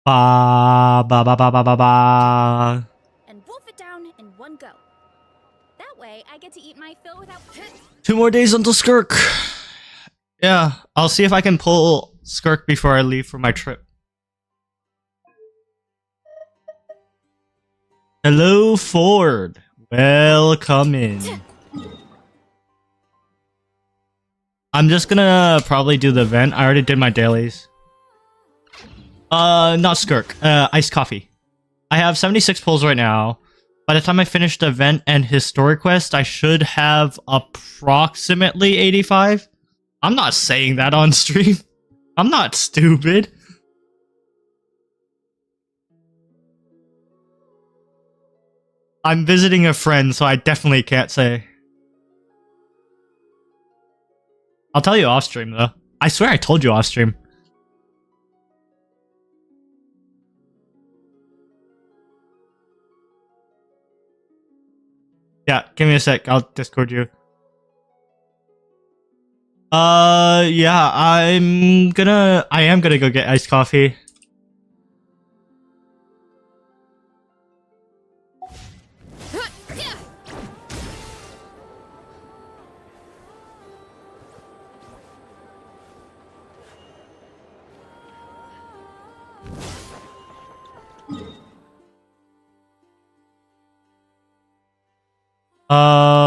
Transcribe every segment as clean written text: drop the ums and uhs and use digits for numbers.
Ba ba ba ba ba ba ba. And wolf it down in one go. That way, I get to eat my fill without. 2 more days until Skirk. Yeah, I'll see if I can pull Skirk before I leave for my trip. Hello, Ford. Welcome in. I'm just gonna probably do the event. I already did my dailies. Not Skirk. Iced coffee. I have 76 pulls right now. By the time I finish the event and historic quest, I should have approximately 85. I'm not saying that on stream. I'm not stupid. I'm visiting a friend, so I definitely can't say. I'll tell you off stream, though. I swear I told you off stream. Yeah, give me a sec. I'll Discord you. Yeah, I am gonna go get iced coffee.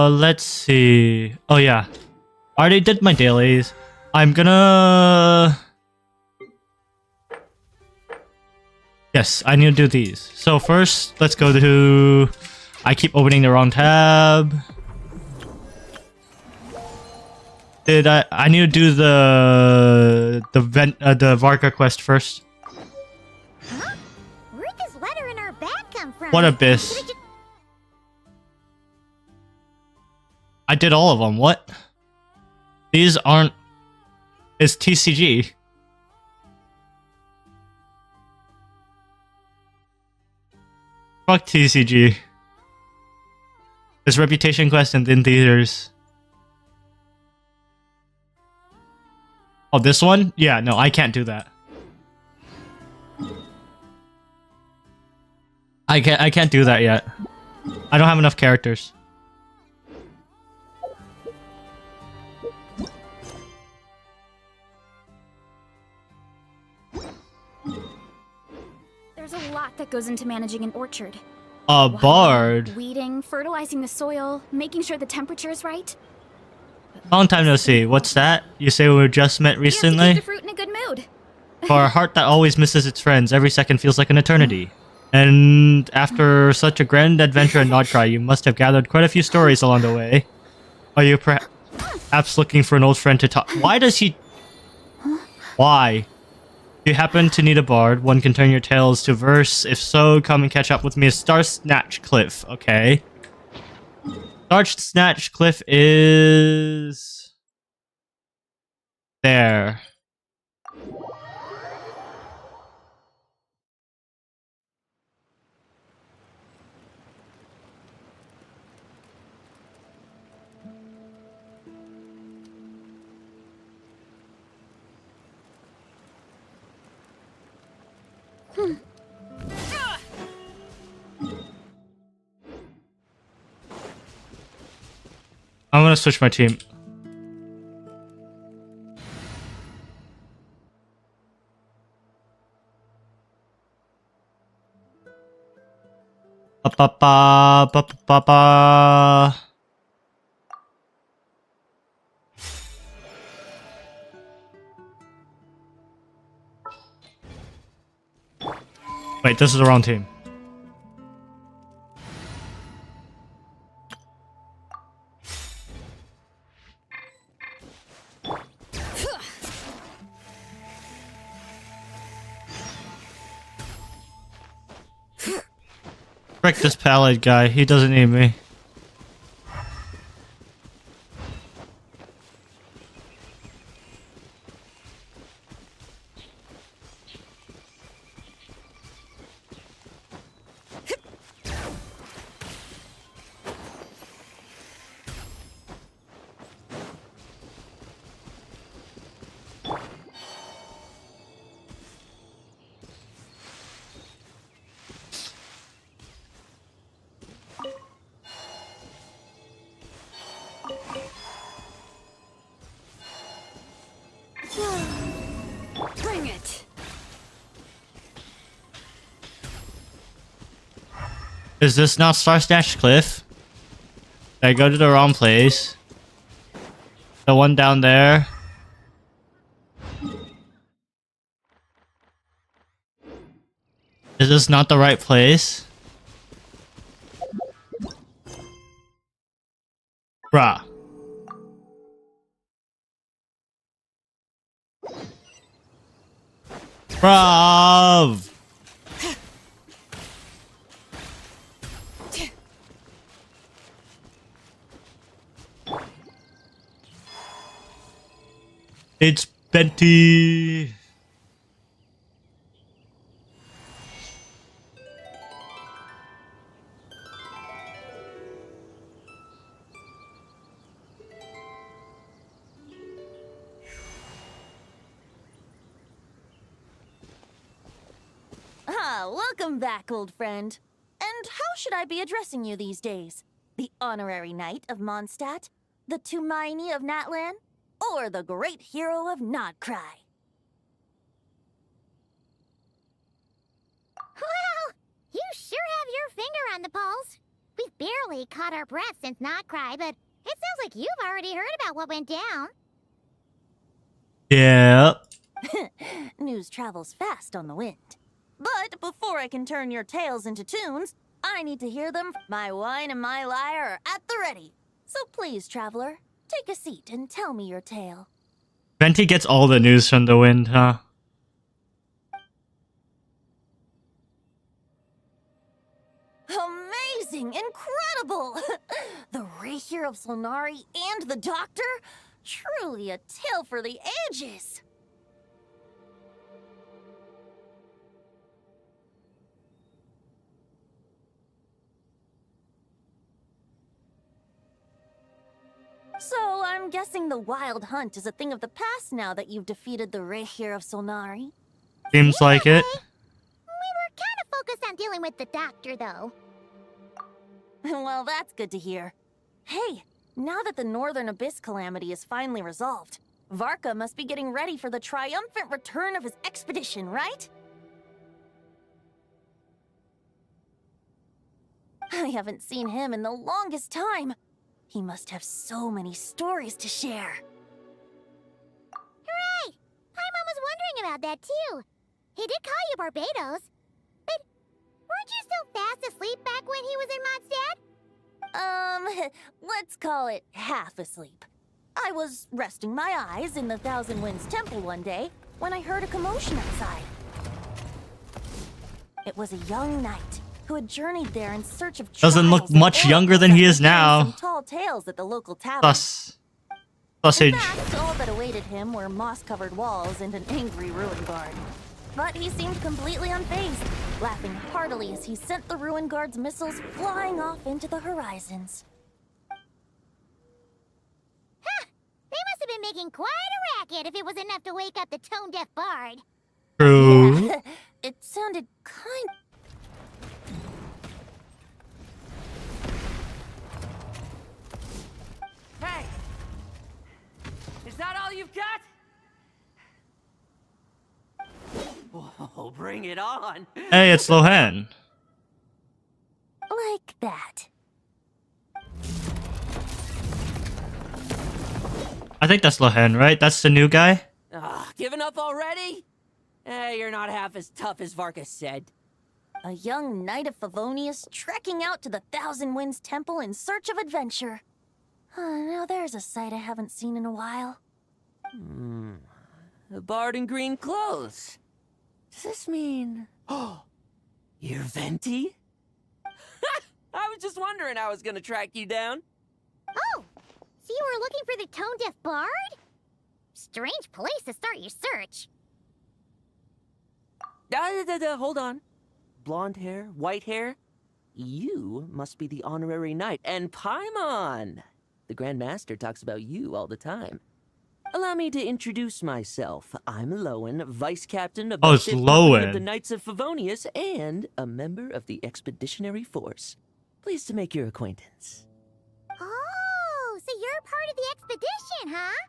Let's see. Oh yeah, I already did my dailies. I'm gonna... Yes, I need to do these. So first, let's go to... I keep opening the wrong tab. I need to do the Varka quest first. Huh? Where'd this letter in our bag come from? What abyss? I did all of them. What? These aren't... It's TCG. Fuck TCG. There's reputation quest and then theaters. Oh, this one? Yeah, no, I can't do that. I can't do that yet. I don't have enough characters. There's a lot that goes into managing an orchard. A bard? Weeding, fertilizing the soil, making sure the temperature is right. Long time no see. What's that? You say we just met recently? You have to keep the fruit in a good mood. For a heart that always misses its friends, every second feels like an eternity. And after such a grand adventure in Nodcry, you must have gathered quite a few stories along the way. Are you perhaps looking for an old friend to talk? Why does he... Why? Do you happen to need a bard? One can turn your tales to verse. If so, come and catch up with me at Star Snatch Cliff. Okay. Star Snatch Cliff is... there. I'm gonna switch my team. Ba ba ba ba ba ba. Wait, this is the wrong team. Frick this pallid guy, he doesn't need me. Is this not Star Stash Cliff? Did I go to the wrong place? The one down there? Is this not the right place? Bruh. Bruv! It's Betty. Ah, welcome back, old friend. And how should I be addressing you these days? The honorary knight of Mondstadt? The Tumaini of Natlan? Or the great hero of Nodcry? Well, you sure have your finger on the pulse. We've barely caught our breath since Not Cry, but it sounds like you've already heard about what went down. Yeah. News travels fast on the wind. But before I can turn your tales into tunes, I need to hear them. My wine and my lyre are at the ready. So please, traveler, take a seat and tell me your tale. Venti gets all the news from the wind, huh? Amazing! Incredible! The Rapier of Solnari and the Doctor? Truly a tale for the ages! So, I'm guessing the Wild Hunt is a thing of the past now that you've defeated the Rapier of Solnari. Seems like it. We were kind of focused on dealing with the doctor, though. Well, that's good to hear. Hey, now that the Northern Abyss calamity is finally resolved, Varka must be getting ready for the triumphant return of his expedition, right? I haven't seen him in the longest time. He must have so many stories to share. Hooray! Paimon was wondering about that, too. He did call you Barbados. But weren't you still fast asleep back when he was in Mondstadt? Let's call it half asleep. I was resting my eyes in the Thousand Winds Temple one day when I heard a commotion outside. It was a young knight who had journeyed there in search of Doesn't look trials and much younger than oracles he after is hearing now. Some tall tales at the local tavern. Thus. In Sausage. fact, all that awaited him were moss-covered walls and an angry ruin guard. But he seemed completely unfazed, laughing heartily as he sent the ruin guard's missiles flying off into the horizons. Huh! They must have been making quite a racket if it was enough to wake up the tone-deaf bard. True. Yeah, it sounded kind. Hey! Is that all you've got? Whoa, bring it on! Hey, it's Lohan. Like that. I think that's Lohan, right? That's the new guy? Giving up already? You're not half as tough as Varkas said. A young knight of Favonius trekking out to the Thousand Winds Temple in search of adventure. Now there's a sight I haven't seen in a while. A bard in green clothes. Does this mean... Oh, you're Venti? I was just wondering how I was gonna track you down. Oh! So you were looking for the tone-deaf bard? Strange place to start your search. Hold on. Blonde hair, white hair. You must be the honorary knight, and Paimon! The Grand Master talks about you all the time. Allow me to introduce myself. I'm Lowen, Vice Captain of the Oh, it's 5th Company of Lowen. the Knights of Favonius, and a member of the Expeditionary Force. Pleased to make your acquaintance. Oh, so you're part of the expedition, huh?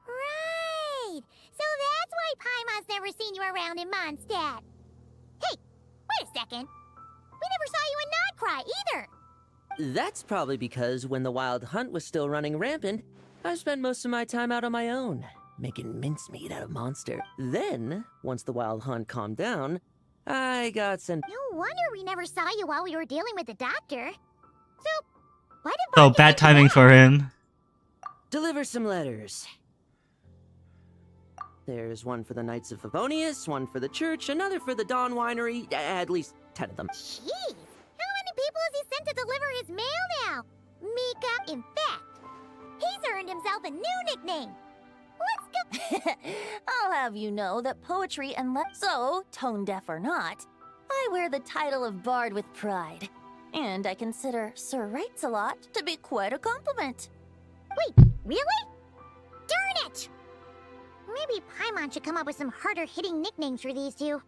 Right. So that's why Paimon's never seen you around in Mondstadt. Hey, wait a second. We never saw you in Nodcry either. That's probably because when the wild hunt was still running rampant, I spent most of my time out on my own, making mincemeat out of monster. Then, once the wild hunt calmed down, I got sent. No wonder we never saw you while we were dealing with the doctor. So, why did So Barker bad send you timing back? for him. Deliver some letters. There's one for the Knights of Favonius, one for the church, another for the Dawn Winery, at least 10 of them. Jeez, how many people has he sent to deliver his mail now? Mika, in fact, he's earned himself a new nickname. Let's go. I'll have you know that poetry and so, tone deaf or not, I wear the title of Bard with pride. And I consider Sir Writes-a-Lot to be quite a compliment. Wait, really? Darn it! Maybe Paimon should come up with some harder-hitting nicknames for these two.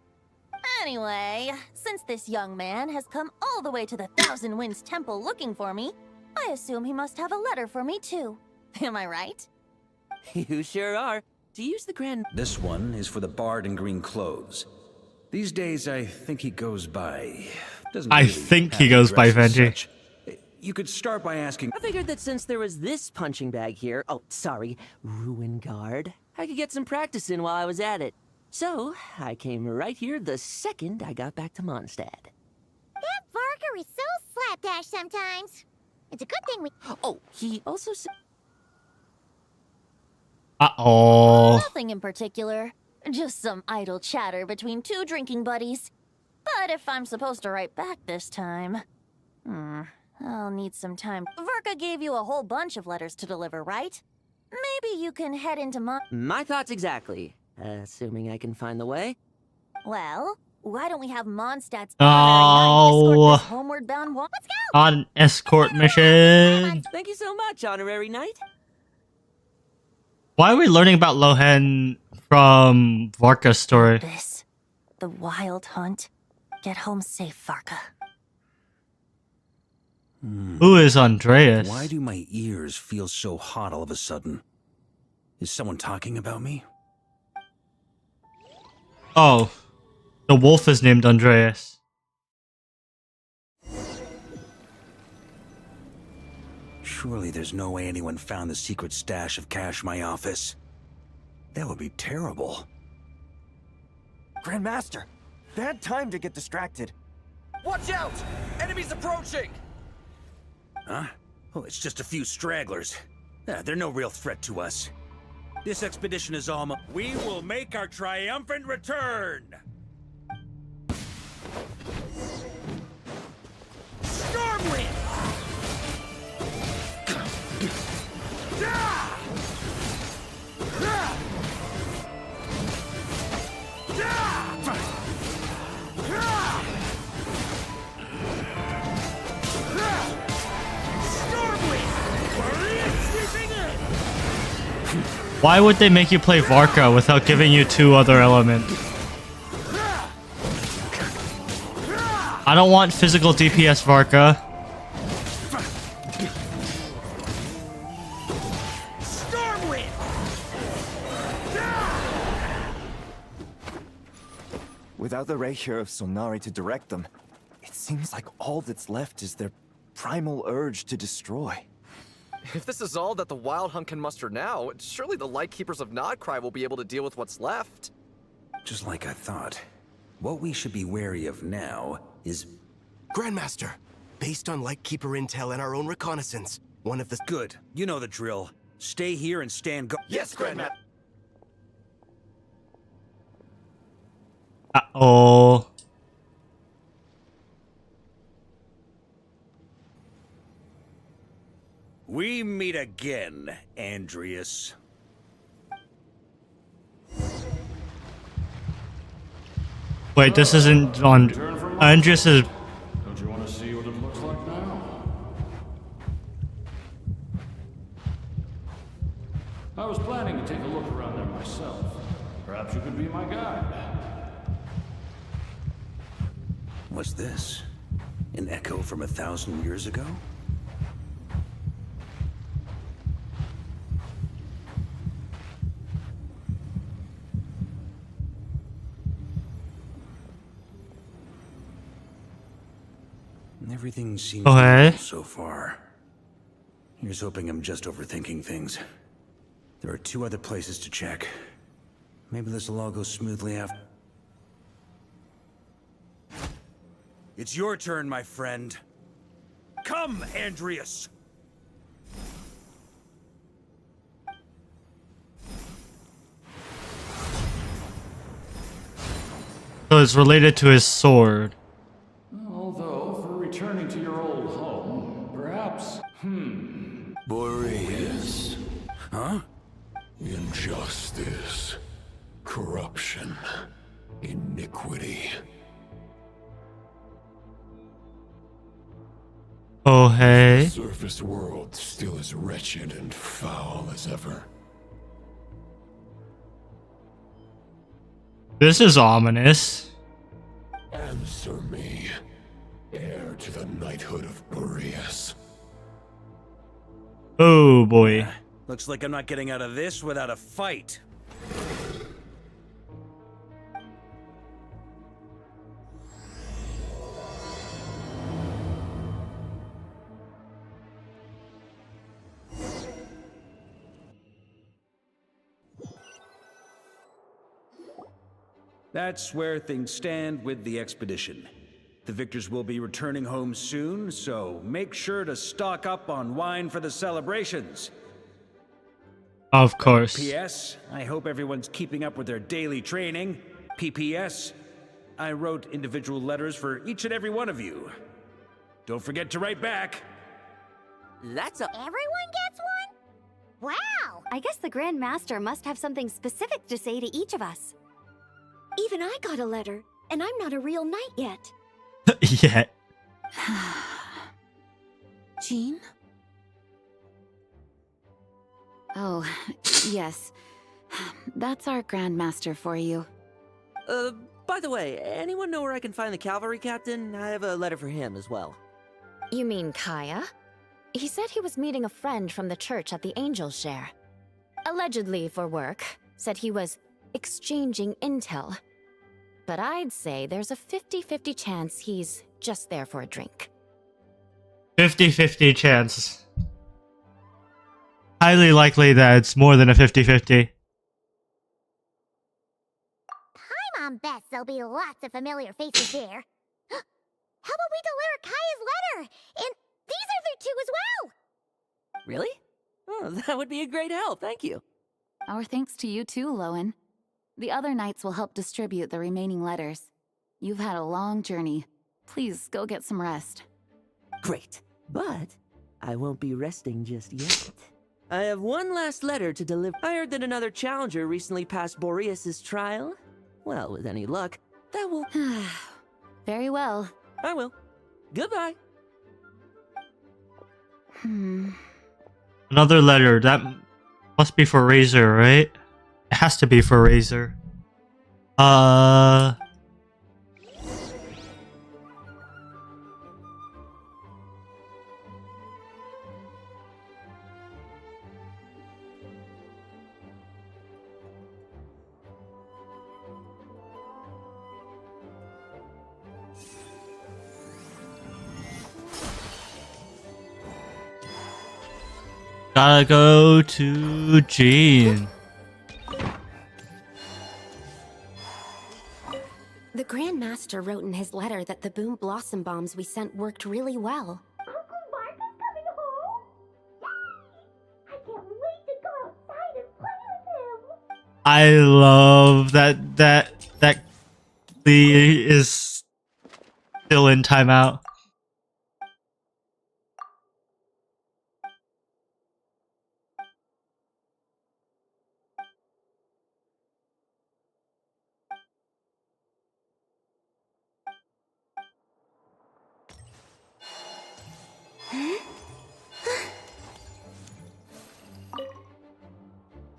Anyway, since this young man has come all the way to the Thousand Winds Temple looking for me, I assume he must have a letter for me too. Am I right? You sure are. To use the grand. This one is for the bard in green clothes. These days, I think he goes by... doesn't I really think have he to goes by dress as Venji. such. You could start by asking... I figured that since there was this punching bag here, oh, sorry, Ruin Guard, I could get some practice in while I was at it. So, I came right here the second I got back to Mondstadt. That Barker is so slapdash sometimes. It's a good thing we... Oh, he also said... Uh-oh. Nothing in particular. Just some idle chatter between two drinking buddies. But if I'm supposed to write back this time... I'll need some time. Verka gave you a whole bunch of letters to deliver, right? Maybe you can head into My thoughts exactly. Assuming I can find the way. Well, why don't we have Mondstadt's Oh. escort this homeward bound one? Let's go! On an escort mission. Thank you so much, Honorary Knight. Why are we learning about Lohen from Varka's story? This. The wild hunt. Get home safe, Varka. Who is Andreas? Why do my ears feel so hot all of a sudden? Is someone talking about me? Oh, the wolf is named Andreas. Surely there's no way anyone found the secret stash of cash in my office. That would be terrible. Grandmaster, bad time to get distracted. Watch out! Enemies approaching! Huh? Oh, it's just a few stragglers. They're no real threat to us. This expedition is almost... We will make our triumphant return! Stormwind! Why would they make you play Varka without giving you two other elements? I don't want physical DPS Varka. Without the Reikir of Solnari to direct them, it seems like all that's left is their primal urge to destroy. If this is all that the Wild Hunt can muster now, surely the Lightkeepers of Nodcry will be able to deal with what's left. Just like I thought. What we should be wary of now is... Grandmaster, based on Lightkeeper intel and our own reconnaissance, one of the... Good. You know the drill. Stay here and stand guard. Yes, Grandmaster. Uh-oh. We meet again, Andreas. Wait, this isn't on... Andreas is... Don't you want to see what it looks like now? I was planning to take a look around there myself. Perhaps you could be my guide. What's this? An echo from 1,000 years ago? Everything seems Okay. normal so far. Here's hoping I'm just overthinking things. There are 2 other places to check. Maybe this will all go smoothly after. It's your turn, my friend. Come, Andreas! So it's related to his sword. Although, for returning to your old home, perhaps... Boreas. Huh? Injustice. Corruption. Iniquity. Oh, hey. The surface world still as wretched and foul as ever. This is ominous. Answer me, heir to the knighthood of Boreas. Oh, boy. Looks like I'm not getting out of this without a fight. That's where things stand with the expedition. The victors will be returning home soon, so make sure to stock up on wine for the celebrations. Of course. P.S. I hope everyone's keeping up with their daily training. P.P.S. I wrote individual letters for each and every one of you. Don't forget to write back. That's a... Everyone gets one? Wow! I guess the Grand Master must have something specific to say to each of us. Even I got a letter, and I'm not a real knight yet. Yeah. Jean? Oh, yes. That's our Grand Master for you. By the way, anyone know where I can find the cavalry captain? I have a letter for him as well. You mean Kaya? He said he was meeting a friend from the church at the Angel Share. Allegedly for work. Said he was exchanging intel. But I'd say there's a 50-50 chance he's just there for a drink. 50-50 chance. Highly likely that it's more than a 50-50. Paimon bets there'll be lots of familiar faces there. How about we deliver Kaya's letter? And these other 2 as well! Really? Oh, that would be a great help, thank you. Our thanks to you too, Lowen. The other knights will help distribute the remaining letters. You've had a long journey. Please go get some rest. Great, but I won't be resting just yet. I have one last letter to deliver. I heard that another challenger recently passed Boreas' trial. Well, with any luck, that will... Very well. I will. Goodbye. Another letter. That must be for Razor, right? It has to be for Razor. Gotta go to Jean. The Grand Master wrote in his letter that the Boom Blossom bombs we sent worked really well. Uncle Mark is coming home? Yay! I can't wait to go outside and play with him! I love that Lee is still in timeout.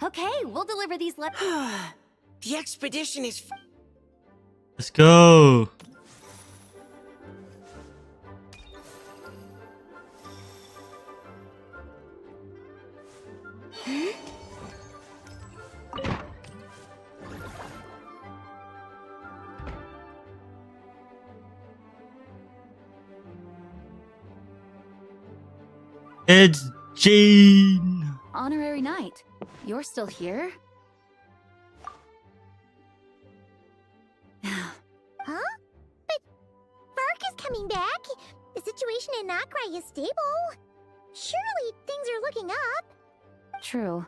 Okay, we'll deliver these letters. The expedition is... Let's go. It's Jean. Honorary Knight, you're still here? Huh? But Vark is coming back. The situation in Nokrai is stable. Surely things are looking up. True.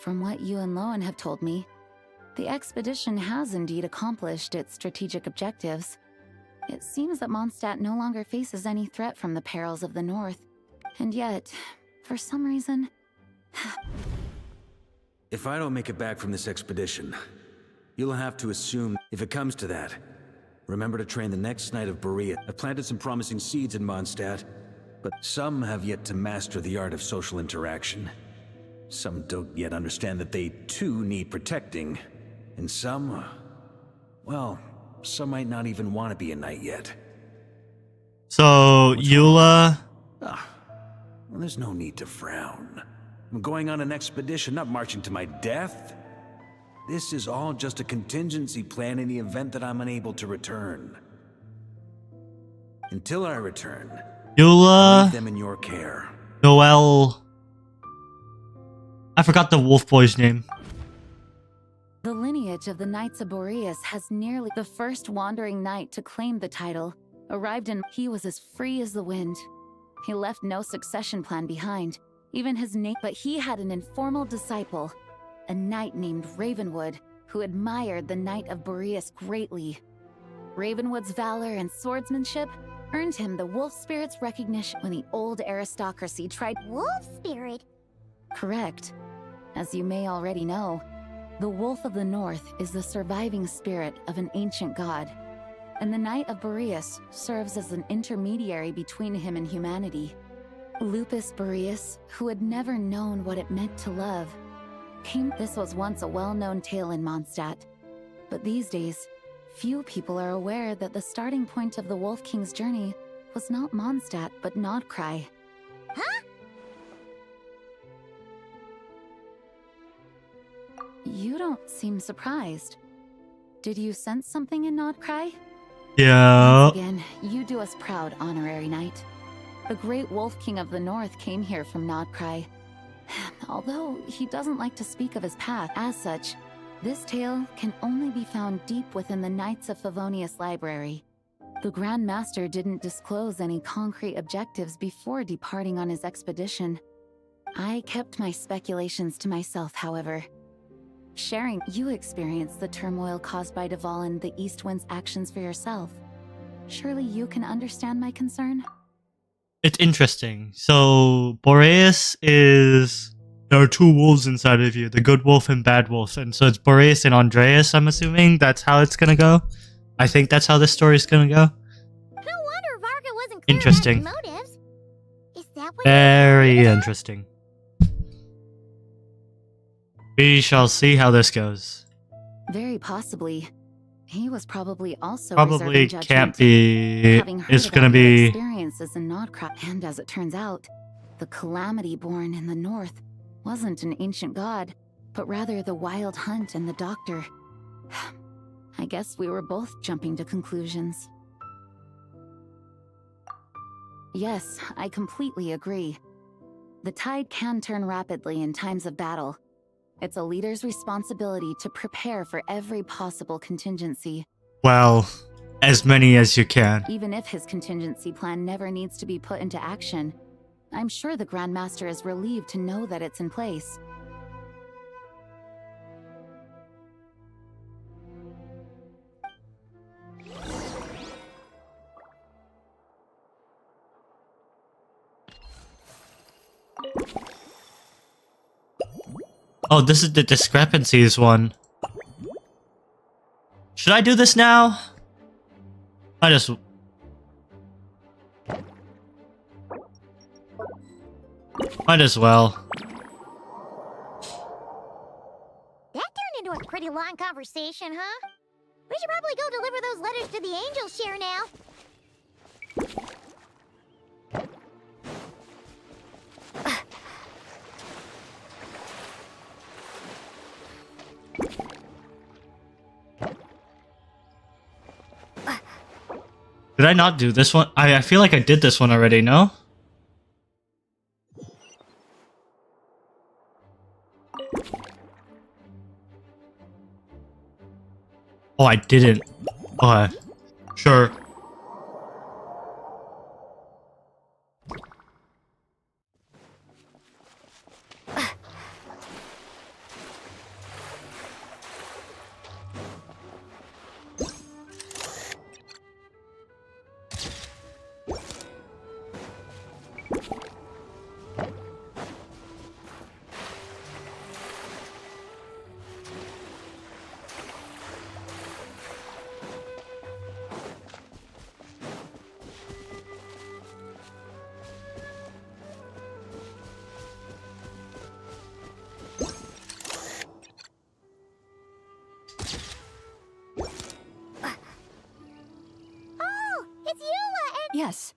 From what you and Lowen have told me, the expedition has indeed accomplished its strategic objectives. It seems that Mondstadt no longer faces any threat from the perils of the North. And yet, for some reason... If I don't make it back from this expedition, you'll have to assume if it comes to that. Remember to train the next Knight of Berea. I've planted some promising seeds in Mondstadt, but some have yet to master the art of social interaction. Some don't yet understand that they too need protecting. And some, well, some might not even want to be a knight yet. So, Eula... Well, there's no need to frown. I'm going on an expedition, not marching to my death. This is all just a contingency plan in the event that I'm unable to return. Until I return, Eula... leave them in your care. Noel... I forgot the wolf boy's name. The lineage of the Knights of Boreas has nearly... The first wandering knight to claim the title arrived in... He was as free as the wind. He left no succession plan behind, even his name. But he had an informal disciple, a knight named Ravenwood, who admired the Knight of Boreas greatly. Ravenwood's valor and swordsmanship earned him the wolf spirit's recognition when the old aristocracy tried... Wolf spirit? Correct. As you may already know, the Wolf of the North is the surviving spirit of an ancient god, and the Knight of Boreas serves as an intermediary between him and humanity. Lupus Boreas, who had never known what it meant to love, came... This was once a well-known tale in Mondstadt, but these days, few people are aware that the starting point of the Wolf King's journey was not Mondstadt, but Nodcry. Huh? You don't seem surprised. Did you sense something in Nodcry? Yeah. Once again, you do us proud, Honorary Knight. The great Wolf King of the North came here from Nodcry. Although he doesn't like to speak of his path as such, this tale can only be found deep within the Knights of Favonius library. The Grand Master didn't disclose any concrete objectives before departing on his expedition. I kept my speculations to myself, however. Sharing, you experienced the turmoil caused by Dvalin the East Wind's actions for yourself. Surely you can understand my concern? It's interesting. So, Boreas is... There are two wolves inside of you, the good wolf and bad wolf. And so it's Boreas and Andreas, I'm assuming. That's how it's gonna go. I think that's how this story's gonna go. No wonder Varka wasn't clear Interesting. about his motives. Is that what Very interesting. We shall see how this goes. Very possibly. He was probably also Probably reserving judgment, can't be... having heard It's about gonna your be... experiences in Nodcry. And as it turns out, the calamity born in the north wasn't an ancient god, but rather the Wild Hunt and the Doctor. I guess we were both jumping to conclusions. Yes, I completely agree. The tide can turn rapidly in times of battle. It's a leader's responsibility to prepare for every possible contingency. Well, as many as you can. Even if his contingency plan never needs to be put into action, I'm sure the Grand Master is relieved to know that it's in place. Oh, this is the discrepancies one. Should I do this now? I just... Might as well. That turned into a pretty long conversation, huh? We should probably go deliver those letters to the Angel Share now. Did I not do this one? I feel like I did this one already, no? Oh, I didn't. Okay. Sure. Oh, it's Eula and... Yes.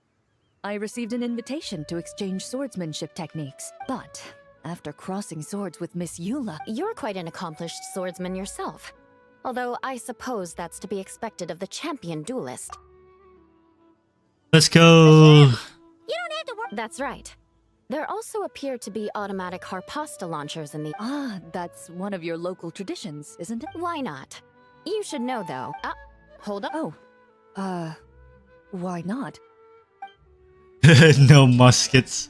I received an invitation to exchange swordsmanship techniques, but after crossing swords with Miss Eula... You're quite an accomplished swordsman yourself. Although I suppose that's to be expected of the champion duelist. Let's go. You don't have to worry. That's right. There also appear to be automatic harpasta launchers in the... Ah, that's one of your local traditions, isn't it? Why not? You should know, though. Hold up. Oh. Why not? No muskets.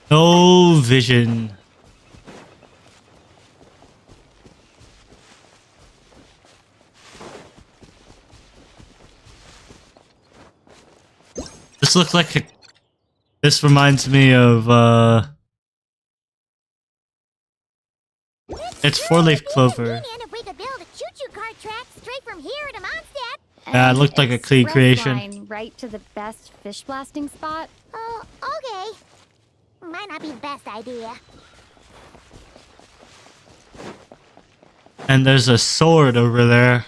No vision. This looks like a... This reminds me of, It's four-leaf clover. If we could build a choo-choo cart track straight from here to Mondstadt. Yeah, it looked like a clean creation. Line right to the best fish blasting spot. Oh, okay. Might not be the best idea. And there's a sword over there.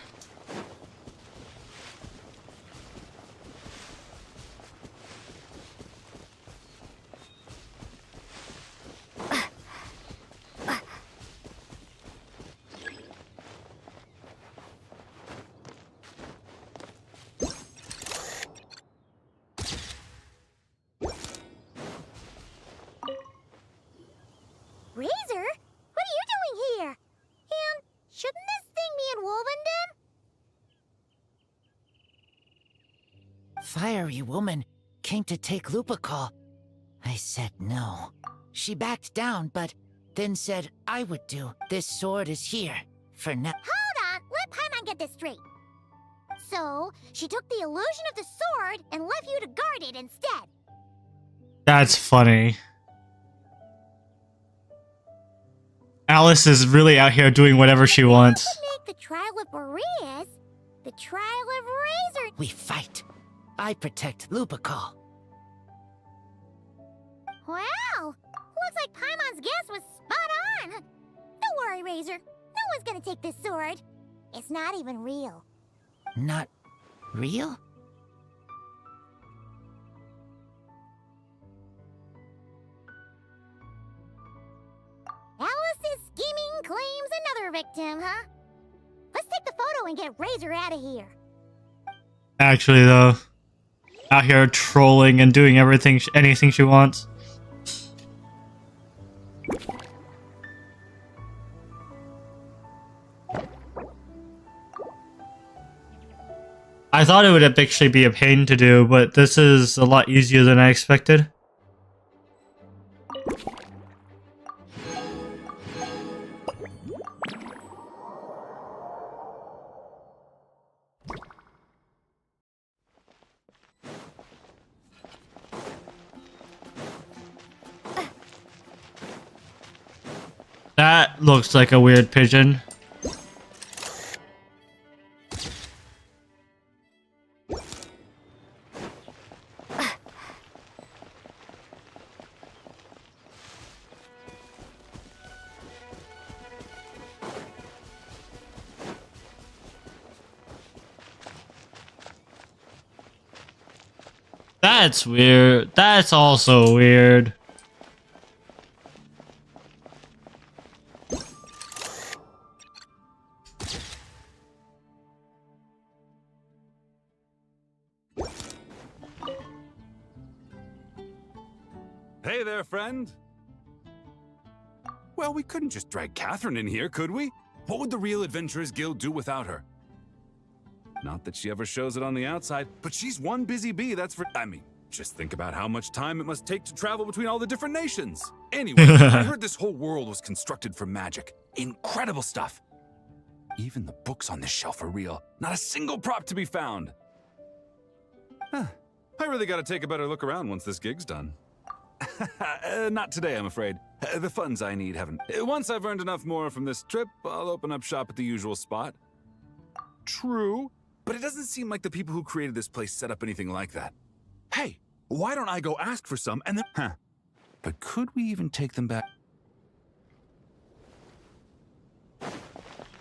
Razor? What are you doing here? And shouldn't this thing be in Wolvenden? Fiery woman came to take Lupical. I said no. She backed down, but then said I would do. This sword is here for now. Hold on, let Paimon get this straight. So, she took the illusion of the sword and left you to guard it instead. That's funny. Alice is really out here doing whatever she wants. Make the trial of Boreas the trial of Razor. We fight. I protect Lupical. Wow! Looks like Paimon's guess was spot on. Don't worry, Razor. No one's gonna take this sword. It's not even real. Not real? Alice's scheming claims another victim, huh? Let's take the photo and get Razor out of here. Actually, though, out here trolling and doing everything, anything she wants. I thought it would actually be a pain to do, but this is a lot easier than I expected. That looks like a weird pigeon. That's weird. That's also weird. Hey Hey there, friend. Well, we couldn't just drag Catherine in here, could we? What would the Real Adventurers Guild do without her? Not that she ever shows it on the outside, but she's one busy bee, that's for— I mean, just think about how much time it must take to travel between all the different nations. Anyway, I heard this whole world was constructed from magic. Incredible stuff. Even the books on this shelf are real. Not a single prop to be found. Huh. I really gotta take a better look around once this gig's done. Not today, I'm afraid. The funds I need haven't. Once I've earned enough more from this trip, I'll open up shop at the usual spot. True, but it doesn't seem like the people who created this place set up anything like that. Hey, why don't I go ask for some and then— Huh. But could we even take them back?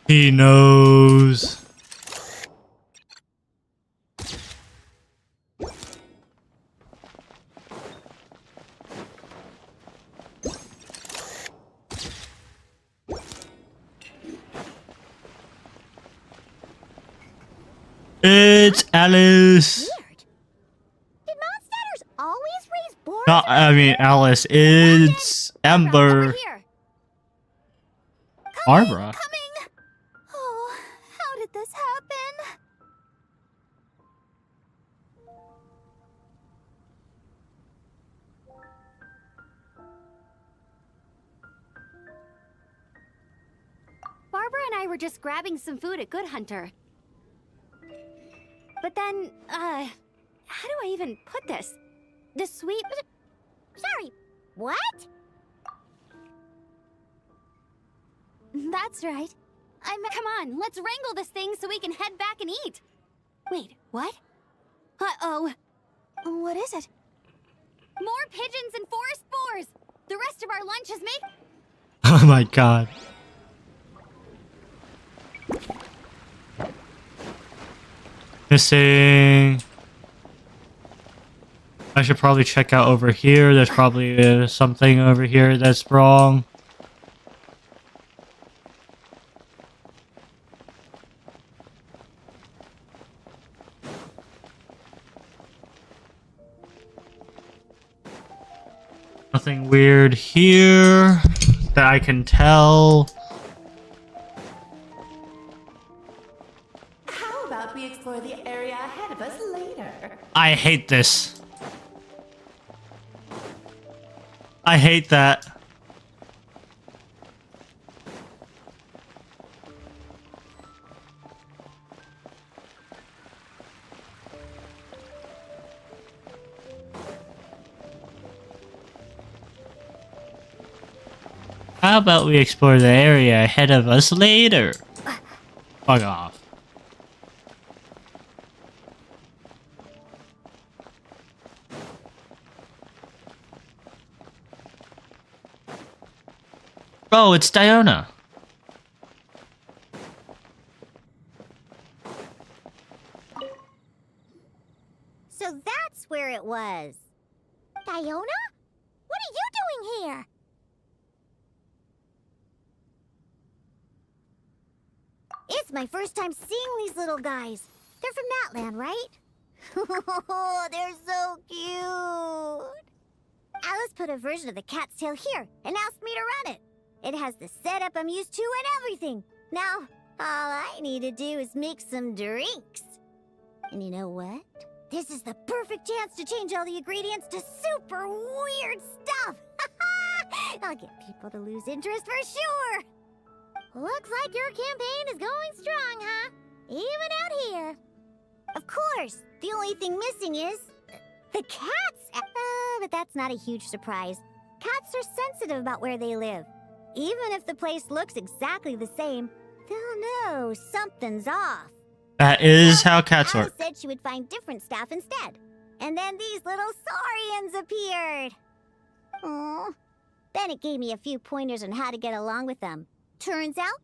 He knows. It's Alice. Did Mondstadters always raise boars? No, I mean Alice. It's Amber. Barbara. Oh, how did this happen? Barbara and I were just grabbing some food at Good Hunter. But then, how do I even put this? The sweet... Sorry, what? That's right. Come on, let's wrangle this thing so we can head back and eat. Wait, what? Uh-oh. What is it? More pigeons and forest boars! The rest of our lunch is made... Oh my god. Missing. I should probably check out over here. There's probably something over here that's wrong. Nothing weird here that I can tell. How about we explore the area ahead of us later? I hate this. I hate that. How about we explore the area ahead of us later? Fuck off. Oh, it's Diona. So that's where it was. Diona? What are you doing here? It's my first time seeing these little guys. They're from that land, right? Oh, they're so cute. Alice put a version of the cat's tail here and asked me to run it. It has the setup I'm used to and everything. Now, all I need to do is make some drinks. And you know what? This is the perfect chance to change all the ingredients to super weird stuff. I'll get people to lose interest for sure. Looks like your campaign is going strong, huh? Even out here. Of course, the only thing missing is the cats. But that's not a huge surprise. Cats are sensitive about where they live. Even if the place looks exactly the same, they'll know something's off. That is how cats Alice work. said she would find different staff instead. And then these little saurians appeared. Aww. Then it gave me a few pointers on how to get along with them. Turns out,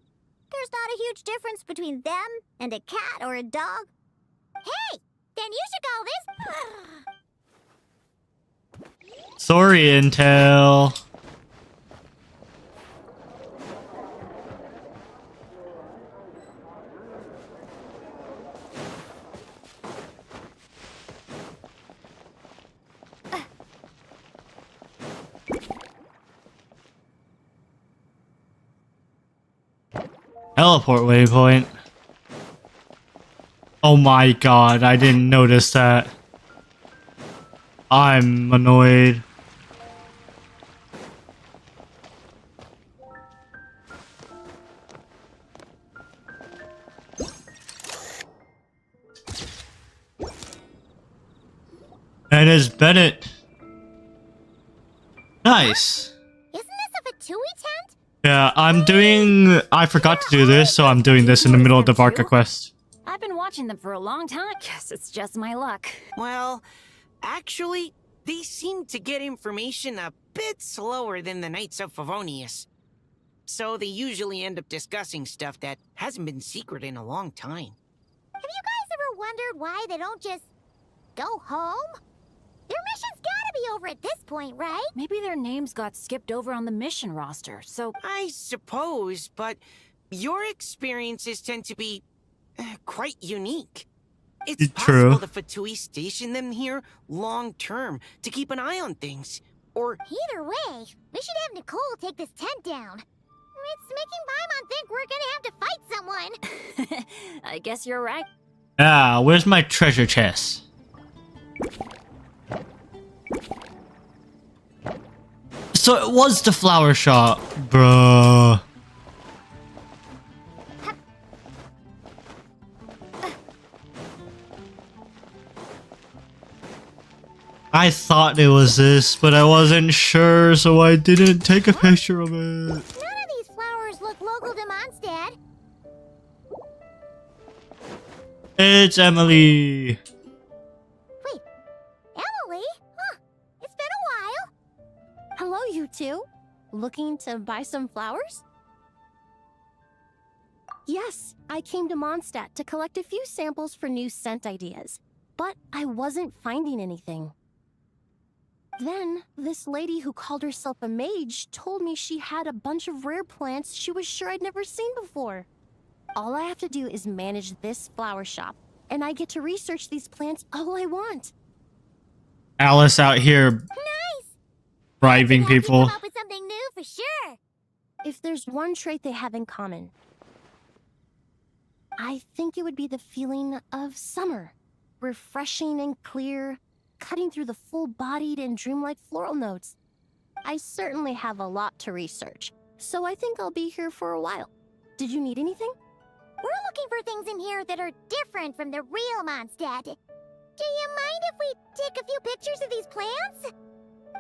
there's not a huge difference between them and a cat or a dog. Hey, then you should call this... Sorry, Intel. Teleport waypoint. Oh my god, I didn't notice that. I'm annoyed. And it's Bennett. Nice. Isn't this a Fatui tent? Yeah, I forgot to do this, so I'm doing this in the middle of the Varka quest. I've been watching them for a long time. Guess it's just my luck. Well, actually, they seem to get information a bit slower than the Knights of Favonius. So they usually end up discussing stuff that hasn't been secret in a long time. Have you guys ever wondered why they don't just go home? Their mission's gotta be over at this point, right? Maybe their names got skipped over on the mission roster, so... I suppose, but your experiences tend to be quite unique. It's True. possible the Fatui station them here long-term to keep an eye on things. Or... Either way, we should have Nicole take this tent down. It's making Paimon think we're gonna have to fight someone. I guess you're right. Ah, where's my treasure chest? So it was the flower shop, bruh. I thought it was this, but I wasn't sure, so I didn't take a picture of it. None of these flowers look local to Mondstadt. It's Emily. Wait, Emily? Huh, it's been a while. Hello, you two. Looking to buy some flowers? Yes, I came to Mondstadt to collect a few samples for new scent ideas, but I wasn't finding anything. Then, this lady who called herself a mage told me she had a bunch of rare plants she was sure I'd never seen before. All I have to do is manage this flower shop, and I get to research these plants all I want. Alice out here Nice! bribing people. Come up with something new for sure. If there's one trait they have in common, I think it would be the feeling of summer. Refreshing and clear, cutting through the full-bodied and dreamlike floral notes. I certainly have a lot to research, so I think I'll be here for a while. Did you need anything? We're looking for things in here that are different from the real Mondstadt. Do you mind if we take a few pictures of these plants?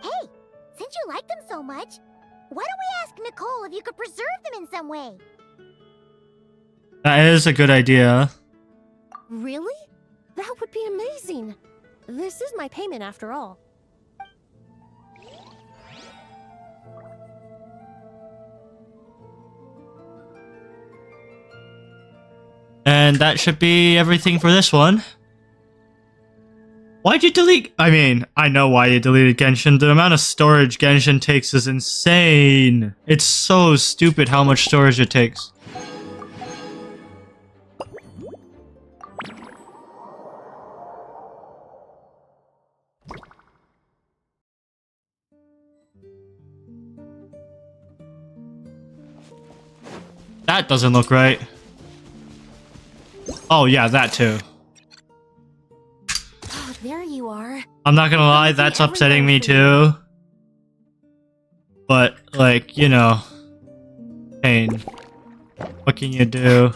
Hey, since you like them so much, why don't we ask Nicole if you could preserve them in some way? That is a good idea. Really? That would be amazing. This is my payment after all. And that should be everything for this one. Why'd you delete? I mean, I know why you deleted Genshin. The amount of storage Genshin takes is insane. It's so stupid how much storage it takes. That doesn't look right. Oh yeah, that too. Oh, there you are. I'm not gonna lie, that's upsetting me too. But, like, you know, pain. What can you do?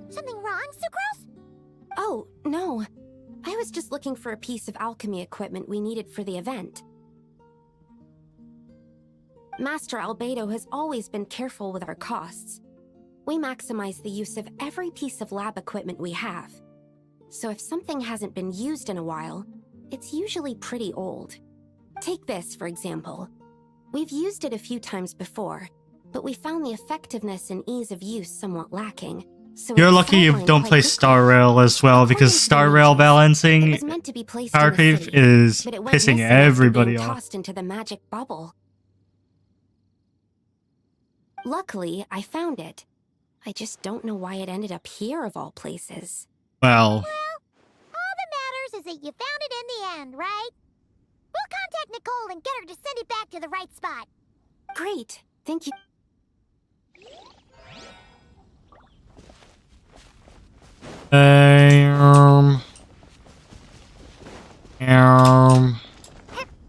Something wrong, Sucrose? Oh, no. I was just looking for a piece of alchemy equipment we needed for the event. Master Albedo has always been careful with our costs. We maximize the use of every piece of lab equipment we have. So if something hasn't been used in a while, it's usually pretty old. Take this, for example. We've used it a few times before, but we found the effectiveness and ease of use somewhat lacking. So You're lucky you don't play Star Rail as well, because Star Rail balancing power creep is pissing everybody off. Tossed into the magic bubble. Luckily, I found it. I just don't know why it ended up here of all places. Well, All that matters is that you found it in the end, right? We'll contact Nicole and get her to send it back to the right spot. Great. Thank you.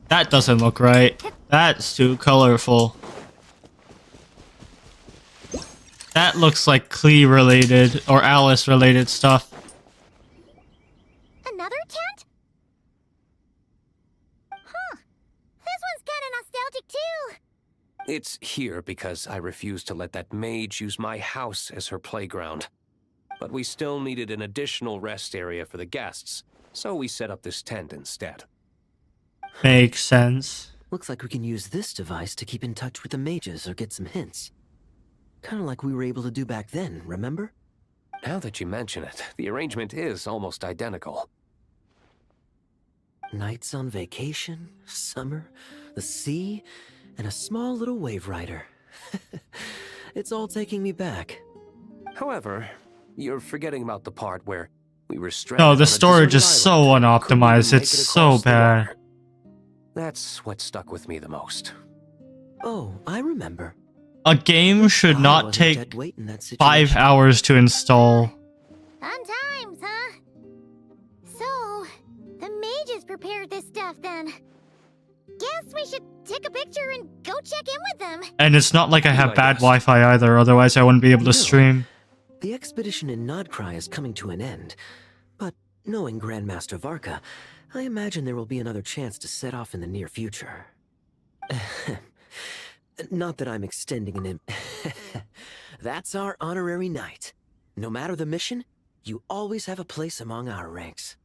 That doesn't look right. That's too colorful. That looks like Klee related or Alice related stuff. Another tent? Huh. This one's kinda nostalgic too. It's here because I refused to let that mage use my house as her playground. But we still needed an additional rest area for the guests, so we set up this tent instead. Makes sense. Looks like we can use this device to keep in touch with the mages or get some hints. Kinda like we were able to do back then, remember? Now that you mention it, the arrangement is almost identical. Nights on vacation, summer, the sea, and a small little wave rider. It's all taking me back. However, you're forgetting about the part where we were stranded No, on the a storage is deserted so island. unoptimized. Couldn't It's even make it so across the bad. water. That's what stuck with me the most. Oh, I remember. A game should I not wasn't take dead weight in that 5 situation. hours to install. Fun times, huh? So, the mages prepared this stuff then. Guess we should take a picture and go check in with them. And it's not like I have I bad guess. Wi-Fi either, otherwise I wouldn't be able to No. stream. The expedition in Nodcry is coming to an end, but knowing Grandmaster Varka, I imagine there will be another chance to set off in the near future. Not that I'm extending an That's our honorary knight. No matter the mission, you always have a place among our ranks.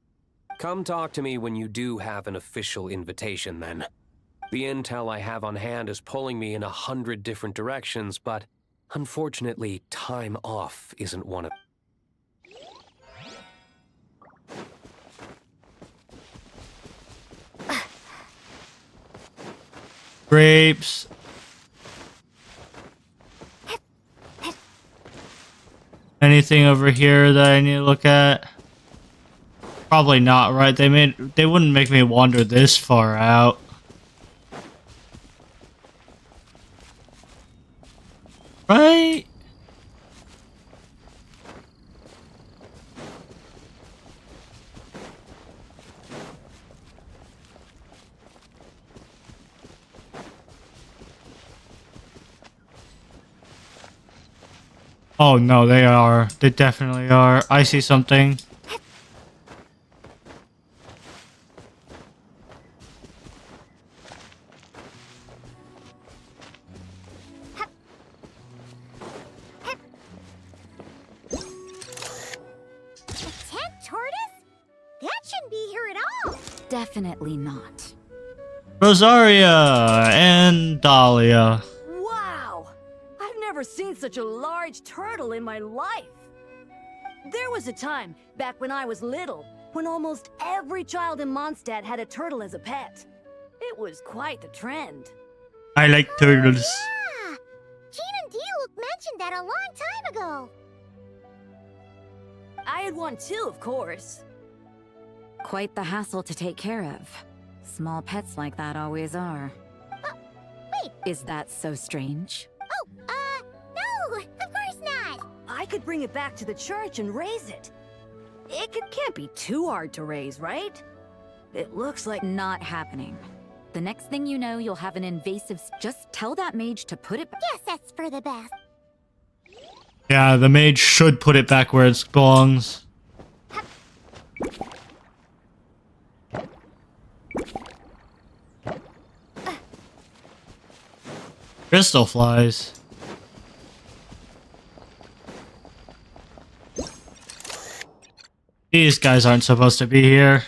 Come talk to me when you do have an official invitation, then. The intel I have on hand is pulling me in 100 different directions, but unfortunately, time off isn't one of... Grapes. Anything over here that I need to look at? Probably not, right? They wouldn't make me wander this far out. Right? Oh no, they are. They definitely are. I see something. Tent tortoise? That shouldn't be here at all. Definitely not. Rosaria and Dahlia. Wow! I've never seen such a large turtle in my life. There was a time, back when I was little, when almost every child in Mondstadt had a turtle as a pet. It was quite the trend. I like turtles. Yeah! Gene and Diluc mentioned that a long time ago. I had one too, of course. Quite the hassle to take care of. Small pets like that always are. Wait. Is that so strange? Oh, no! Of course not! I could bring it back to the church and raise it. Can't be too hard to raise, right? It looks like... Not happening. The next thing you know, you'll have an invasive... Just tell that mage to put it... Guess that's for the best. Yeah, the mage should put it back where it belongs. Crystal flies. These guys aren't supposed to be here.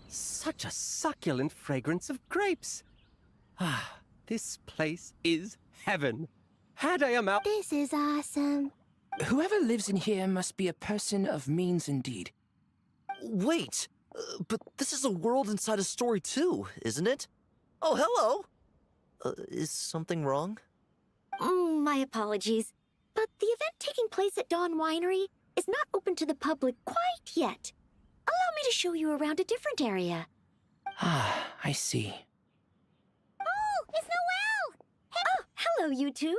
Such a succulent fragrance of grapes. Ah, this place is heaven. Had I amount... This is awesome. Whoever lives in here must be a person of means indeed. Wait, but this is a world inside a story too, isn't it? Oh, hello! Is something wrong? My apologies, but the event taking place at Dawn Winery is not open to the public quite yet. Allow me to show you around a different area. Ah, I see. Oh, it's Noelle! Oh, hello, you two.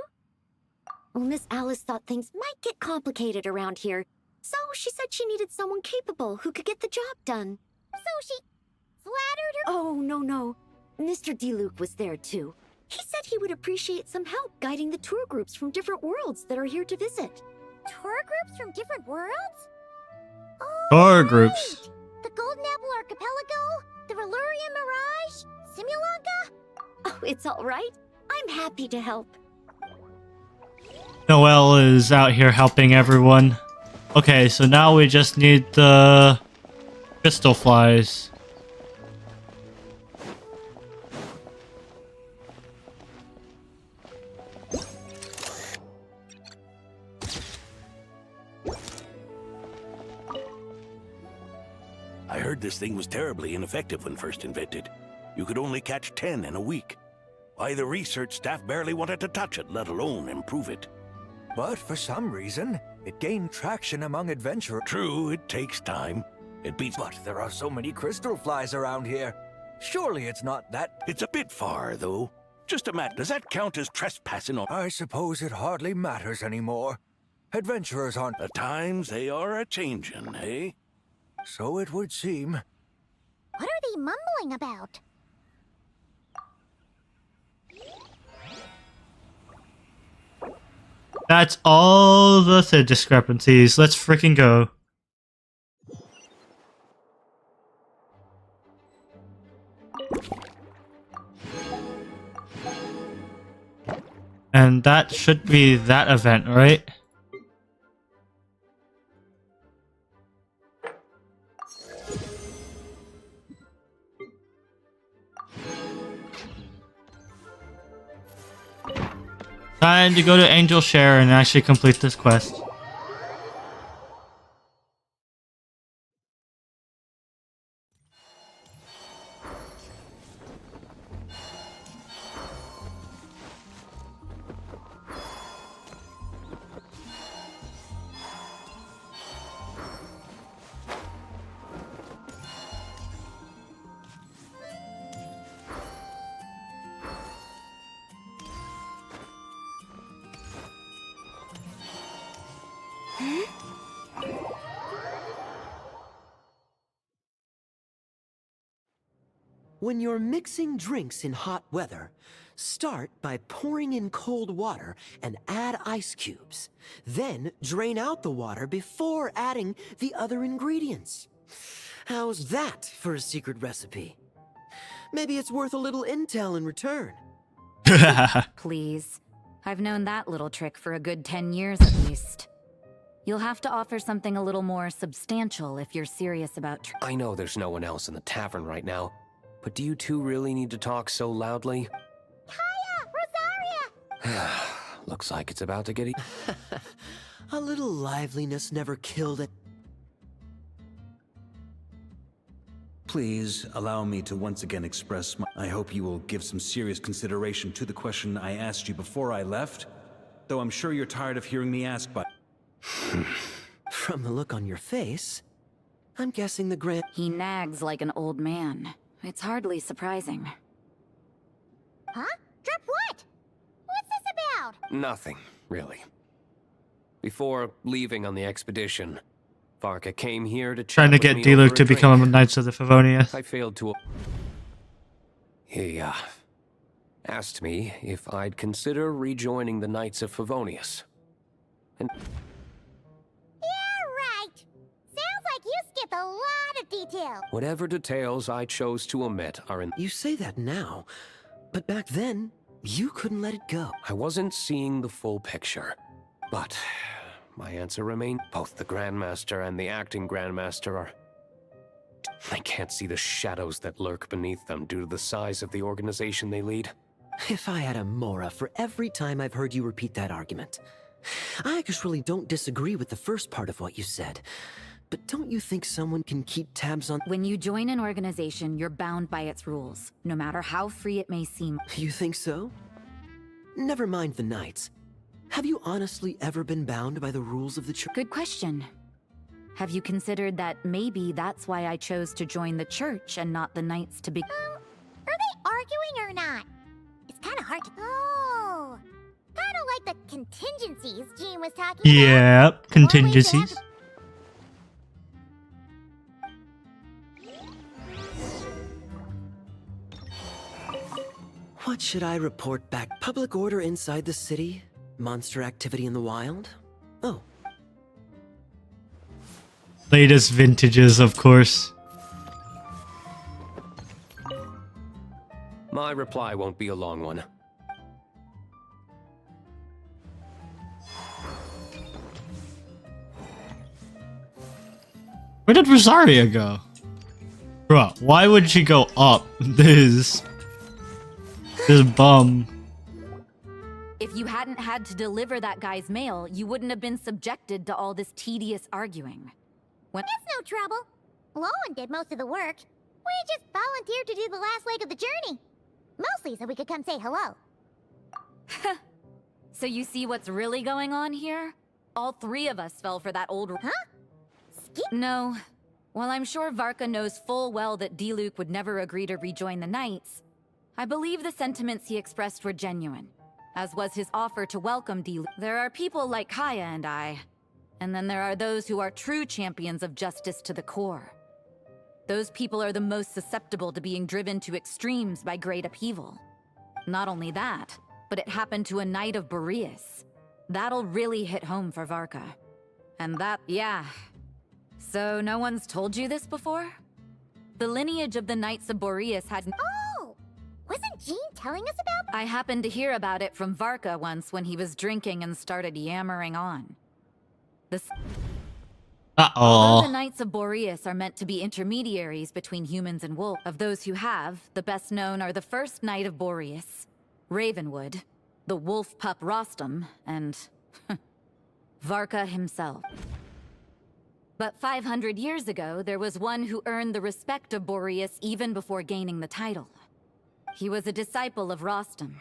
Well, Miss Alice thought things might get complicated around here, so she said she needed someone capable who could get the job done. So she flattered her? Oh, no. Mr. D-Luke was there, too. He said he would appreciate some help guiding the tour groups from different worlds that are here to visit. Tour groups from different worlds? Tour groups. The Golden Apple Archipelago? The Valurian Mirage? Simulanka? Oh, it's all right. I'm happy to help. Noelle is out here helping everyone. Okay, so now we just need the crystal flies. I heard this thing was terribly ineffective when first invented. You could only catch 10 in a week. Why, the research staff barely wanted to touch it, let alone improve it. But for some reason, it gained traction among adventurers. True, it takes time. It beats... But there are so many crystal flies around here. Surely it's not that... It's a bit far, though. Just a minute, does that count as trespassing on... I suppose it hardly matters anymore. Adventurers aren't... The times, they are a-changin', eh? So it would seem. What are they mumbling about? That's all the discrepancies. Let's freaking go. And that should be that event, right? Time to go to Angel Share and actually complete this quest. When you're mixing drinks in hot weather, start by pouring in cold water and add ice cubes. Then drain out the water before adding the other ingredients. How's that for a secret recipe? Maybe it's worth a little intel in return. Please. I've known that little trick for a good 10 years at least. You'll have to offer something a little more substantial if you're serious about... I know there's no one else in the tavern right now, but do you two really need to talk so loudly? Kaya! Rosaria! Looks like it's about to get... A little liveliness never killed it. Please allow me to once again express my... I hope you will give some serious consideration to the question I asked you before I left, though I'm sure you're tired of hearing me ask by... From the look on your face, I'm guessing the Grand... He nags like an old man. It's hardly surprising. Huh? Drip what? What's this about? Nothing, really. Before leaving on the expedition, Varka came here to Trying to get D-Luke to become a Knights of the Favonius. I failed to... He, asked me if I'd consider rejoining the Knights of Favonius. And... Right. Sounds like you skipped a lot of detail. whatever details I chose to omit are in... You say that now, but back then, you couldn't let it go. I wasn't seeing the full picture, but my answer remained. Both the Grandmaster and the acting Grandmaster are... I can't see the shadows that lurk beneath them due to the size of the organization they lead. If I had a Mora for every time I've heard you repeat that argument. I actually don't disagree with the first part of what you said. But don't you think someone can keep tabs on... When you join an organization, you're bound by its rules, no matter how free it may seem. You think so? Never mind the Knights. Have you honestly ever been bound by the rules of the church? Good question. Have you considered that maybe that's why I chose to join the church and not the knights to be? Are they arguing or not? It's kind of hard to... Oh, kind of like the contingencies Jean was talking about. Yep, contingencies. What should I report back? Public order inside the city? Monster activity in the wild? Oh. Latest vintages, of course. My reply won't be a long one. Where did Rosaria go? Bruh, why would she go up? This bum. If you hadn't had to deliver that guy's mail, you wouldn't have been subjected to all this tedious arguing. When It's no trouble. Lowen did most of the work. We just volunteered to do the last leg of the journey. Mostly so we could come say hello. So you see what's really going on here? All three of us fell for that old... Huh? No. While I'm sure Varka knows full well that Diluc would never agree to rejoin the Knights, I believe the sentiments he expressed were genuine, as was his offer to welcome Diluc. There are people like Kaya and I, and then there are those who are true champions of justice to the core. Those people are the most susceptible to being driven to extremes by great upheaval. Not only that, but it happened to a Knight of Boreas. That'll really hit home for Varka. And that, yeah. So no one's told you this before? The lineage of the Knights of Boreas had... Oh! Wasn't Jean telling us about... I happened to hear about it from Varka once when he was drinking and started yammering on. Although the Knights of Boreas are meant to be intermediaries between humans and wolves, of those who have, the best known are the first Knight of Boreas, Ravenwood, the wolf pup Rostam, and Varka himself. But 500 years ago, there was one who earned the respect of Boreas even before gaining the title. He was a disciple of Rostam.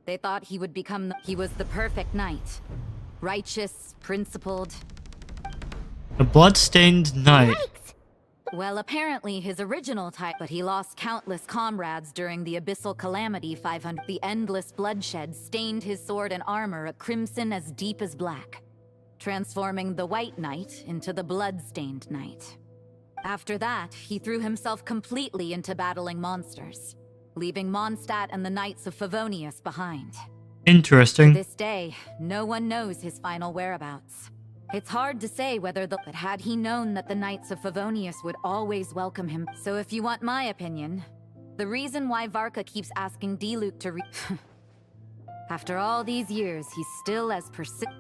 They thought he would become he was the perfect knight. Righteous, principled. The bloodstained knight. Well, apparently his original type, but he lost countless comrades during the Abyssal Calamity 500. The endless bloodshed stained his sword and armor a crimson as deep as black, transforming the White Knight into the Blood-stained Knight. After that, he threw himself completely into battling monsters, leaving Mondstadt and the Knights of Favonius behind. Interesting. To this day, no one knows his final whereabouts. It's hard to say whether but had he known that the Knights of Favonius would always welcome him. So if you want my opinion, the reason why Varka keeps asking Diluc to after all these years, he's still as persistent.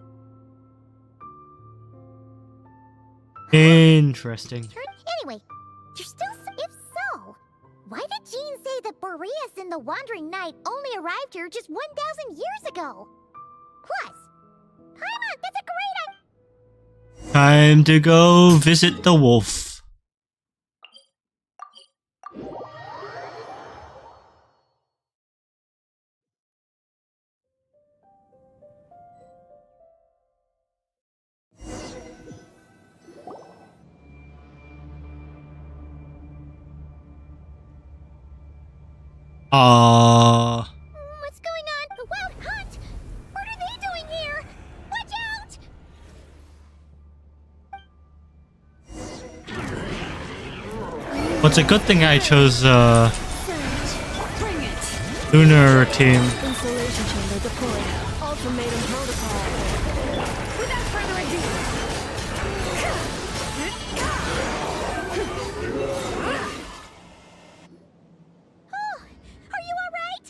Interesting. Anyway, you're still... If so, why did Jean say that Boreas and the Wandering Knight only arrived here just 1,000 years ago? Plus, Paimon, that's a great idea! Time to go visit the wolf. What's going on? The Wild Hunt! What are they doing here? Watch out! What's a good thing I chose Lunar team. Installation chamber deployed. Ultimatum protocol. Without further ado. Are you alright?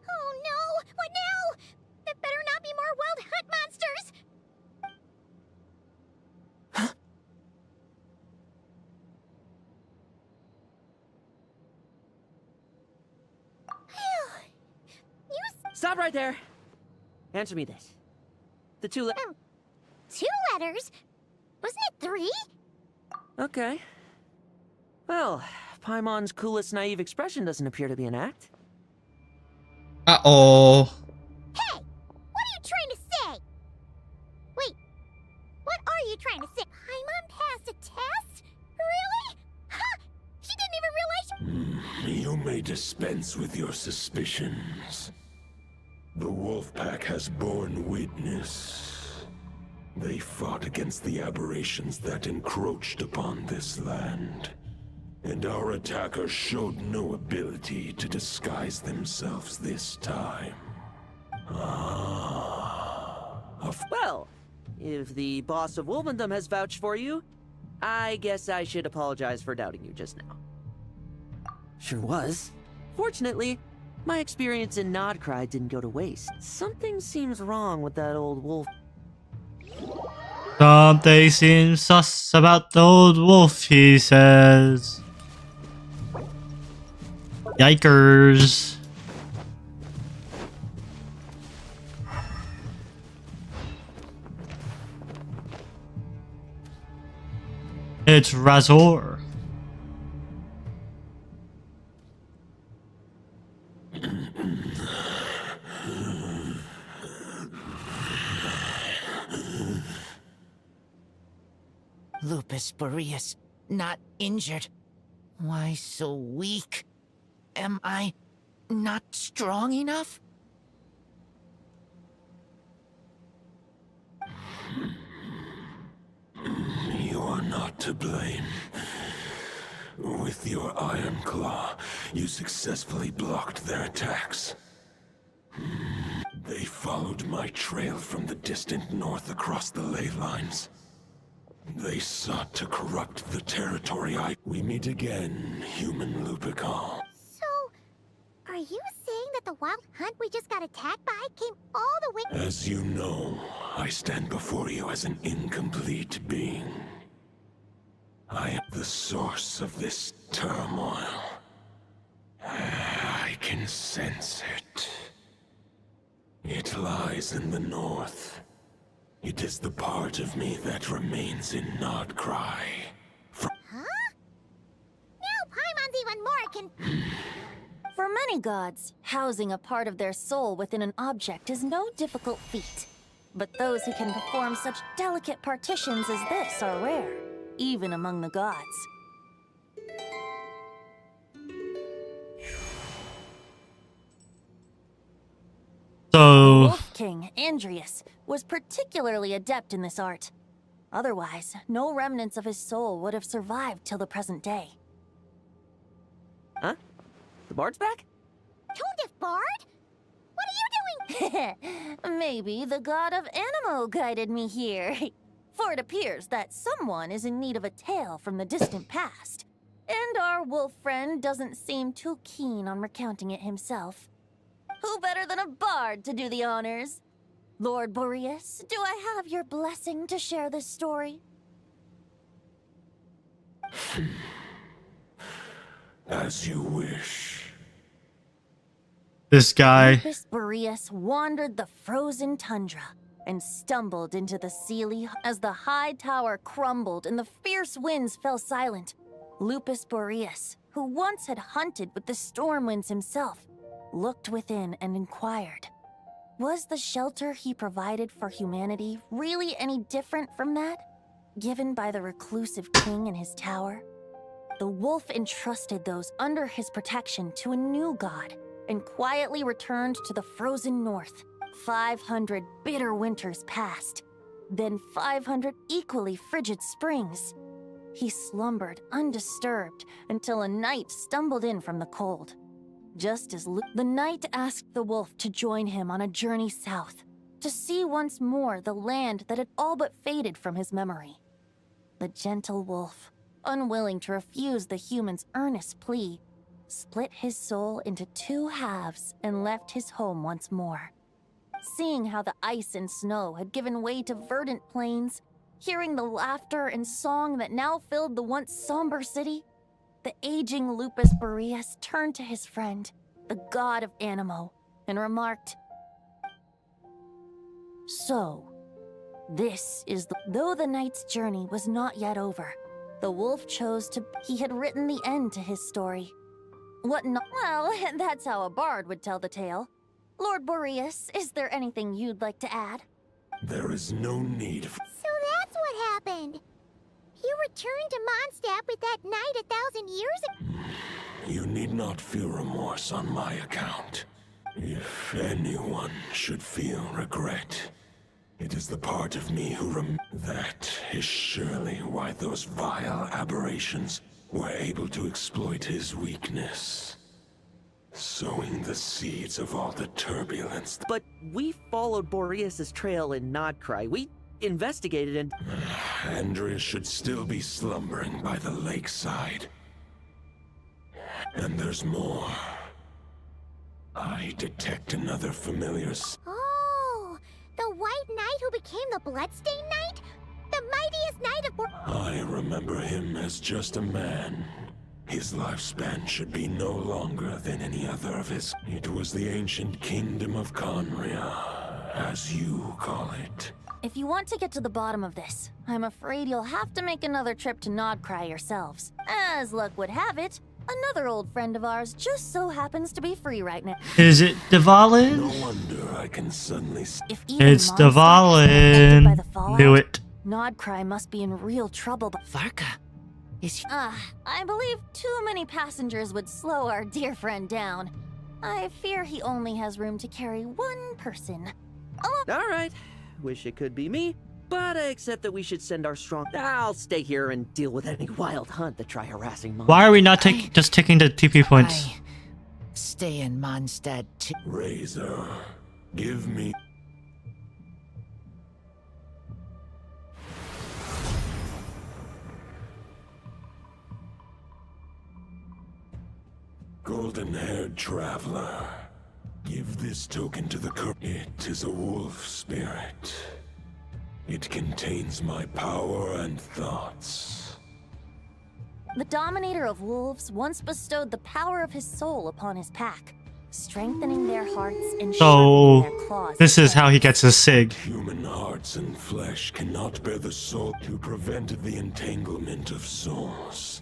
Oh no! What now? There better not be more wild hunt monsters! Stop right there. Answer me this. The Two letters? Wasn't it 3? Okay. Well, Paimon's coolest naive expression doesn't appear to be an act. Uh-oh. Hey! What are you trying to say? Wait, what are you trying to say? Paimon passed a test? Really? Ha! She didn't even realize. You may dispense with your suspicions. The Wolfpack has borne witness. They fought against the aberrations that encroached upon this land. And our attackers showed no ability to disguise themselves this time. Well, if the boss of Wolvendom has vouched for you, I guess I should apologize for doubting you just now. Sure was. Fortunately, my experience in Nodcry didn't go to waste. Something seems wrong with that old wolf. Something seems sus about the old wolf, he says. Yikers. It's Razor. Lupus Boreas, not injured. Why so weak? Am I not strong enough? You are not to blame. With your Iron Claw, you successfully blocked their attacks. They followed my trail from the distant north across the ley lines. They sought to corrupt the territory We meet again, human Lupical. So, are you saying that the wild hunt we just got attacked by came all the way? As you know, I stand before you as an incomplete being. I am the source of this turmoil. I can sense it. It lies in the north. It is the part of me that remains in Nodcry. Huh? Now Paimon's even more For many gods, housing a part of their soul within an object is no difficult feat. But those who can perform such delicate partitions as this are rare, even among the gods. So, Wolf King, Andrius, was particularly adept in this art. Otherwise, no remnants of his soul would have survived till the present day. Huh? The bard's back? Tone Bard? What are you doing? Maybe the god of Animo guided me here. For it appears that someone is in need of a tale from the distant past. And our wolf friend doesn't seem too keen on recounting it himself. Who better than a bard to do the honors? Lord Boreas, do I have your blessing to share this story? As you wish. This guy. Lupus Boreas wandered the frozen tundra and stumbled into the Sealy as the high tower crumbled and the fierce winds fell silent. Lupus Boreas, who once had hunted with the storm winds himself, looked within and inquired, was the shelter he provided for humanity really any different from that given by the reclusive king in his tower? The wolf entrusted those under his protection to a new god and quietly returned to the frozen north. 500 bitter winters passed, then 500 equally frigid springs. He slumbered undisturbed until a knight stumbled in from the cold. Just as the knight asked the wolf to join him on a journey south, to see once more the land that had all but faded from his memory. The gentle wolf, unwilling to refuse the human's earnest plea, split his soul into two halves and left his home once more. Seeing how the ice and snow had given way to verdant plains, hearing the laughter and song that now filled the once somber city, the aging Lupus Boreas turned to his friend, the god of Animo, and remarked, "So, this is the..." Though the knight's journey was not yet over, the wolf chose to... He had written the end to his story. What not? Well, that's how a bard would tell the tale. Lord Boreas, is there anything you'd like to add? There is no need for... So that's what happened. You returned to Mondstadt with that knight 1,000 years ago. You need not feel remorse on my account. If anyone should feel regret, it is the part of me who That is surely why those vile aberrations were able to exploit his weakness. Sowing the seeds of all the turbulence. But we followed Boreas' trail in Nodcry. We investigated and... Andrea should still be slumbering by the lakeside. And there's more. I detect another familiar... Oh, the White Knight who became the Bloodstained Knight? The mightiest knight of... I remember him as just a man. His lifespan should be no longer than any other of his. It was the ancient kingdom of Conria, as you call it. If you want to get to the bottom of this, I'm afraid you'll have to make another trip to Nodcry yourselves. As luck would have it, another old friend of ours just so happens to be free right now. Is it Dvalin? No wonder I can suddenly... If even It's Mondstadt is affected by the Dvalin. fallout, Knew it. Nodcry must be in real trouble. Varka, is... I believe too many passengers would slow our dear friend down. I fear he only has room to carry one person. All right. Wish it could be me, but I accept that we should send our strong... I'll stay here and deal with any wild hunt that try harassing Mom. Why are we not just taking the TP points? Stay in Mondstadt too. Razor, give me... Golden-haired traveler, give this token to the It is a wolf spirit. It contains my power and thoughts. The Dominator of Wolves once bestowed the power of his soul upon his pack, strengthening their hearts and sharpening their claws. This is how he gets his sig. Human hearts and flesh cannot bear the soul to prevent the entanglement of souls.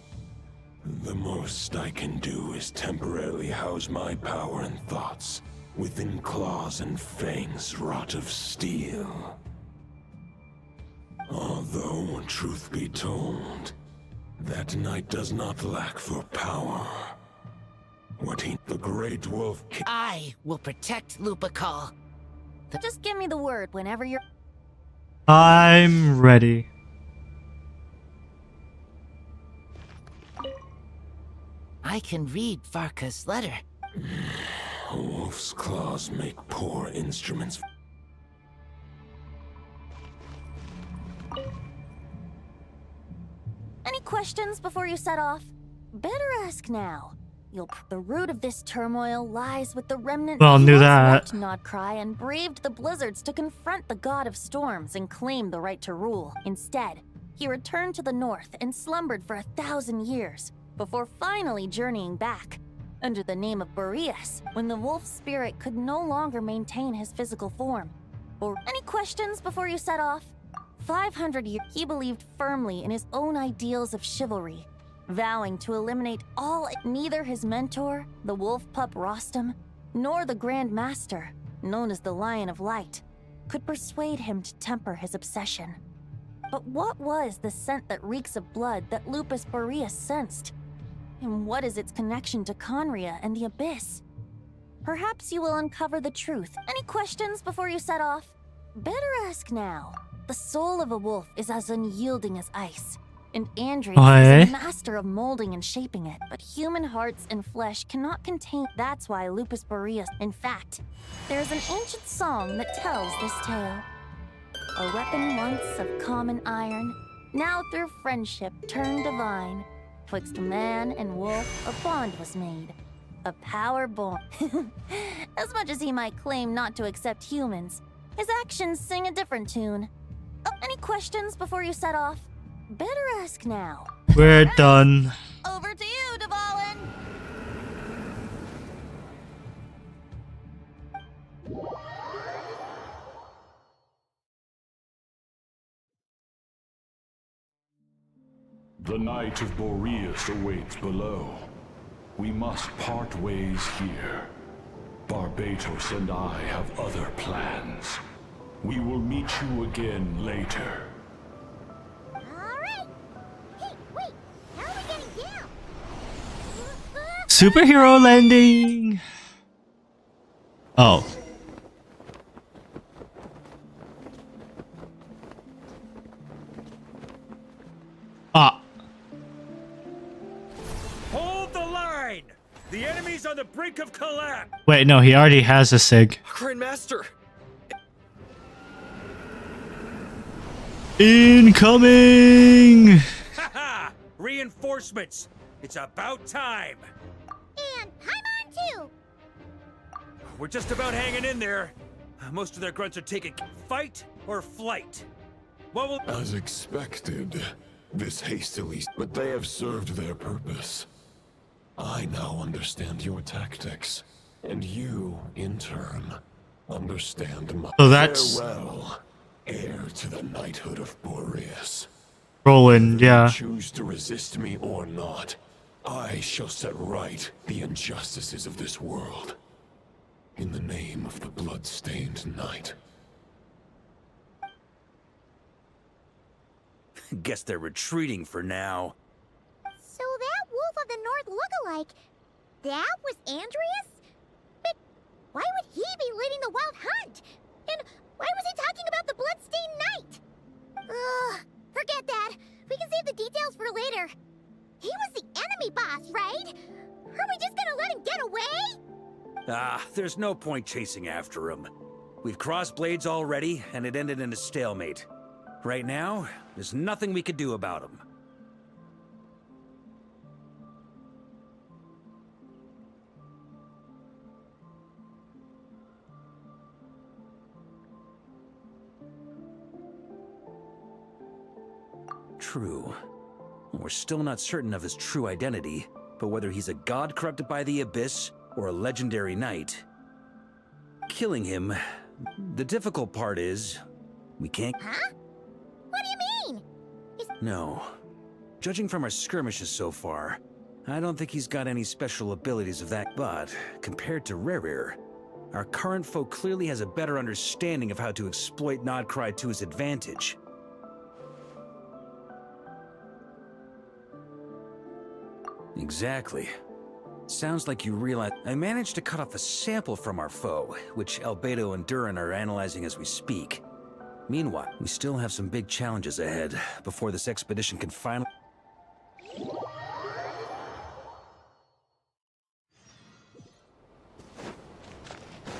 The most I can do is temporarily house my power and thoughts within claws and fangs wrought of steel. Although, truth be told, that knight does not lack for power. The great wolf... I will protect Lupercal. Just give me the word whenever you're... I'm ready. I can read Varka's letter. A wolf's claws make poor instruments. Any questions before you set off? Better ask now. The root of this turmoil lies with the remnant Well, who knew once that. left Nodcry and braved the blizzards to confront the god of storms and claim the right to rule. Instead, he returned to the north and slumbered for 1,000 years, before finally journeying back, under the name of Boreas, when the wolf spirit could no longer maintain his physical form. Or any questions before you set off? 500 years, he believed firmly in his own ideals of chivalry, vowing to eliminate all. Neither his mentor, the wolf pup Rostam, nor the Grand Master, known as the Lion of Light, could persuade him to temper his obsession. But what was the scent that reeks of blood that Lupus Boreas sensed? And what is its connection to Conria and the Abyss? Perhaps you will uncover the truth. Any questions before you set off? Better ask now. The soul of a wolf is as unyielding as ice, and Andreas is a master of molding and shaping it. But human hearts and flesh cannot contain. That's why Lupus Boreas. In fact, there's an ancient song that tells this tale. A weapon once of common iron, now through friendship turned divine. Twixt man and wolf a bond was made, a power born. As much as he might claim not to accept humans, his actions sing a different tune. Any questions before you set off? Better ask now. We're done. Over to you, Dvalin! The Knight of Boreas awaits below. We must part ways here. Barbatos and I have other plans. We will meet you again later. Alright! Hey, wait! How are we getting down? Superhero landing! Oh. Ah. Hold the line! The enemy's on the brink of collapse! Wait, no, he already has a SIG. Grandmaster! Incoming! Haha! Reinforcements! It's about time! And I'm on too! We're just about hanging in there. Most of their grunts are taking fight or flight. What will... As expected, this hastily, but they have served their purpose. I now understand your tactics, and you, in turn, understand my... So that's... Farewell, heir to the knighthood of Boreas. Roland, yeah. Whether you choose to resist me or not, I shall set right the injustices of this world. In the name of the blood-stained knight. Guess they're retreating for now. So that Wolf of the North lookalike, that was Andreas? But why would he be leading the wild hunt? And why was he talking about the bloodstained knight? Ugh, forget that. We can save the details for later. He was the enemy boss, right? Are we just gonna let him get away? There's no point chasing after him. We've crossed blades already, and it ended in a stalemate. Right now, there's nothing we could do about him. True. We're still not certain of his true identity, but whether he's a god corrupted by the Abyss or a legendary knight, killing him, the difficult part is, we can't... Huh? What do you mean? No. Judging from our skirmishes so far, I don't think he's got any special abilities of that, but compared to Rerir, our current foe clearly has a better understanding of how to exploit Nodcry to his advantage. Exactly. Sounds like you realize I managed to cut off a sample from our foe, which Albedo and Durin are analyzing as we speak. Meanwhile, we still have some big challenges ahead before this expedition can finally...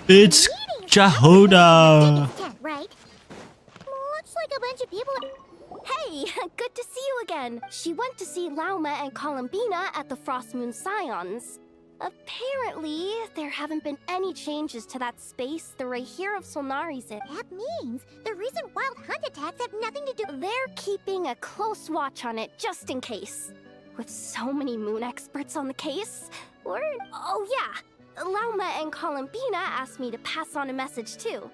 It's Jahoda! Right? Looks like a bunch of people... Hey, good to see you again. She went to see Lauma and Columbina at the Frost Moon Scions. Apparently, there haven't been any changes to that space the Rahir of Solnari's in. That means the recent wild hunt attacks have nothing to do... They're keeping a close watch on it, just in case. With so many moon experts on the case, oh yeah, Lauma and Columbina asked me to pass on a message too.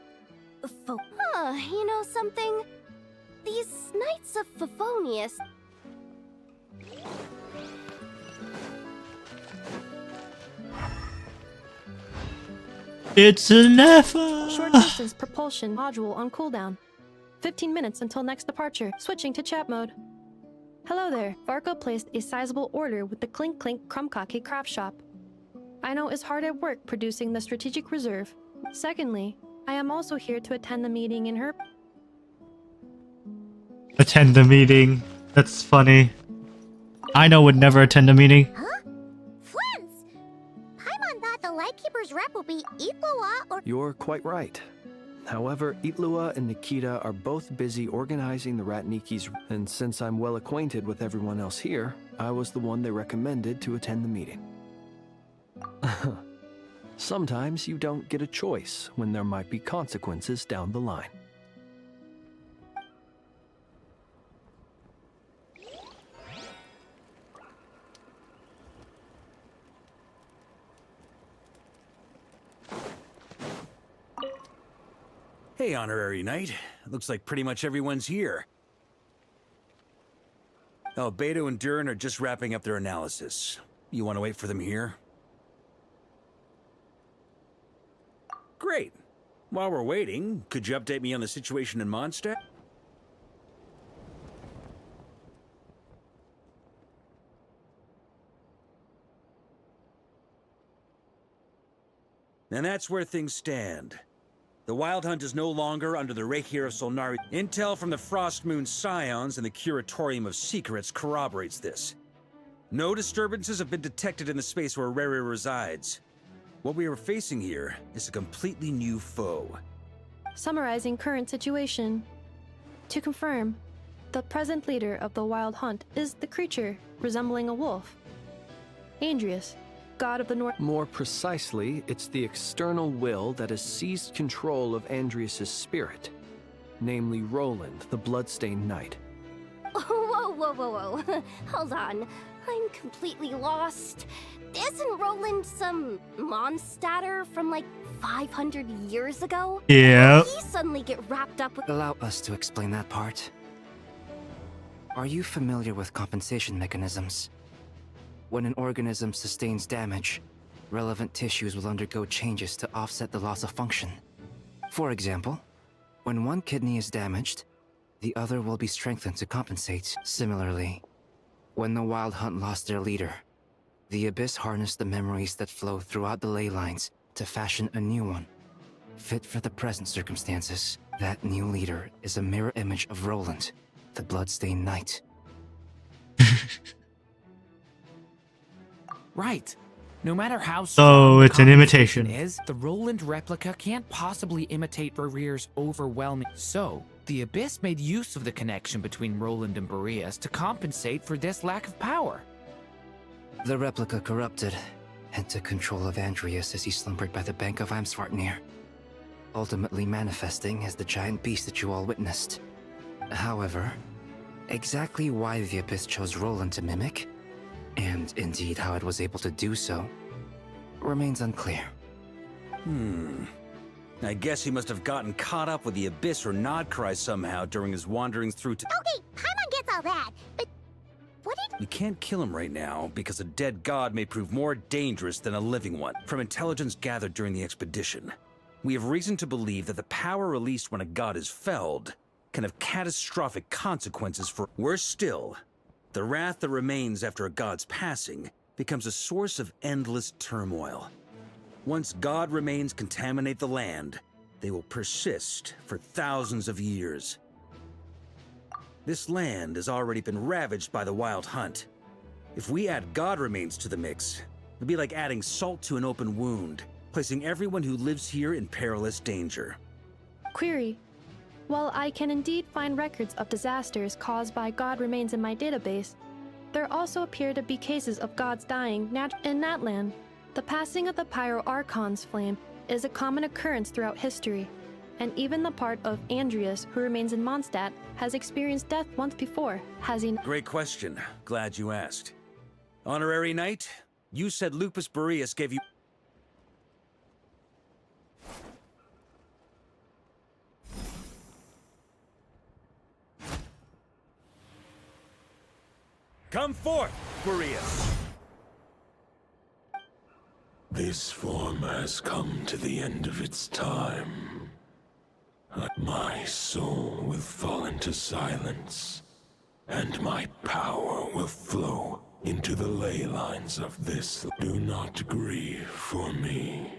You know something? These Knights of Favonius... It's an effort! Short distance propulsion module on cooldown. 15 minutes until next departure. Switching to chat mode. Hello there. Varco placed a sizable order with the Clink Clink Krumkake craft shop. I know is hard at work producing the strategic reserve. Secondly, I am also here to attend the meeting in her... Attend the meeting. That's funny. I know would never attend a meeting. Huh? Friends! Paimon thought the Lightkeeper's rep will be Itlua or... You're quite right. However, Itlua and Nikita are both busy organizing the Ratniki's, and since I'm well acquainted with everyone else here, I was the one they recommended to attend the meeting. Sometimes you don't get a choice when there might be consequences down the line. Hey, Honorary Knight. Looks like pretty much everyone's here. Oh, Beto and Durin are just wrapping up their analysis. You want to wait for them here? Great. While we're waiting, could you update me on the situation in Mondstadt? And that's where things stand. The Wild Hunt is no longer under the Reikir of Solnari. Intel from the Frostmoon Scions and the Curatorium of Secrets corroborates this. No disturbances have been detected in the space where Rerir resides. What we are facing here is a completely new foe. Summarizing current situation. To confirm, the present leader of the Wild Hunt is the creature resembling a wolf. Andrius, god of the North. More precisely, it's the external will that has seized control of Andrius' spirit, namely Roland, the Bloodstained Knight. Whoa, whoa, whoa, whoa. Hold on. I'm completely lost. Isn't Roland some Mondstadter from like 500 years ago? Yeah. How did he suddenly get wrapped up with— Allow us to explain that part. Are you familiar with compensation mechanisms? When an organism sustains damage, relevant tissues will undergo changes to offset the loss of function. For example, when one kidney is damaged, the other will be strengthened to compensate. Similarly, when the Wild Hunt lost their leader, the Abyss harnessed the memories that flow throughout the ley lines to fashion a new one, fit for the present circumstances. That new leader is a mirror image of Roland, the Bloodstained Knight. Right. No matter how So strong the it's an imitation. compensation is, the Roland replica can't possibly imitate Rerir's overwhelming. So, the Abyss made use of the connection between Roland and Boreas to compensate for this lack of power. The replica corrupted and took control of Andrius as he slumbered by the bank of Amsvartnir, ultimately manifesting as the giant beast that you all witnessed. However, exactly why the Abyss chose Roland to mimic, and indeed how it was able to do so, remains unclear. I guess he must have gotten caught up with the Abyss or Nodcry somehow during his wanderings through to— Okay, Paimon gets all that, but what did— We can't kill him right now because a dead god may prove more dangerous than a living one. From intelligence gathered during the expedition, we have reason to believe that the power released when a god is felled can have catastrophic consequences for— Worse still, the wrath that remains after a god's passing becomes a source of endless turmoil. Once god remains contaminate the land, they will persist for thousands of years. This land has already been ravaged by the Wild Hunt. If we add god remains to the mix, it'd be like adding salt to an open wound, placing everyone who lives here in perilous danger. Query. While I can indeed find records of disasters caused by god remains in my database, there also appear to be cases of gods dying in Natlan. The passing of the Pyro Archon's flame is a common occurrence throughout history, and even the part of Andrius who remains in Mondstadt has experienced death once before, has he not? Great question. Glad you asked. Honorary Knight, you said Lupus Boreas gave you— Come forth, Boreas! This form has come to the end of its time. My soul will fall into silence, and my power will flow into the ley lines of this. Do not grieve for me,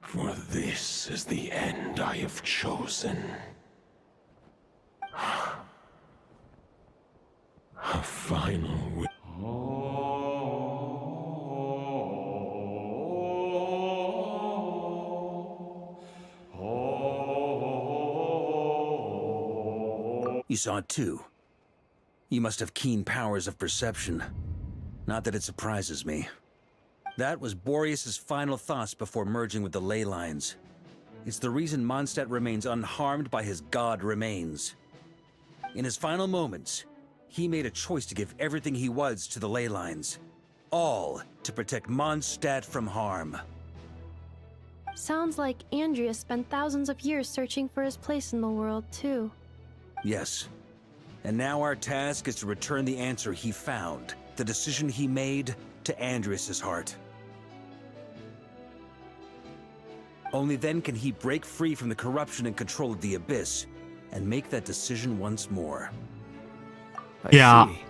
for this is the end I have chosen. A final You saw it too. You must have keen powers of perception. Not that it surprises me. That was Boreas' final thoughts before merging with the ley lines. It's the reason Mondstadt remains unharmed by his god remains. In his final moments, he made a choice to give everything he was to the ley lines. All to protect Mondstadt from harm. Sounds like Andrius spent thousands of years searching for his place in the world, too. Yes. And now our task is to return the answer he found, the decision he made, to Andrias' heart. Only then can he break free from the corruption and control of the Abyss, and make that decision once more. I see.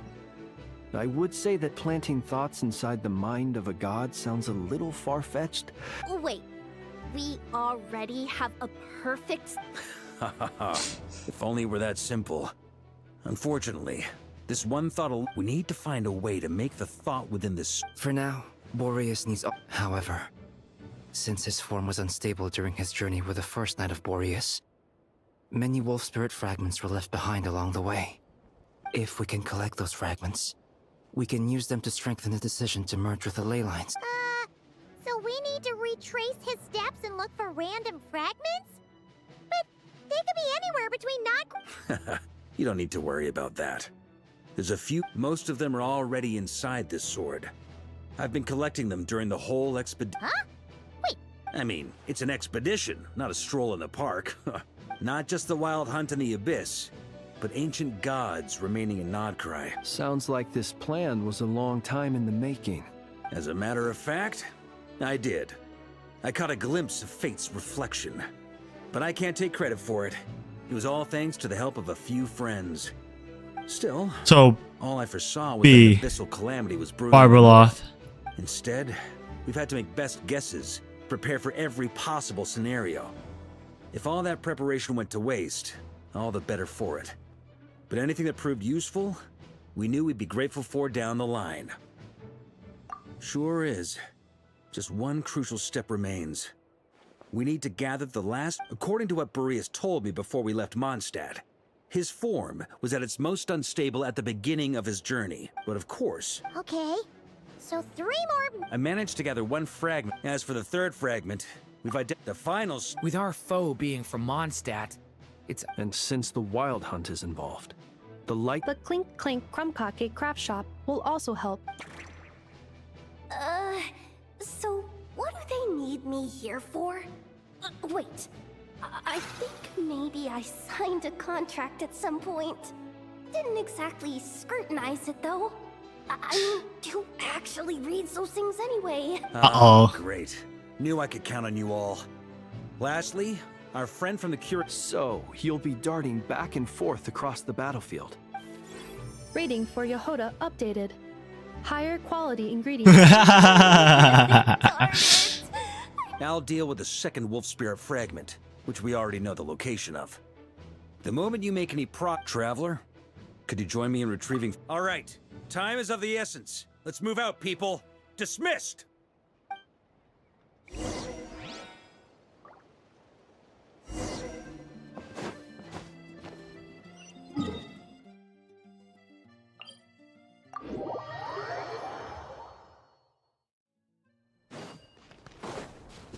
I would say that planting thoughts inside the mind of a god sounds a little far-fetched. Wait, we already have a perfect... Ha ha ha. If only it were that simple. Unfortunately, this one thought we need to find a way to make the thought within this... For now, Boreas needs... However, since his form was unstable during his journey with the first Knight of Boreas, many wolf spirit fragments were left behind along the way. If we can collect those fragments, we can use them to strengthen the decision to merge with the ley lines. So we need to retrace his steps and look for random fragments? But they could be anywhere between not... You don't need to worry about that. There's a few... Most of them are already inside this sword. I've been collecting them during the whole expedition. Huh? Wait. I mean, it's an expedition, not a stroll in the park. Not just the wild hunt in the Abyss, but ancient gods remaining in Nodcry. Sounds like this plan was a long time in the making. As a matter of fact, I did. I caught a glimpse of fate's reflection. But I can't take credit for it. It was all thanks to the help of a few friends. Still, So, all I foresaw was B. that the abyssal calamity was brewing. Barbarloth. Instead, we've had to make best guesses, prepare for every possible scenario. If all that preparation went to waste, all the better for it. But anything that proved useful, we knew we'd be grateful for down the line. Sure is. Just one crucial step remains. We need to gather the last... According to what Boreas told me before we left Mondstadt, his form was at its most unstable at the beginning of his journey. But of course... Okay, so 3 more... I managed to gather one fragment. As for the third fragment, we've identified the finals... With our foe being from Mondstadt, it's... And since the wild hunt is involved, the Clink Clink Krumkake craft shop will also help. So what do they need me here for? Wait, I think maybe I signed a contract at some point. Didn't exactly scrutinize it, though. I mean, who actually reads those things anyway? Uh-oh. Great. Knew I could count on you all. Lastly, our friend from the Cure... So, he'll be darting back and forth across the battlefield. Rating for Yehoda updated. Higher quality ingredients. I'll deal with the second wolf spirit fragment, which we already know the location of. The moment you make any Traveler, could you join me in retrieving... All right, time is of the essence. Let's move out, people. Dismissed!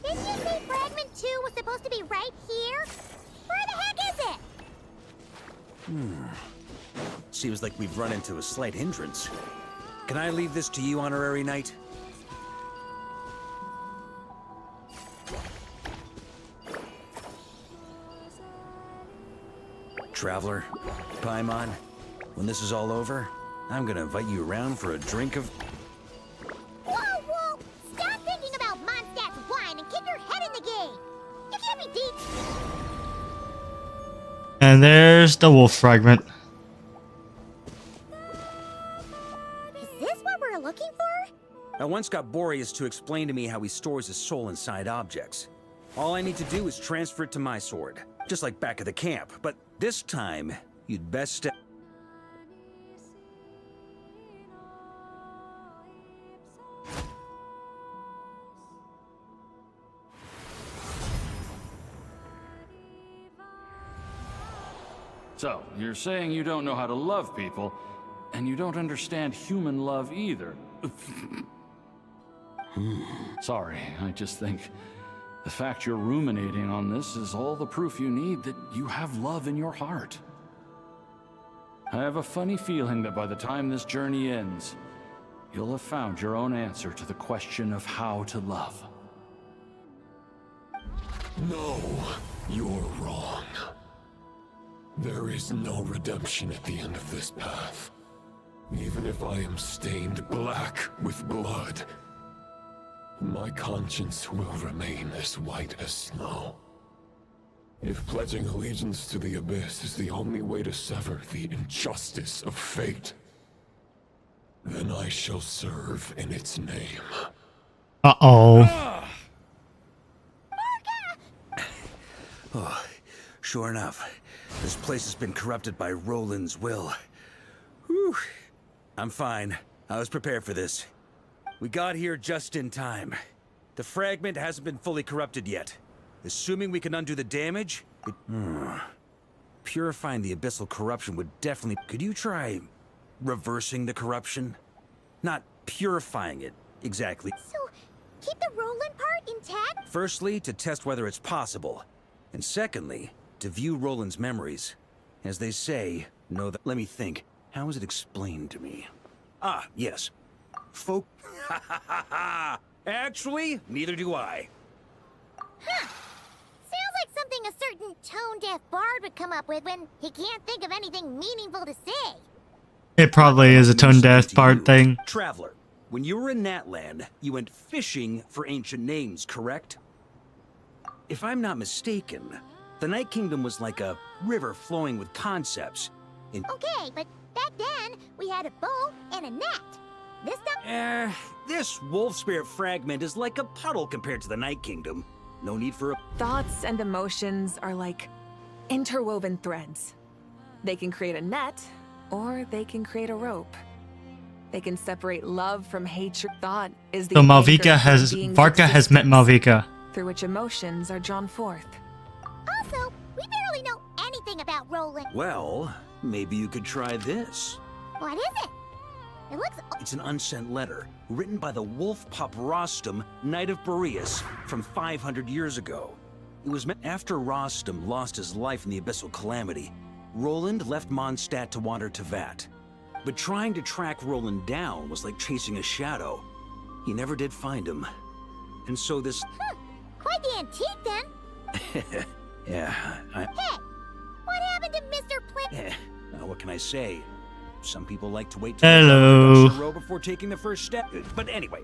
Didn't you say fragment 2 was supposed to be right here? Where the heck is it? Seems like we've run into a slight hindrance. Can I leave this to you, Honorary Knight? Traveler, Paimon, when this is all over, I'm gonna invite you around for a drink of... Whoa, whoa! Stop thinking about Mondstadt's wine and keep your head in the game! You can't be deep! And there's the wolf fragment. Is this what we're looking for? I once got Boreas to explain to me how he stores his soul inside objects. All I need to do is transfer it to my sword, just like back at the camp, but this time, you'd best step... So, you're saying you don't know how to love people, and you don't understand human love either. Sorry, I just think the fact you're ruminating on this is all the proof you need that you have love in your heart. I have a funny feeling that by the time this journey ends, you'll have found your own answer to the question of how to love. No, you're wrong. There is no redemption at the end of this path. Even if I am stained black with blood, my conscience will remain as white as snow. If pledging allegiance to the Abyss is the only way to sever the injustice of fate, then I shall serve in its name. Uh-oh. Oh, sure enough, this place has been corrupted by Roland's will. Whew. I'm fine. I was prepared for this. We got here just in time. The fragment hasn't been fully corrupted yet. Assuming we can undo the damage, purifying the abyssal corruption would definitely... Could you try reversing the corruption? Not purifying it, exactly. So, keep the Roland part intact? Firstly, to test whether it's possible. And secondly, to view Roland's memories. As they say, know that... Let me think. How is it explained to me? Ah, yes. Actually, neither do I. Huh. Sounds like something a certain tone-deaf bard would come up with when he can't think of anything meaningful to say. It probably is a tone-deaf part thing. Traveler, when you were in Natland, you went fishing for ancient names, correct? If I'm not mistaken, the Night Kingdom was like a river flowing with concepts. Okay, but back then, we had a bow and a net. This time... This wolf spirit fragment is like a puddle compared to the Night Kingdom. No need for a... Thoughts and emotions are like interwoven threads. They can create a net, or they can create a rope. They can separate love from hatred. Thought is the So anchor Varka has met Malvika. through which emotions are drawn forth. Also, we barely know anything about Roland. Well, maybe you could try this. What is it? It looks... It's an unsent letter, written by the wolf pup Rostam, Knight of Boreas, from 500 years ago. It was meant after Rostam lost his life in the Abyssal Calamity. Roland left Mondstadt to wander to Vat. But trying to track Roland down was like chasing a shadow. He never did find him. And so this... Quite the antique, then. Yeah, Hey, what happened to Mr. what can I say? Some people like to wait Hello. till before taking the first step. But anyway,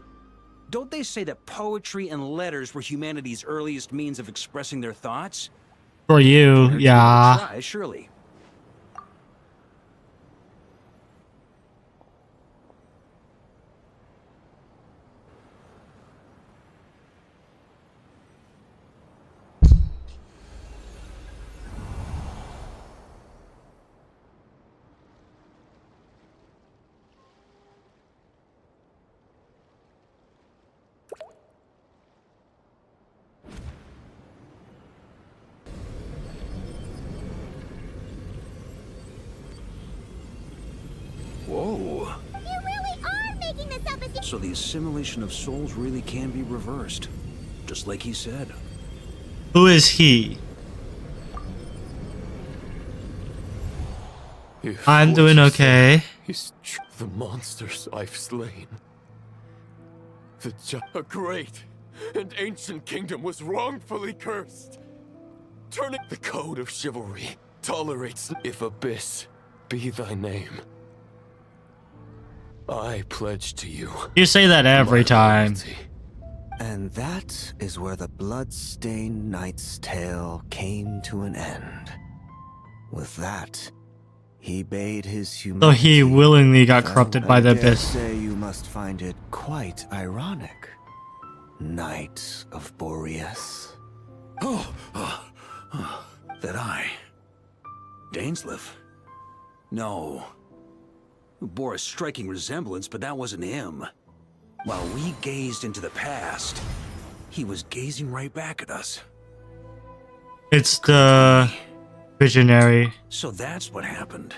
don't they say that poetry and letters were humanity's earliest means of expressing their thoughts? For you, yeah. Try, surely. Whoa. You really are making this up as you... So the assimilation of souls really can be reversed. Just like he said. Who is he? I'm doing okay. The monsters I've slain. A great and ancient kingdom was wrongfully cursed. Turning the code of chivalry tolerates if abyss be thy name. I pledge to you. You say that every time. And that is where the blood-stained knight's tale came to an end. With that, he bade his So humanity. he willingly got corrupted by the I dare abyss. say you must find it quite ironic, Knight of Boreas. That I... Dainsleif? No. Bore a striking resemblance, but that wasn't him. While we gazed into the past, he was gazing right back at us. It's the visionary. So that's what happened.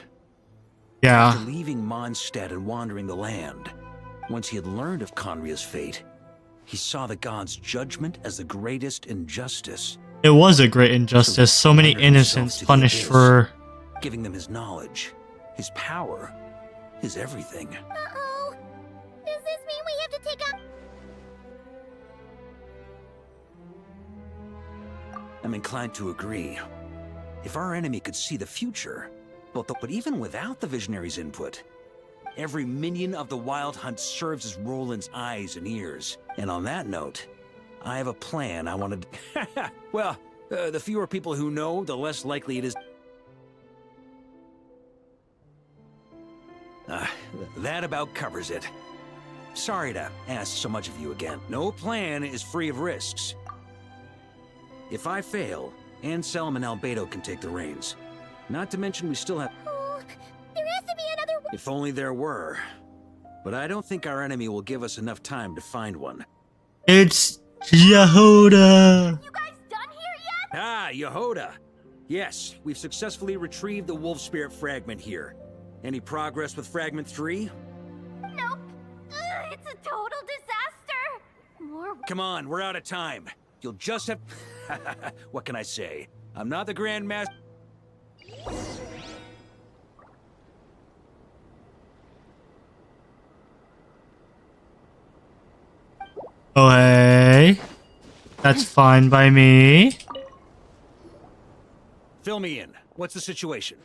Yeah. After leaving Mondstadt and wandering the land, once he had learned of Conria's fate, he saw the gods' judgment as the greatest injustice. It was a great injustice. So many innocents punished for... Giving them his knowledge, his power, his everything. Uh-oh. Does this mean we have to take up... I'm inclined to agree. If our enemy could see the future, but even without the Visionary's input, every minion of the Wild Hunt serves as Roland's eyes and ears. And on that note, I have a plan I wanted. Well, the fewer people who know, the less likely it is. That about covers it. Sorry to ask so much of you again. No plan is free of risks. If I fail, Anselm and Albedo can take the reins. Not to mention we still have... Oh, there has to be another... If only there were. But I don't think our enemy will give us enough time to find one. It's Yehuda. You guys done here yet? Ah, Yehuda. Yes, we've successfully retrieved the Wolf Spirit fragment here. Any progress with Fragment 3? Nope. It's a total disaster. More... Come on, we're out of time. You'll just have... What can I say? I'm not the Grand Master... Oh, hey. That's fine by me. Fill me in. What's the situation?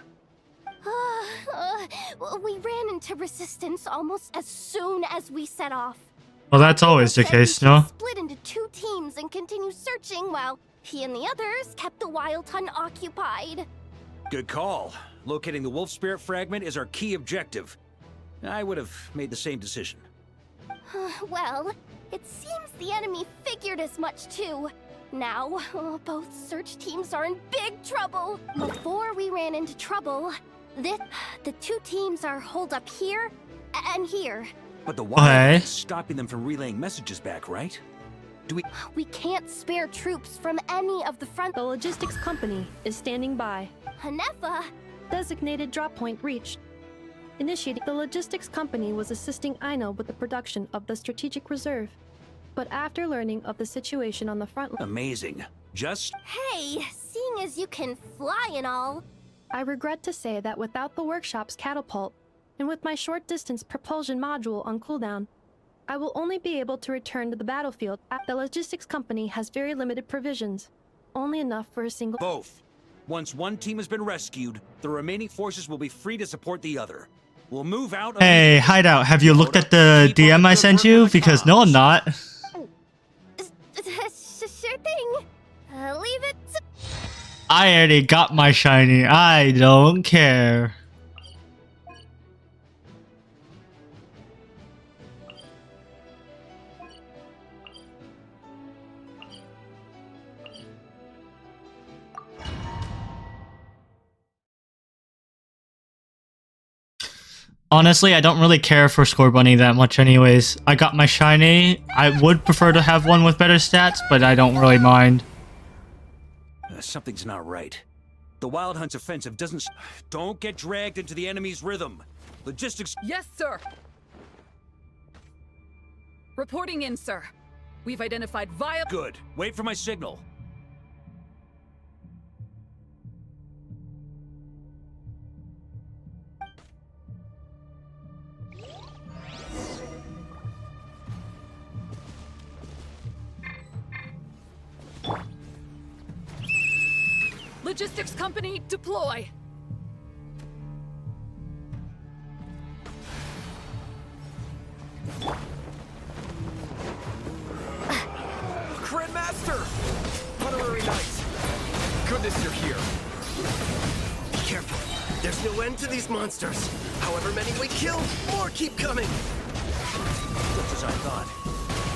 We ran into resistance almost as soon as we set off. Well, that's always the case, no? Split into 2 teams and continued searching while he and the others kept the Wild Hunt occupied. Good call. Locating the Wolf Spirit fragment is our key objective. I would have made the same decision. Well, it seems the enemy figured as much too. Now, both search teams are in big trouble. Before we ran into trouble, the 2 teams are holed up here and here. But the Wild is stopping them from relaying messages back, right? We can't spare troops from any of the front. The logistics company is standing by. Hanefa! Designated drop point reached. Initiating, the logistics company was assisting Aino with the production of the strategic reserve. But after learning of the situation on the front line... Amazing. Just... Hey, seeing as you can fly and all... I regret to say that without the workshop's catapult, and with my short-distance propulsion module on cooldown, I will only be able to return to the battlefield. The logistics company has very limited provisions. Only enough for a single... Both. Once one team has been rescued, the remaining forces will be free to support the other. We'll move out... Hey, Hideout, have you looked at the DM I sent you? Because no, I'm not. Sure thing. Leave it to... I already got my shiny. I don't care. Honestly, I don't really care for Score Bunny that much anyways. I got my shiny. I would prefer to have one with better stats, but I don't really mind. Something's not right. The Wild Hunt's offensive doesn't... Don't get dragged into the enemy's rhythm. Logistics... Yes, sir. Reporting in, sir. We've identified via... Good. Wait for my signal. Logistics company, deploy! Grandmaster! Honorary Knight! Goodness you're here. Be careful. There's no end to these monsters. However many we kill, more keep coming. Just as I thought.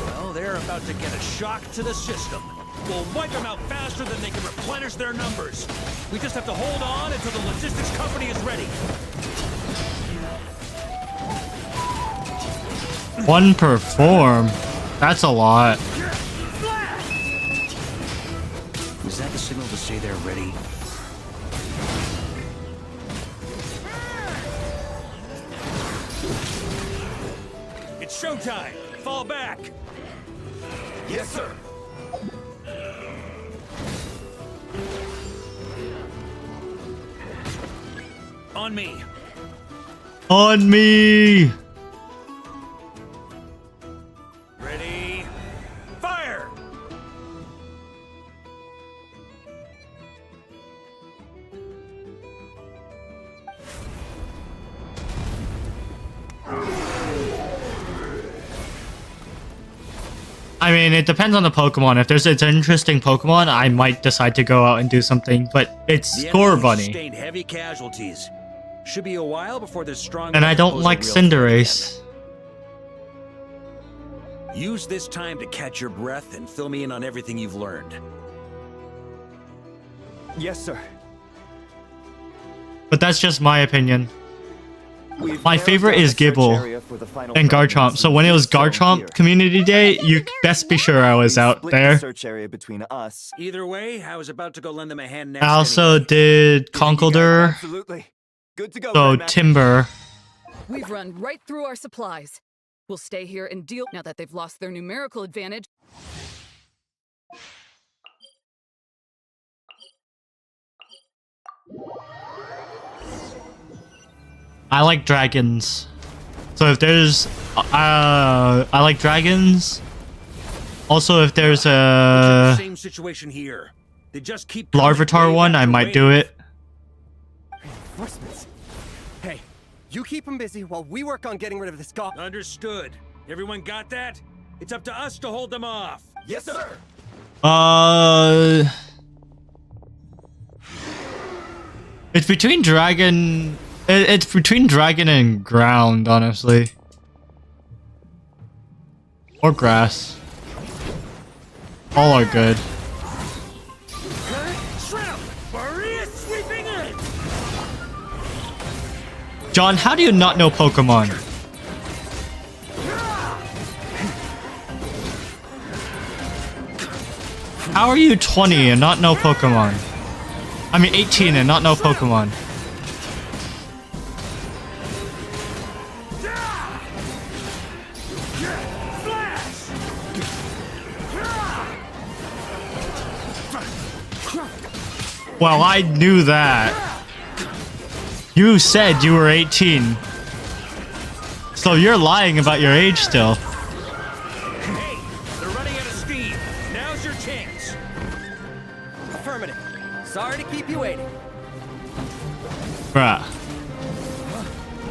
Well, they're about to get a shock to the system. We'll wipe them out faster than they can replenish their numbers. We just have to hold on until the logistics company is ready. 1 per form. That's a lot. Is that the signal to say they're ready? It's showtime! Fall back! Yes, sir! On me! On me! Ready? Fire! I mean, it depends on the Pokemon. If there's an interesting Pokemon, I might decide to go out and do something, but it's The Score enemy Bunny. sustained heavy casualties. Should be a while before they're strong. And I enough to don't pose a like real Cinderace. threat. Use this time to catch your breath and fill me in on everything you've learned. Yes, sir. But that's just my opinion. We've My narrowed favorite down is the search Gibble area for the final and fragments Garchomp. So in when it was this zone Garchomp here. Community Day, you best be sure I was out Split the there. search area between us. Either way, I was about to go lend them a hand next. I also did Conkeldurr, Absolutely. Good to go. so Grandmaster. Timber. We've run right through our supplies. We'll stay here and deal now that they've lost their numerical advantage. I like dragons. So if there's, I like dragons. Also, if there's a Same situation here. They just keep Larvitar one, I might do it. Reinforcements. Hey, you keep them busy while we work on getting rid of this guy. Understood. Everyone got that? It's up to us to hold them off. Yes, sir. It's between dragon. It's between dragon and ground, honestly. Or grass. All are good. John, how do you not know Pokemon? How are you 20 and not know Pokemon? I mean 18 and not know Pokemon. Well, I knew that. You said you were 18. So you're lying about your age still. Hey, they're running out of steam. Now's your chance. Affirmative. Sorry to keep you waiting. Bruh.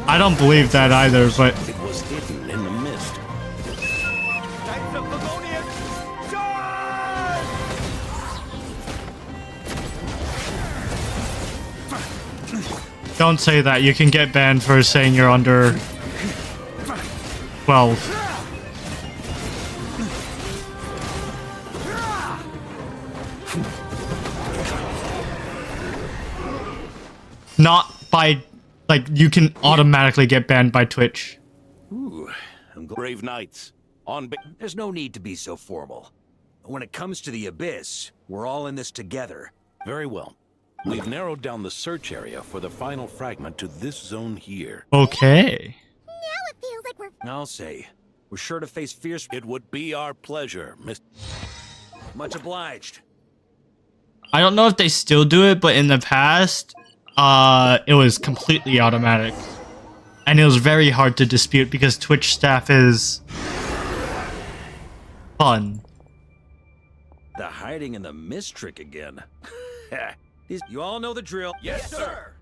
I don't believe that either, but It was hidden in the mist. Knights of Favonius, don't say that. You can get banned for saying you're under 12. Not by, like, you can automatically get banned by Twitch. Ooh, Brave knights. There's no need to be so formal. When it comes to the Abyss, we're all in this together. Very well. We've narrowed down the search area for the final fragment to this zone here. Okay. Now it feels like we're... I'll say, we're sure to face fierce... It would be our pleasure, Miss... Much obliged. I don't know if they still do it, but in the past, it was completely automatic. And it was very hard to dispute because Twitch staff is fun. The hiding in the mist trick again. You all know the drill. Yes, sir.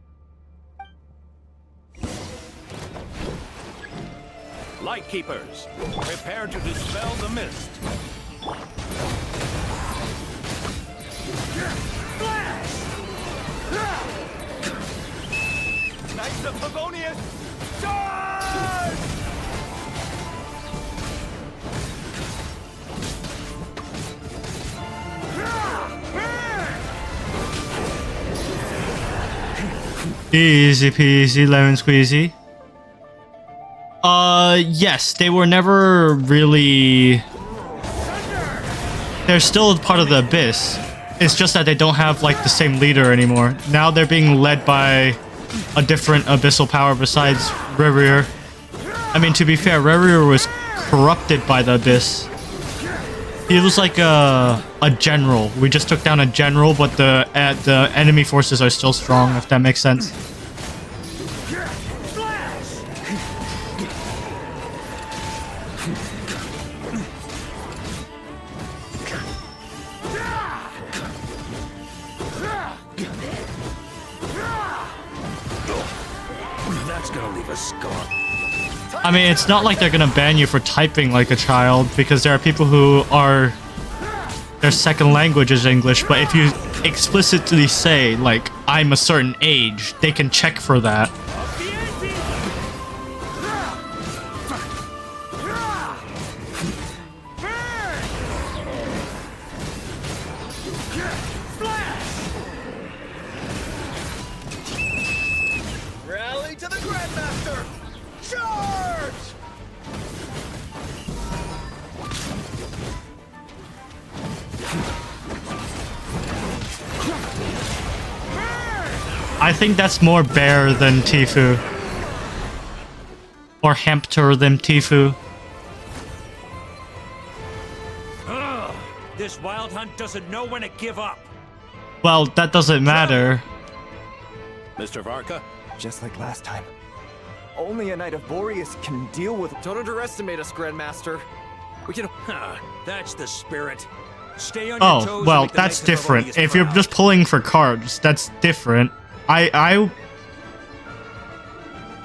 Lightkeepers, prepare to dispel the mist. Knights of Favonius, charge! Easy peasy, lemon squeezy. Yes, they were never really... They're still part of the Abyss. It's just that they don't have, like, the same leader anymore. Now they're being led by a different abyssal power besides Rerir. I mean, to be fair, Rerir was corrupted by the Abyss. He was like a general. We just took down a general, but the enemy forces are still strong, if that makes sense. That's gonna leave a scar. I mean, it's not like they're gonna ban you for typing like a child, because there are people who are... their second language is English, but if you explicitly say, like, I'm a certain age, they can check for that. Rally to the Grandmaster! Charge! I think that's more Bear than Tifu. Or Hampter than Tifu. Ugh, this wild hunt doesn't know when to give up. Well, that doesn't matter. Mr. Varka? Just like last time. Only a Knight of Boreas can deal with... Don't underestimate us, Grandmaster. We can... That's the spirit. Stay on your toes. Oh, and well, make the that's Knights of different. Favonius If you're proud. just pulling for cards, that's different.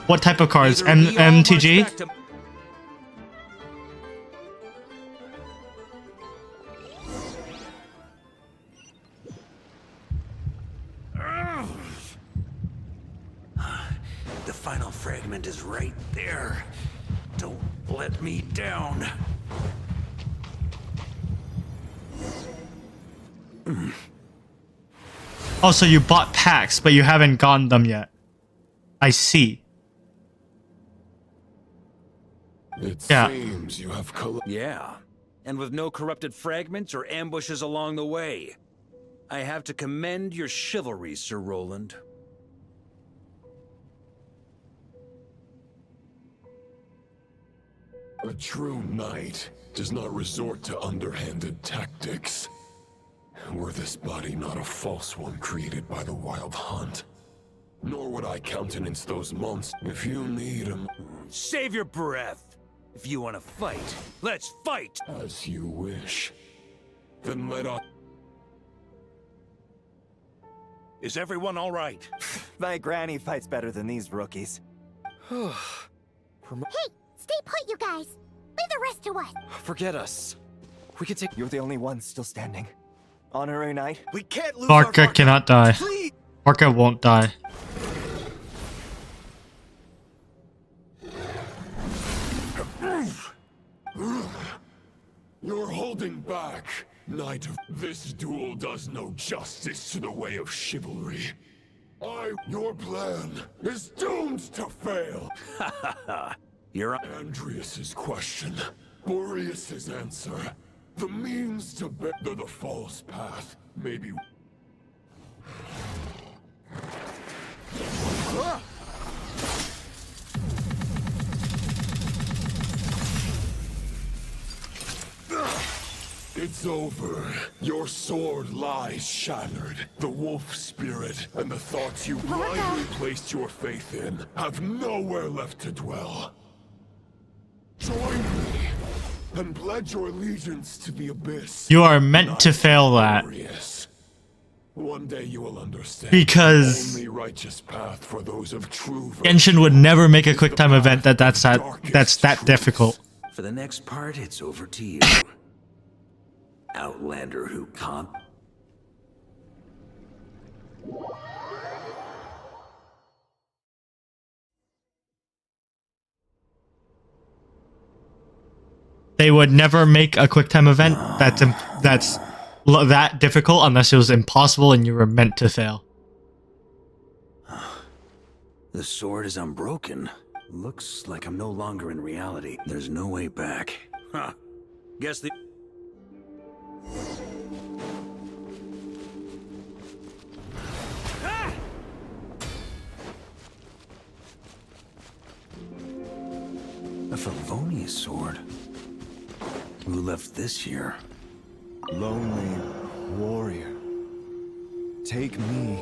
What type of cards? Either we all march MTG? back to- The final fragment is right there. Don't let me down. Oh, so you bought packs, but you haven't gotten them yet. I see. It Yeah. seems you have Yeah, and with no corrupted fragments or ambushes along the way. I have to commend your chivalry, Sir Roland. A true knight does not resort to underhanded tactics. Were this body not a false one created by the Wild Hunt, nor would I countenance those monsters. If you need them, Save your breath. If you want to fight, let's fight. as you wish, then let us... Is everyone all right? My granny fights better than these rookies. Hey, stay put, you guys. Leave the rest to us. Forget us. We can take... You're the only one still standing. Honorary Knight. We can't lose our Varka Varka. cannot die. Please! Varka won't die. You're holding back, Knight of... This duel does no justice to the way of chivalry. Your plan is doomed to fail. You're... Andreas's question, Boreas's answer, the means to better the false path, maybe... It's over. Your sword lies shattered. The wolf spirit and the thoughts you blindly placed your faith in have nowhere left to dwell. Join me and pledge your allegiance to the abyss. You are meant to fail that. One day you will understand. Because only righteous path for those of true Genshin would never make a QuickTime event that's that difficult. For the next part, it's over to you. Outlander who can't... They would never make a QuickTime event that's that difficult unless it was impossible and you were meant to fail. The sword is unbroken. Looks like I'm no longer in reality. There's no way back. Huh. Guess the... A Favonius sword? Who left this here? Lonely warrior. Take me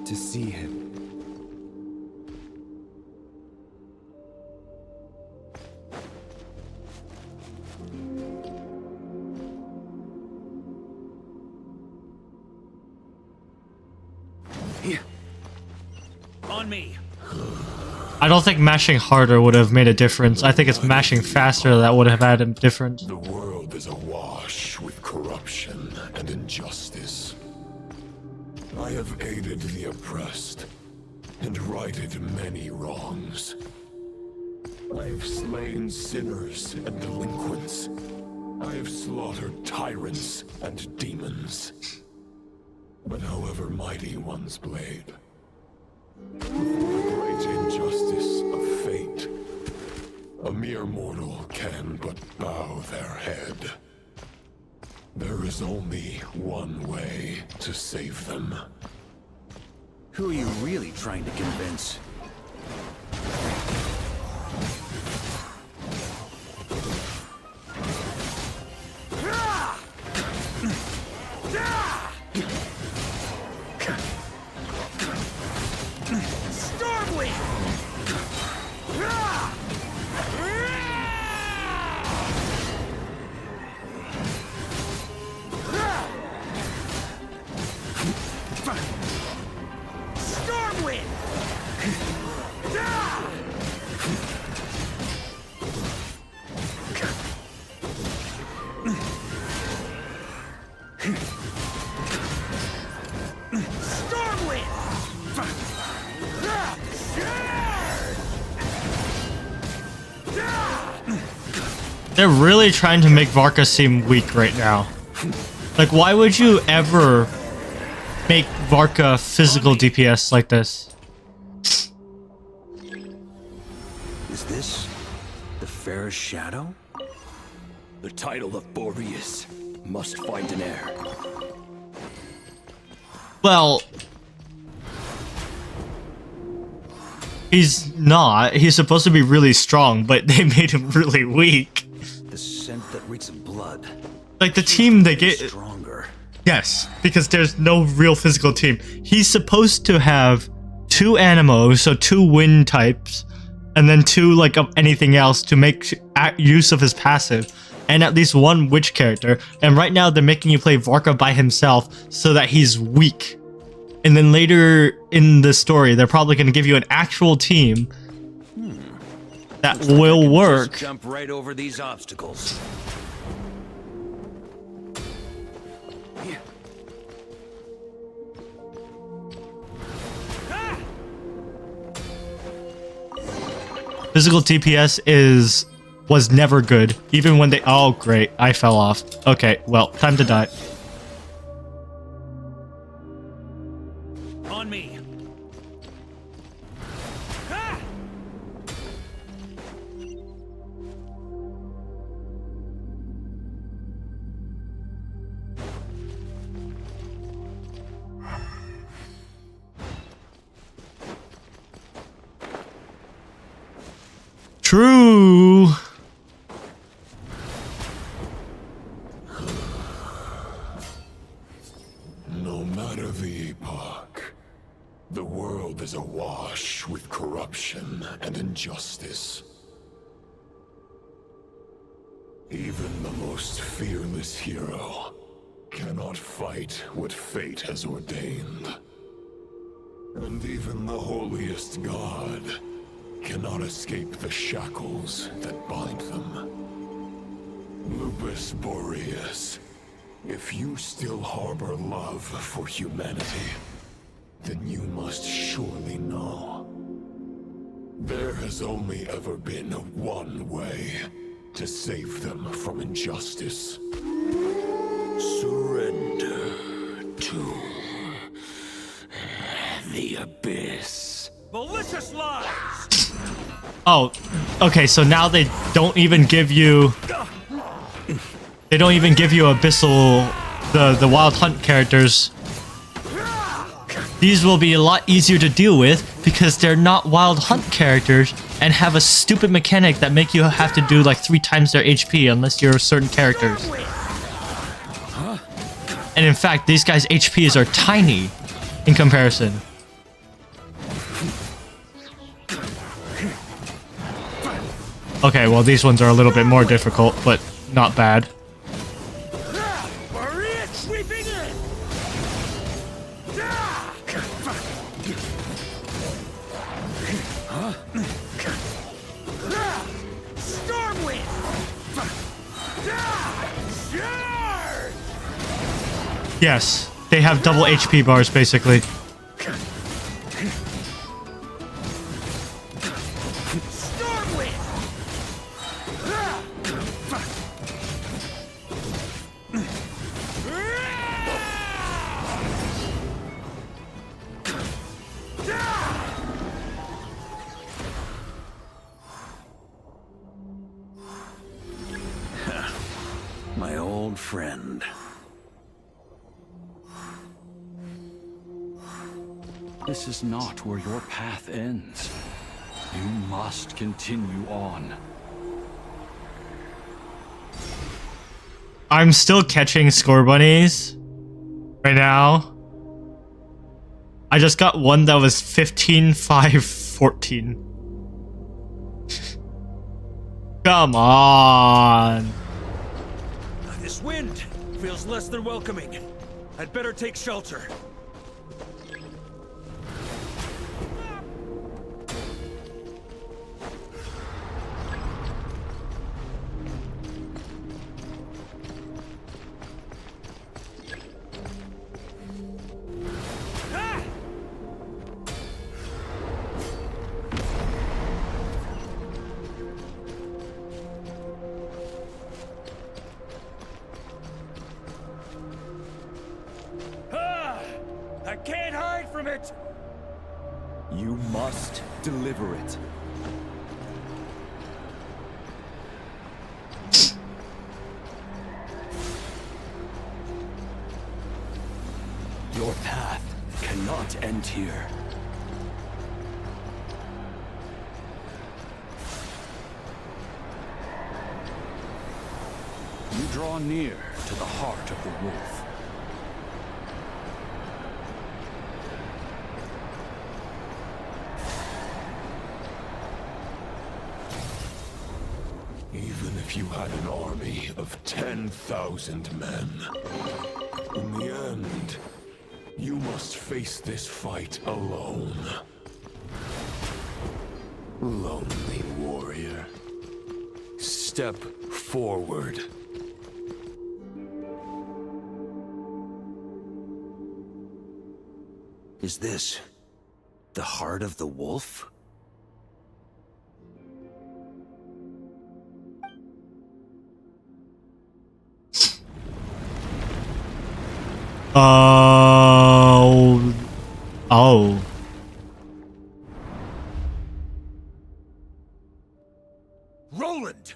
to see him. On me. I don't think mashing harder would have made a difference. I think it's mashing faster that would have had a difference. The world is awash with corruption and injustice. I have aided the oppressed and righted many wrongs. I have slain sinners and delinquents. I have slaughtered tyrants and demons. But however mighty one's blade, before the great injustice of fate, a mere mortal can but bow their head. There is only one way to save them. Who are you really trying to convince? They're really trying to make Varka seem weak right now. Like, why would you ever make Varka physical DPS like this? Is this the fairest shadow? The title of Boreas must find an heir. Well, he's not. He's supposed to be really strong, but they made him really weak. The scent that reeks of blood. Like the team they get stronger. Yes, because there's no real physical team. He's supposed to have 2 animos, so 2 wind types, and then 2 like of anything else to make use of his passive, and at least 1 witch character. And right now they're making you play Varka by himself so that he's weak. And then later in the story, they're probably going to give you an actual team that will work. Just jump right over these obstacles. Physical TPS was never good, even when they. Oh great, I fell off. Okay, well, time to die. On me. True. No matter the epoch, the world is awash with corruption and injustice. Even the most fearless hero cannot fight what fate has ordained. And even the holiest god cannot escape the shackles that bind them. Lupus Boreas, if you still harbor love for humanity, then you must surely know. There has only ever been one way to save them from injustice. Surrender to the abyss. Malicious lies! Oh, okay, so now they don't even give you... They don't even give you Abyssal, the Wild Hunt characters. These will be a lot easier to deal with because they're not Wild Hunt characters and have a stupid mechanic that make you have to do like 3 times their HP unless you're certain characters. And in fact, these guys' HPs are tiny in comparison. Okay, well these ones are a little bit more difficult, but not bad. Stormwind! Charge! Yes, they have double HP bars basically. My old friend. This is not where your path ends. You must continue on. I'm still catching score bunnies right now. I just got one that was 15, 5, 14. Come on. This wind feels less than welcoming. I'd better take shelter. I can't hide from it! You must deliver it. Your path cannot end here. You draw near to the heart of the wolf. Even if you had an army of 10,000 men, in the end, you must face this fight alone. Lonely warrior. Step forward. Is this the heart of the wolf? Oh. Roland!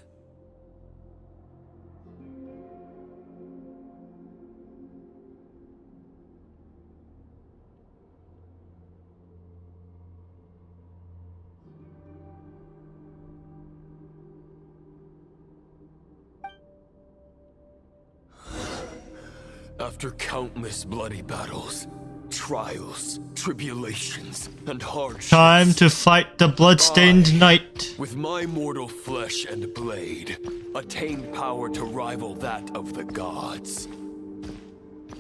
After countless bloody battles, trials, tribulations, and hardships, Time to fight the bloodstained knight. with my mortal flesh and blade, attained power to rival that of the gods.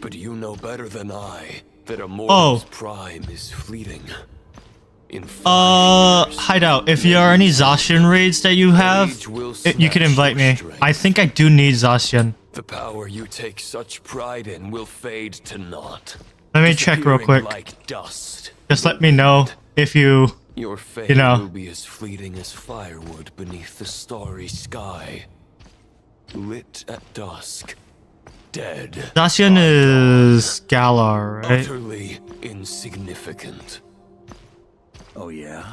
But you know better than I that a mortal's prime is fleeting. In Hideout, if there are any Zacian raids that you have, you can invite me. I think I do need Zacian. the power you take such pride in will fade to naught. Let me check real quick. Like dust. Just let me know if you, Your fate you know. will be as fleeting as firewood beneath the starry sky. Lit at dusk. Dead. Zacian is Galar, right? Utterly insignificant. Oh yeah?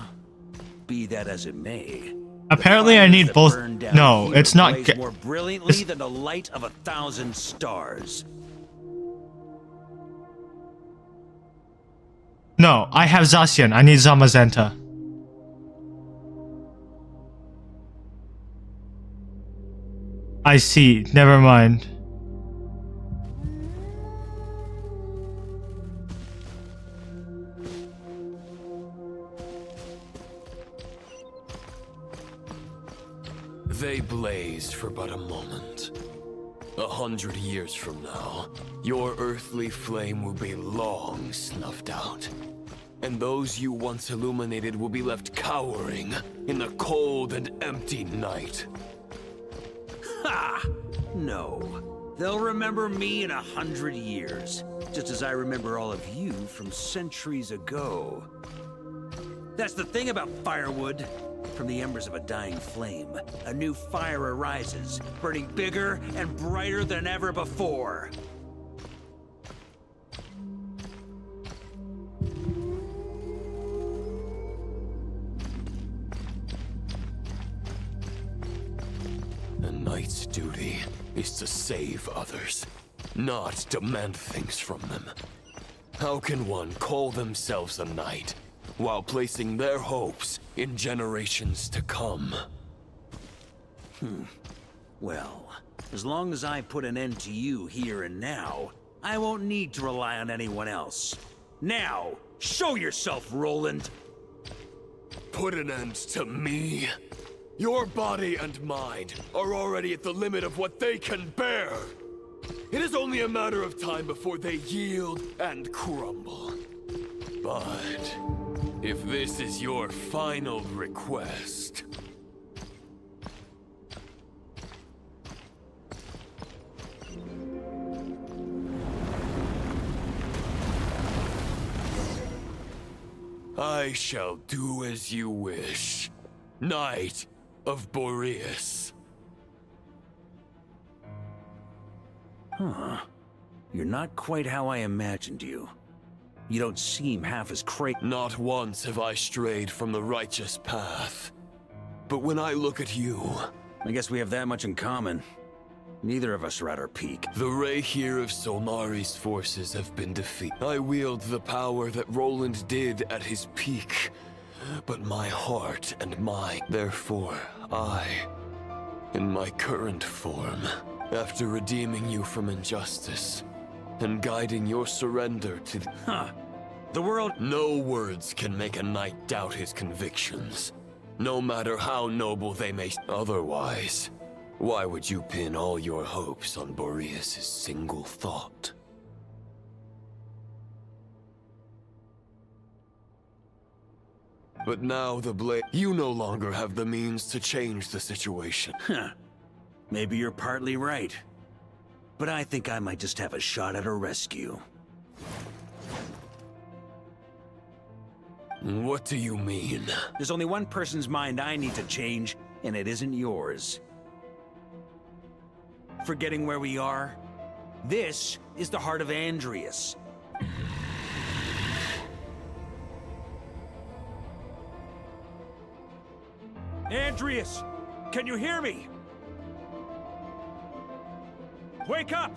Be that as it may. Apparently I need both. No, it's not. Blaze more brilliantly than the light of 1,000 stars. No, I have Zacian. I need Zamazenta. I see. Never mind. They blazed for but a moment. 100 years from now, your earthly flame will be long snuffed out. and those you once illuminated will be left cowering in the cold and empty night. Ha! No. They'll remember me in 100 years, just as I remember all of you from centuries ago. That's the thing about firewood. From the embers of a dying flame, a new fire arises, burning bigger and brighter than ever before. A knight's duty is to save others, not demand things from them. How can one call themselves a knight while placing their hopes in generations to come? Well, as long as I put an end to you here and now, I won't need to rely on anyone else. Now, show yourself, Roland! Put an end to me? Your body and mind are already at the limit of what they can bear. It is only a matter of time before they yield and crumble. But if this is your final request... I shall do as you wish, Knight of Boreas. Huh. You're not quite how I imagined you. You don't seem half as Not once have I strayed from the righteous path. But when I look at you... I guess we have that much in common. Neither of us are at our peak. The Rayhir of Solmari's forces have been defeated. I wield the power that Roland did at his peak. But my heart and mind... Therefore, I, in my current form, after redeeming you from injustice, and guiding your surrender to the world... No words can make a knight doubt his convictions, no matter how noble they may... Otherwise, why would you pin all your hopes on Boreas' single thought? But now the blade... You no longer have the means to change the situation. Maybe you're partly right. But I think I might just have a shot at a rescue. What do you mean? There's only one person's mind I need to change, and it isn't yours. Forgetting where we are? This is the heart of Andreas. Andreas! Can you hear me? Wake up!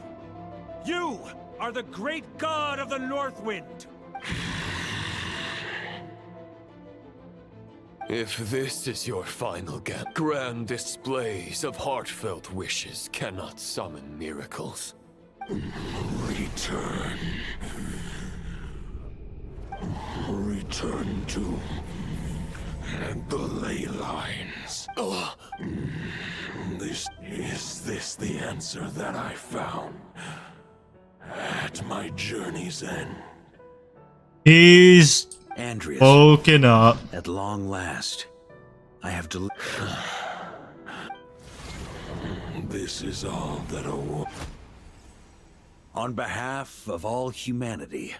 You are the great god of the Northwind! If this is your final gap, grand displays of heartfelt wishes cannot summon miracles. Return. Return to the ley lines. Is this the answer that I found at my journey's end? He's Andreas, woken up. At long last, I have to. This is all that a On behalf of all humanity,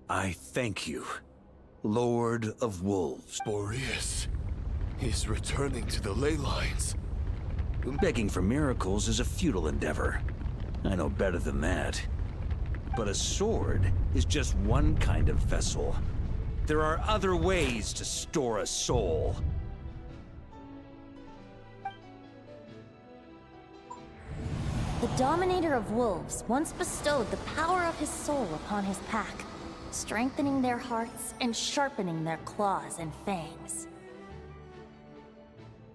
I thank you, Lord of Wolves. Boreas is returning to the ley lines. Begging for miracles is a futile endeavor. I know better than that. But a sword is just one kind of vessel. There are other ways to store a soul. The Dominator of Wolves once bestowed the power of his soul upon his pack, strengthening their hearts and sharpening their claws and fangs.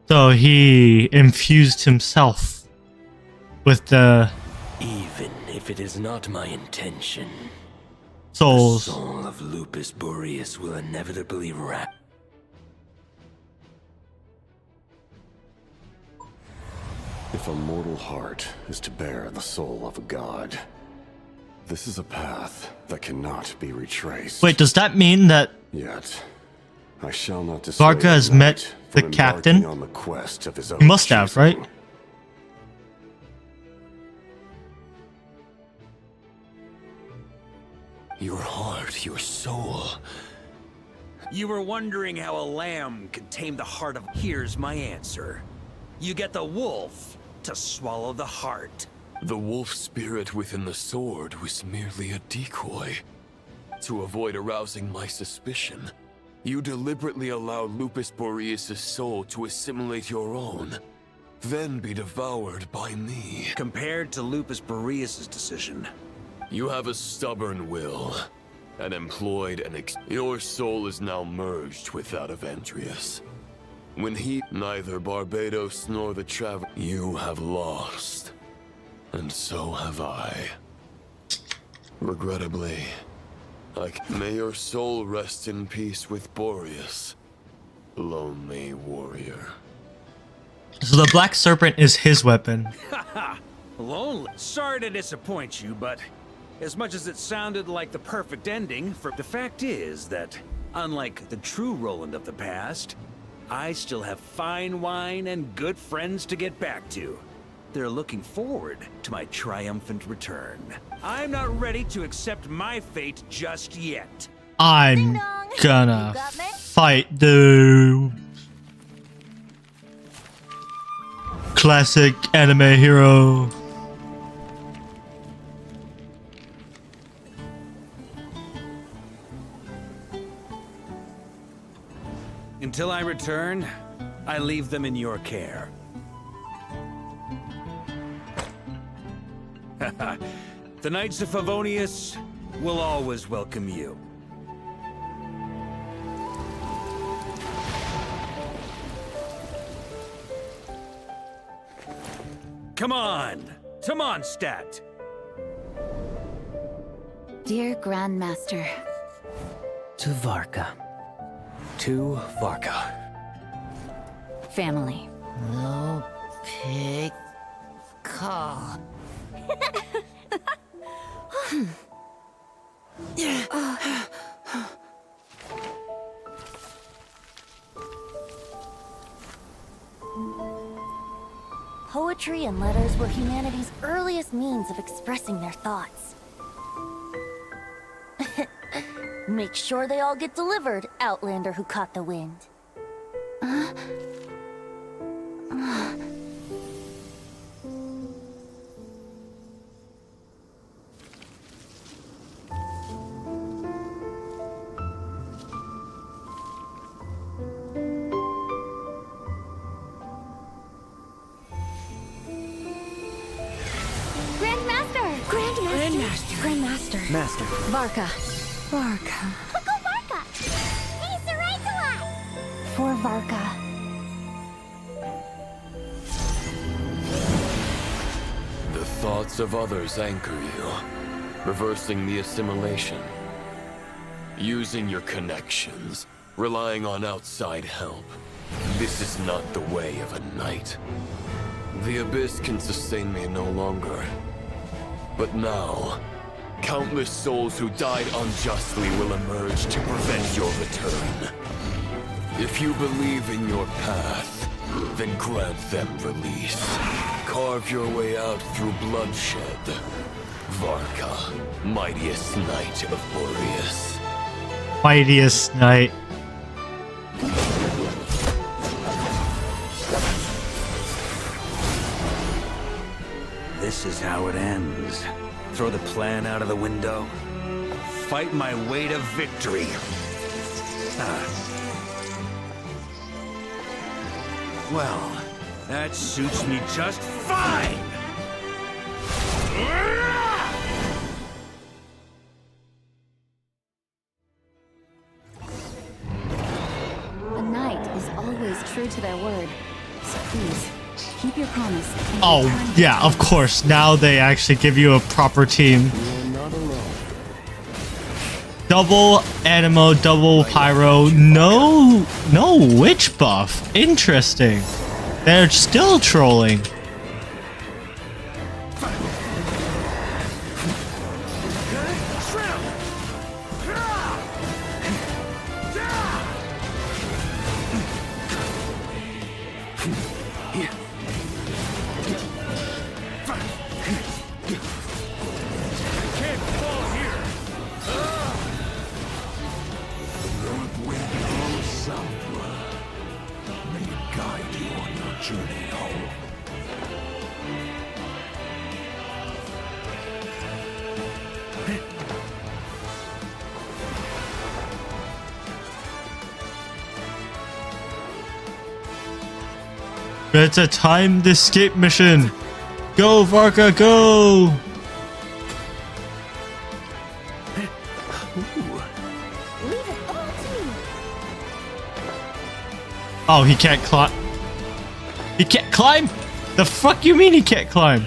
So he infused himself with the Even if it is not my intention, souls. the soul of Lupus Boreas will inevitably wrap. If a mortal heart is to bear the soul of a god, This is a path that cannot be retraced. Wait, does that mean that Yet, I shall not dissuade Varka has the knight met the from captain? embarking on the quest of his own He must have, choosing. right? Your heart, your soul. You were wondering how a lamb could tame the heart of... Here's my answer. You get the wolf to swallow the heart. The wolf spirit within the sword was merely a decoy. To avoid arousing my suspicion, you deliberately allowed Lupus Boreas' soul to assimilate your own, then be devoured by me. Compared to Lupus Boreas' decision, you have a stubborn will, and employed your soul is now merged with that of Andreas. When neither Barbados nor the Traveler, you have lost, and so have I. Regrettably, may your soul rest in peace with Boreas, lonely warrior. So the Black Serpent is his weapon. Haha, lonely. Sorry to disappoint you, but as much as it sounded like the perfect ending, the fact is that, unlike the true Roland of the past, I still have fine wine and good friends to get back to. They're looking forward to my triumphant return. I'm not ready to accept my fate just yet. I'm gonna fight the classic anime hero. Until I return, I leave them in your care. The Knights of Favonius will always welcome you. Come on, to Mondstadt. Dear Grandmaster. To Varka. To Varka. Family. No pig call. Poetry and letters were humanity's earliest means of expressing their thoughts. Make sure they all get delivered, Outlander who caught the wind. Grandmaster. Master. Varka. Go Varka! He's the right to us! For Varka. The thoughts of others anchor you, reversing the assimilation. Using your connections, relying on outside help. This is not the way of a knight. The Abyss can sustain me no longer. But now, countless souls who died unjustly will emerge to prevent your return. If you believe in your path, then grant them release. Carve your way out through bloodshed. Varka, mightiest knight of Boreas. Mightiest knight. This is how it ends. Throw the plan out of the window. Fight my way to victory. Well, that suits me just fine! A knight is always true to their word. So please, keep your promise. Oh, yeah, of course. Now they actually give you a proper team. Double Animo, double Pyro. No witch buff. Interesting. They're still trolling. It's a timed escape mission. Go, Varka, go! Oh, he can't climb. He can't climb? The fuck you mean he can't climb?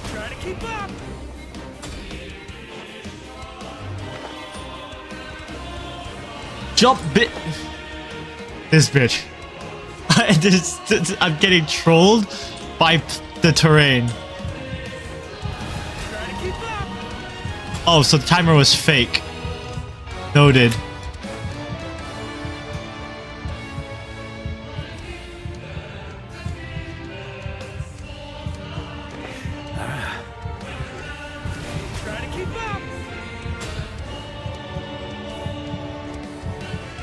Try to keep up. Jump bit. This bitch. I'm getting trolled by the terrain. Oh, so the timer was fake. Noted.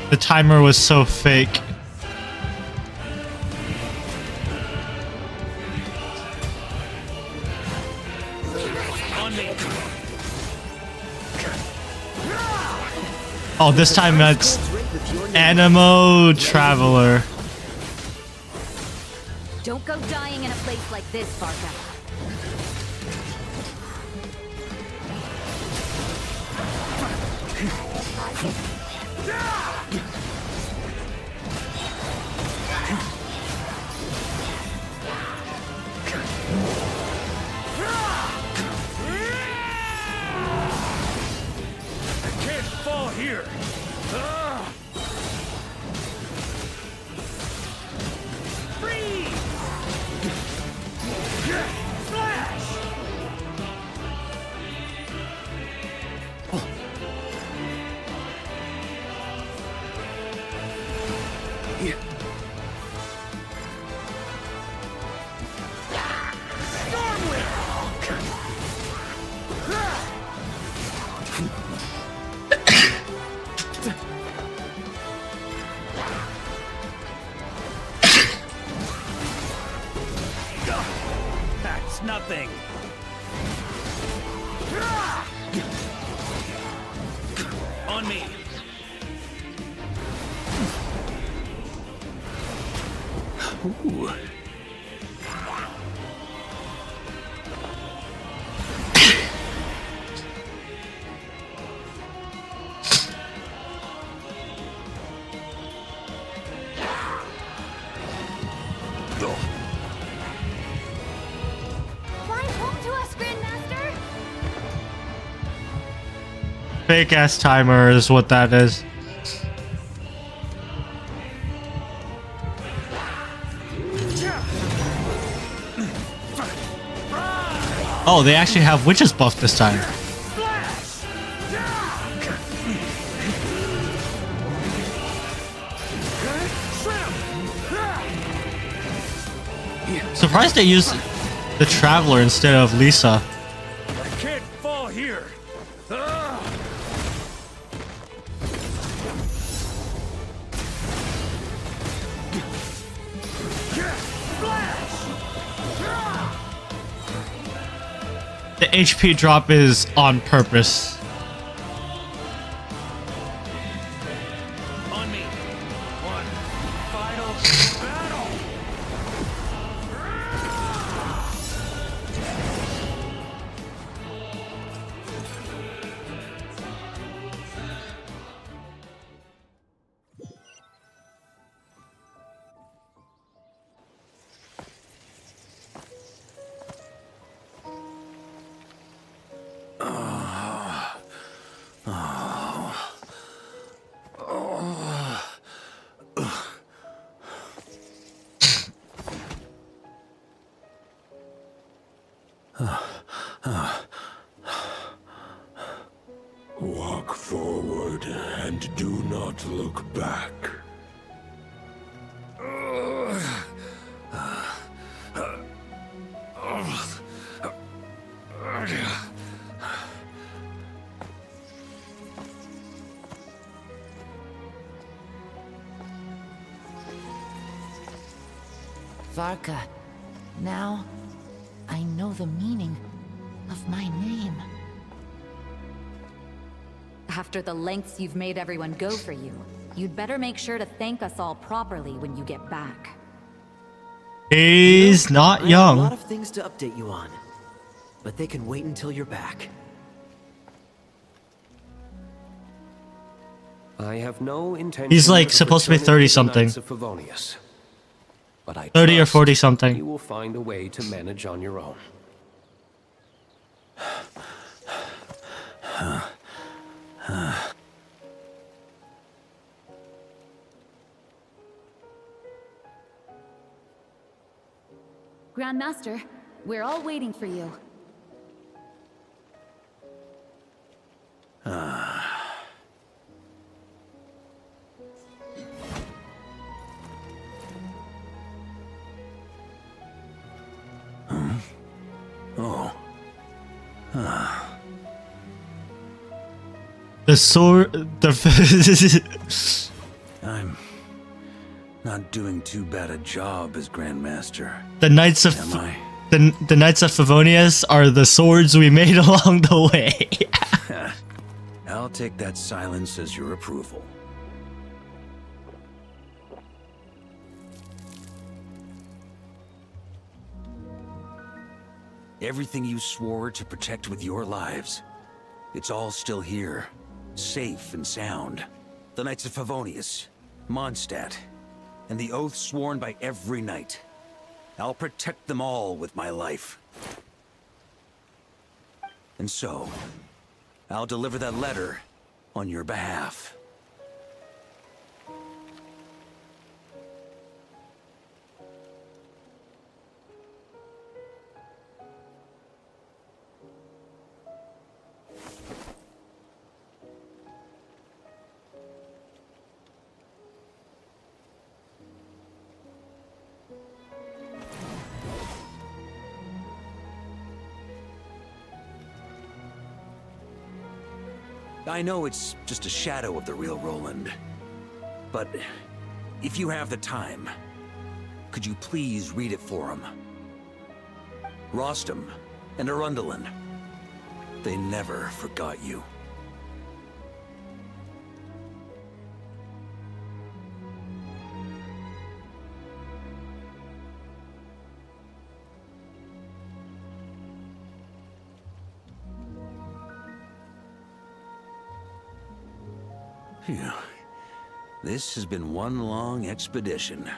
The timer was so fake. Oh, this time it's Animo Traveler. Don't go dying in a place like this, Varka. Here. Freeze! Flash! Here. That's nothing. On me. Ooh. Fake ass timer is what that is. Oh, they actually have witches buff this time. Surprised they used the Traveler instead of Lisa. I can't fall here. The HP drop is on purpose. On me. One final battle. Walk forward and do not look back. Varka, now I know the meaning of my name. After the lengths you've made everyone go for you, You'd better make sure to thank us all properly when you get back. He's not I have a lot young. of things to update you on, but they can wait until you're back. I have no intention. He's like of supposed to be returning 30 the something. Knights of Favonius, but I 30 or trust 40 something. You will find a way to manage on your own. Grandmaster, we're all waiting for you. Oh. The sword. I'm not doing too bad a job as Grandmaster. The Knights of Am I? the Knights of Favonius are the swords we made along the way. I'll take that silence as your approval. Everything you swore to protect with your lives, it's all still here, safe and sound. The Knights of Favonius, Mondstadt, and the oath sworn by every knight. I'll protect them all with my life. And so, I'll deliver that letter on your behalf. I know it's just a shadow of the real Roland, but if you have the time, could you please read it for him? Rostam and Arundelen, they never forgot you. Phew. This has been one long expedition.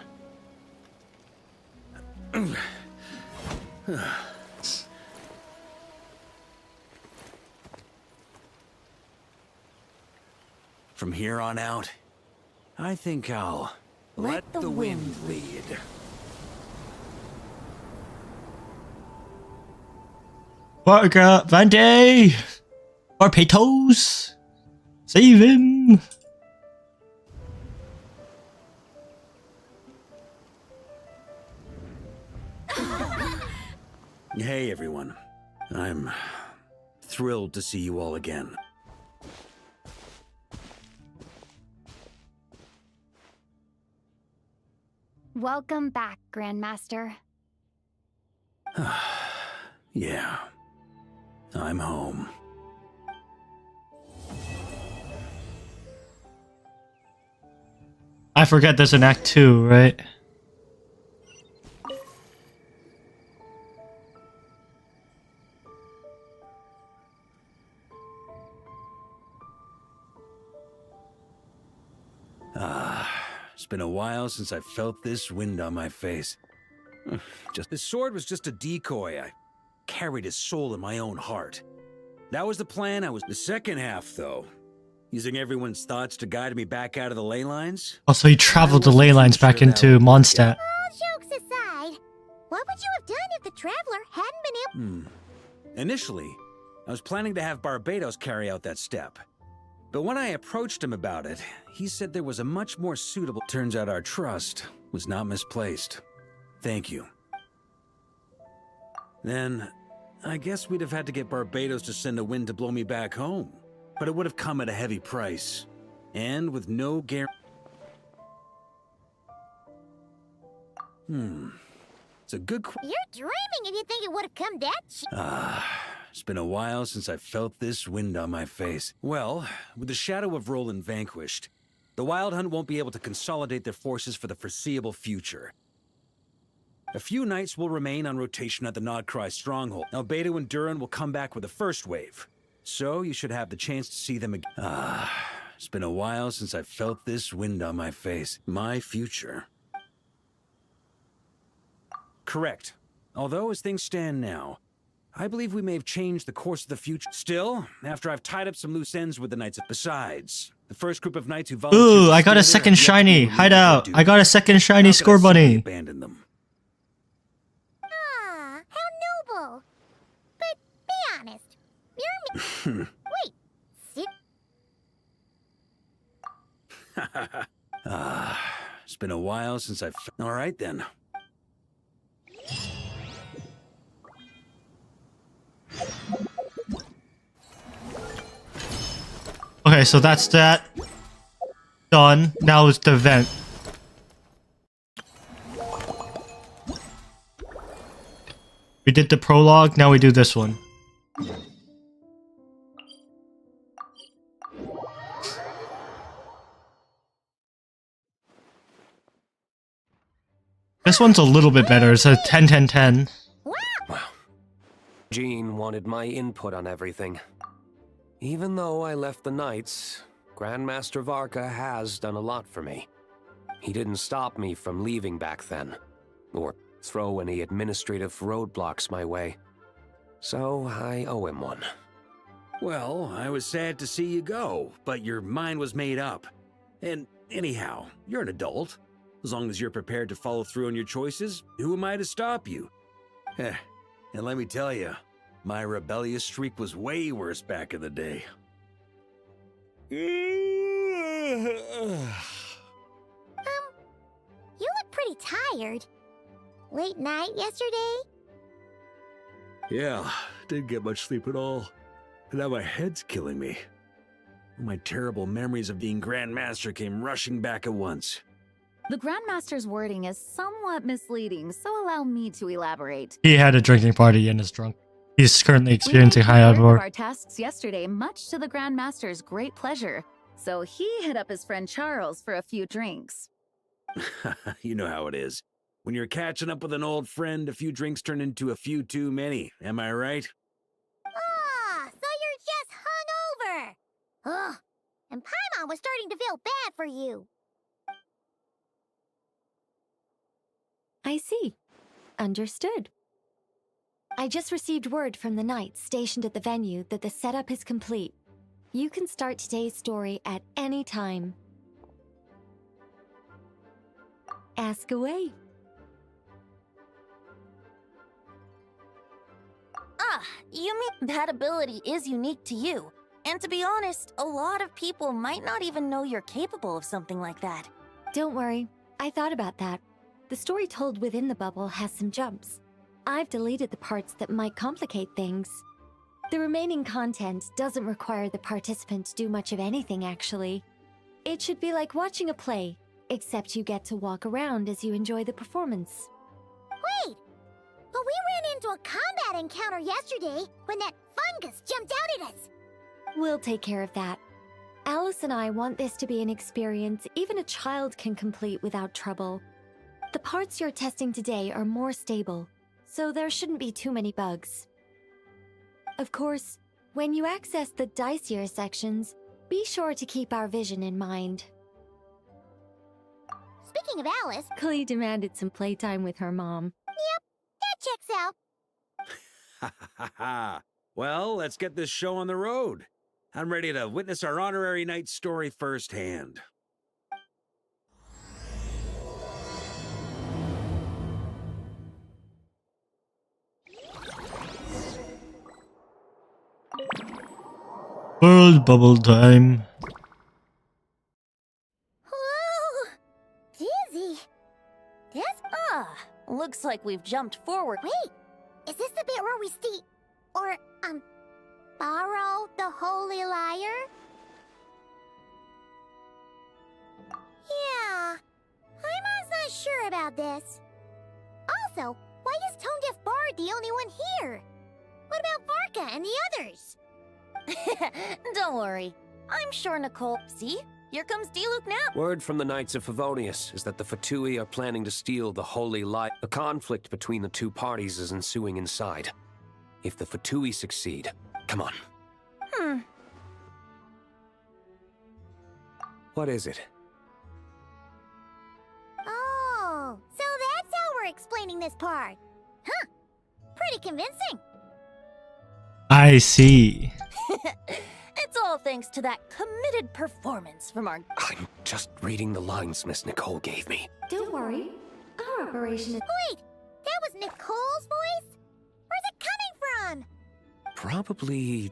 From here on out, I think I'll let the wind lead. Barker, Vante, Barpetos, save him. Hey everyone, I'm thrilled to see you all again. Welcome back, Grandmaster. Yeah, I'm home. I forget there's an Act 2, right? It's been a while since I felt this wind on my face. This sword was just a decoy. I carried his soul in my own heart. That was the plan. The second half, though. Using everyone's thoughts to guide me back out of the ley lines. Also, he traveled the ley lines back into Mondstadt. All jokes aside, what would you have done if the Traveler hadn't been able— Initially, I was planning to have Barbados carry out that step. But when I approached him about it, he said there was a much more suitable— Turns out our trust was not misplaced. Thank you. Then, I guess we'd have had to get Barbados to send a wind to blow me back home. But it would have come at a heavy price. And with no guarantee— It's a good You're dreaming if you think it would have come that cheap. It's been a while since I felt this wind on my face. Well, with the shadow of Roland vanquished, The Wild Hunt won't be able to consolidate their forces for the foreseeable future. A few knights will remain on rotation at the Nodcry stronghold. Albedo and Duran will come back with the first wave. So you should have the chance to see them again. It's been a while since I felt this wind on my face. My future. Correct. Although, as things stand now, I believe we may have changed the course of the future. Still, after I've tied up some loose ends with the Knights. Besides, the first group of Knights who volunteered Ooh, to I got stay a there second have yet to shiny. be removed Hide from their out. duty. I got a second shiny Not that I score simply bunny. abandoned them. Ah, how noble. But be honest, you're me. Wait, sit. It's been a while since I've... All right, then. Okay, so that's that. Done. Now it's the event. We did the prologue, now we do this one. This one's a little bit better. It's a 10-10-10. Jean wanted my input on everything. Even though I left the Knights, Grandmaster Varka has done a lot for me. He didn't stop me from leaving back then, or throw any administrative roadblocks my way. So I owe him one. Well, I was sad to see you go, but your mind was made up. And anyhow, you're an adult. As long as you're prepared to follow through on your choices, who am I to stop you? And let me tell you, my rebellious streak was way worse back in the day. You look pretty tired. Late night yesterday? Yeah, didn't get much sleep at all. And now my head's killing me. My terrible memories of being Grandmaster came rushing back at once. The Grandmaster's wording is somewhat misleading, so allow me to elaborate. He had a drinking party and is drunk. He's currently We experiencing made high part of outdoor. our tasks yesterday, much to the Grandmaster's great pleasure. So he hit up his friend Charles for a few drinks. You know how it is. When you're catching up with an old friend, a few drinks turn into a few too many. Am I right? Ah, so you're just hungover. Ugh, and Paimon was starting to feel bad for you. I see. Understood. I just received word from the knights stationed at the venue that the setup is complete. You can start today's story at any time. Ask away. Ah, you mean that ability is unique to you. And to be honest, a lot of people might not even know you're capable of something like that. Don't worry. I thought about that. The story told within the bubble has some jumps. I've deleted the parts that might complicate things. The remaining content doesn't require the participant to do much of anything, actually. It should be like watching a play, except you get to walk around as you enjoy the performance. Wait! But we ran into a combat encounter yesterday when that fungus jumped out at us. We'll take care of that. Alice and I want this to be an experience even a child can complete without trouble. The parts you're testing today are more stable, so there shouldn't be too many bugs. Of course, when you access the dicier sections, be sure to keep our vision in mind. Speaking of Alice... Klee demanded some playtime with her mom. Yep, that checks out. Ha ha ha. Well, let's get this show on the road. I'm ready to witness our honorary knight's story firsthand. World bubble time. Whoa! Dizzy. This... Looks like we've jumped forward. Wait, is this the bit where we steal... Or, borrow the Holy Lyre? Yeah, Paimon's not sure about this. Also, why is Tone Deaf Bard the only one here? What about Varka and the others? Don't worry. I'm sure Nicole... See? Here comes Diluc now. Word from the Knights of Favonius is that the Fatui are planning to steal the Holy Light. A conflict between the two parties is ensuing inside. If the Fatui succeed, come on. What is it? Oh, so that's how we're explaining this part. Huh. Pretty convincing. I see. It's all thanks to that committed performance from our... I'm just reading the lines Miss Nicole gave me. Don't worry. Our operation is... Wait, that was Nicole's voice? Where's it coming from? Probably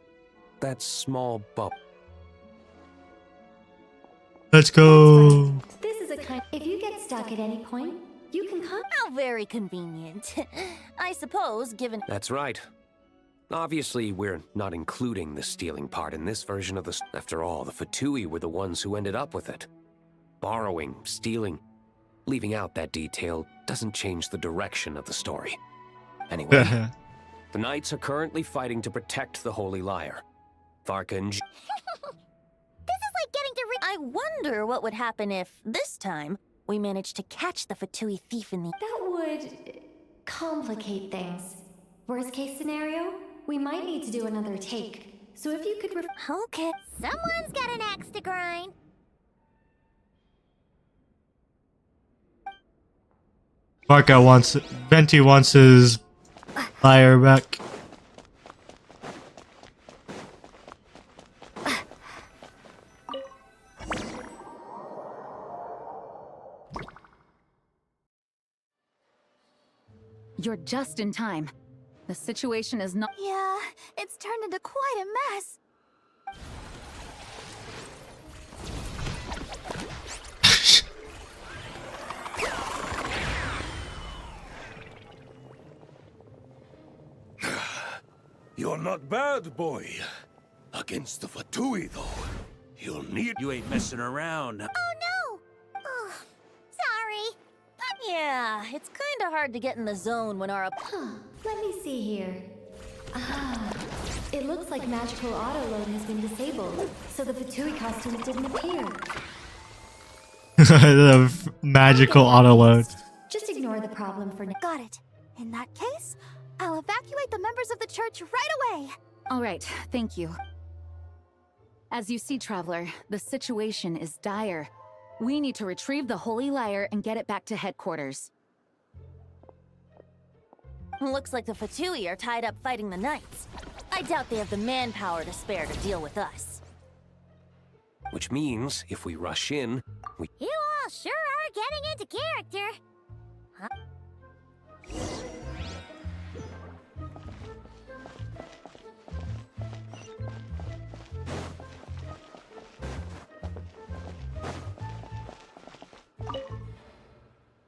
that small bump. Let's go. This is a kind... If you get stuck at any point, you can come... How very convenient. I suppose, given... That's right. Obviously, we're not including the stealing part in this version of the... After all, the Fatui were the ones who ended up with it. Borrowing, stealing, leaving out that detail doesn't change the direction of the story. Anyway, the Knights are currently fighting to protect the Holy Lyre. Varka and... This is like getting to... I wonder what would happen if, this time, we managed to catch the Fatui thief in the... That would... complicate things. Worst case scenario, we might need to do another take. So if you could... Okay, someone's got an axe to grind. Venti wants his lyre back. You're just in time. The situation is not... Yeah, it's turned into quite a mess. You're not bad, boy. Against the Fatui, though, you'll need... You ain't messing around. Oh no! Oh, sorry. Yeah, it's kinda hard to get in the zone when our... Let me see here. It looks like magical autoload has been disabled, so the Fatui costumes didn't appear. The magical autoload. Just ignore the problem for now. Got it. In that case, I'll evacuate the members of the church right away. All right, thank you. As you see, Traveler, the situation is dire. We need to retrieve the Holy Lyre and get it back to headquarters. Looks like the Fatui are tied up fighting the Knights. I doubt they have the manpower to spare to deal with us. Which means, if we rush in, we... You all sure are getting into character. Huh?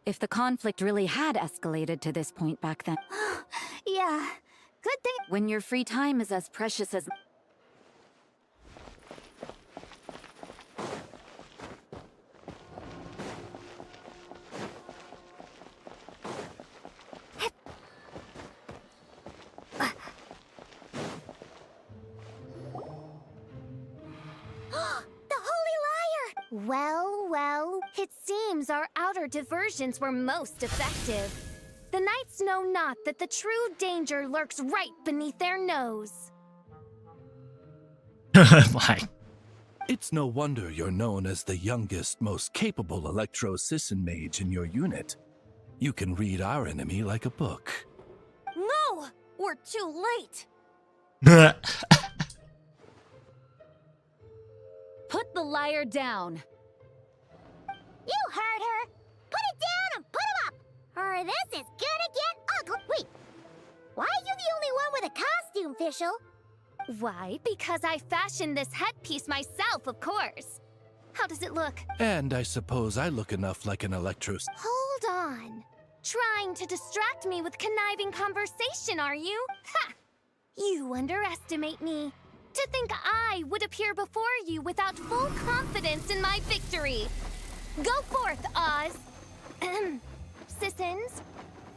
If the conflict really had escalated to this point back then... Yeah, good thing... When your free time is as precious as... Well, it seems our outer diversions were most effective. The Knights know not that the true danger lurks right beneath their nose. My. It's no wonder you're known as the youngest, most capable Electro-Sisson mage in your unit. You can read our enemy like a book. No! We're too late! Put the lyre down! You heard her! Put it down and put him up! Or this is gonna get ugly! Wait, why are you the only one with a costume, Fischl? Why? Because I fashioned this headpiece myself, of course. How does it look? And I suppose I look enough like an Electro... Hold on. Trying to distract me with conniving conversation, are you? Ha! You underestimate me. To think I would appear before you without full confidence in my victory. Go forth, Oz. Sissons,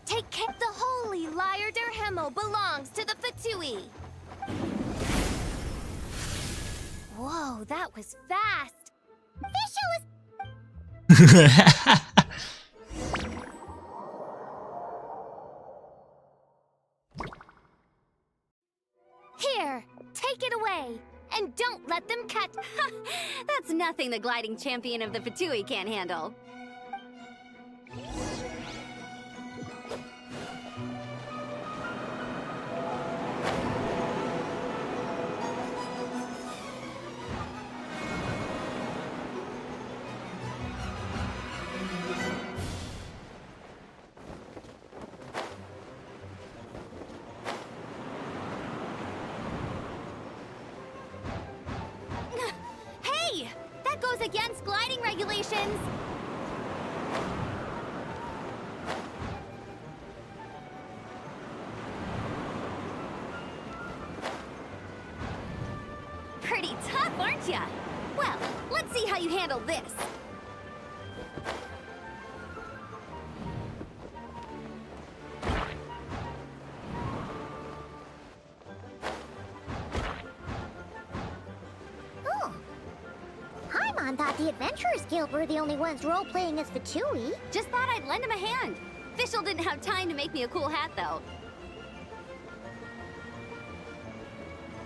take care. The Holy Lyre der Himmel belongs to the Fatui. Whoa, that was fast. Here, take it away. And don't let them catch. That's nothing the gliding champion of the Fatui can't handle. Hey! That goes against gliding regulations! Pretty tough, aren't ya? Well, let's see how you handle this. Oh. Paimon thought the Adventurers Guild were the only ones role-playing as Fatui. Just thought I'd lend him a hand. Fischl didn't have time to make me a cool hat, though.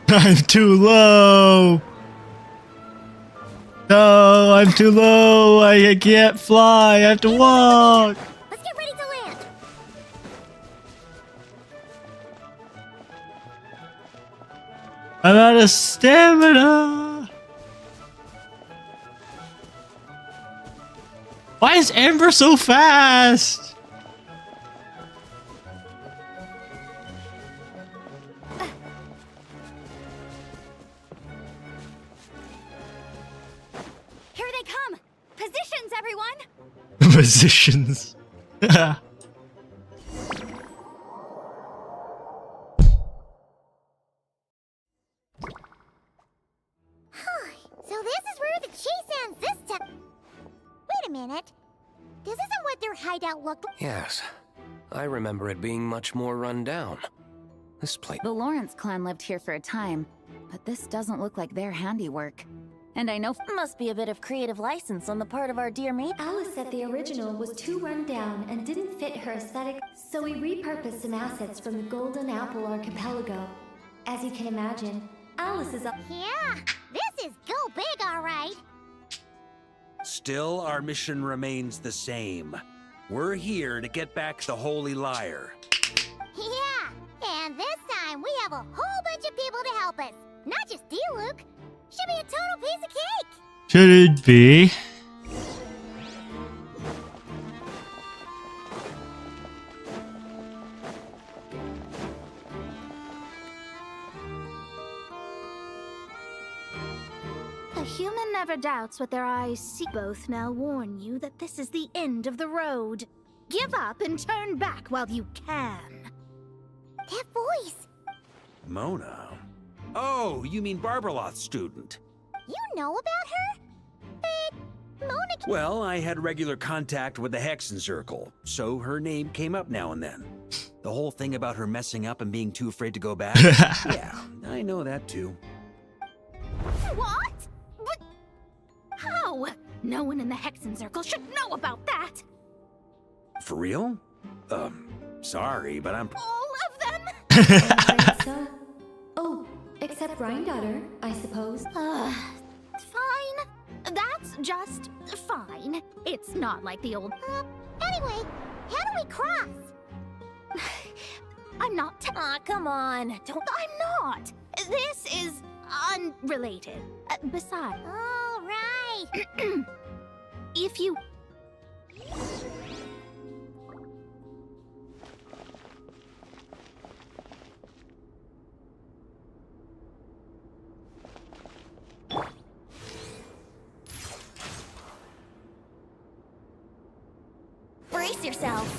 I'm too low. No, I'm too low. I can't fly. I have to walk. Let's get ready to land. I'm out of stamina. Why is Amber so fast? Here they come! Positions, everyone! Positions. So this is where the chase ends this time. Wait a minute. This isn't what their hideout looked like. Yes, I remember it being much more run down. This place. The Lawrence clan lived here for a time, but this doesn't look like their handiwork. And I know Must be a bit of creative license on the part of our dear mate. Alice said the original was too run down and didn't fit her aesthetic, so we repurposed some assets from the Golden Apple Archipelago. As you can imagine, Alice is up. Yeah, this is go big, all right. Still, our mission remains the same. We're here to get back the Holy Lyre. Yeah, and this time we have a whole bunch of people to help us. Not just you, Luke. Should be a total piece of cake. Should it be? A human never doubts what their eyes see. Both now warn you that this is the end of the road. Give up and turn back while you can. That voice. Mona? Oh, you mean Barbarloth's student. You know about her? But Mona... Well, I had regular contact with the Hexen Circle, so her name came up now and then. The whole thing about her messing up and being too afraid to go back? Yeah, I know that too. What? But how? No one in the Hexen Circle should know about that. For real? Sorry, but I'm... All of them? Afraid so. Oh, except Granddaughter, I suppose. Fine. That's just fine. It's not like the old... Anyway, how do we cross? I'm not... Aw, come on. Don't... I'm not. This is unrelated. Besides... All right. If you... Brace yourselves.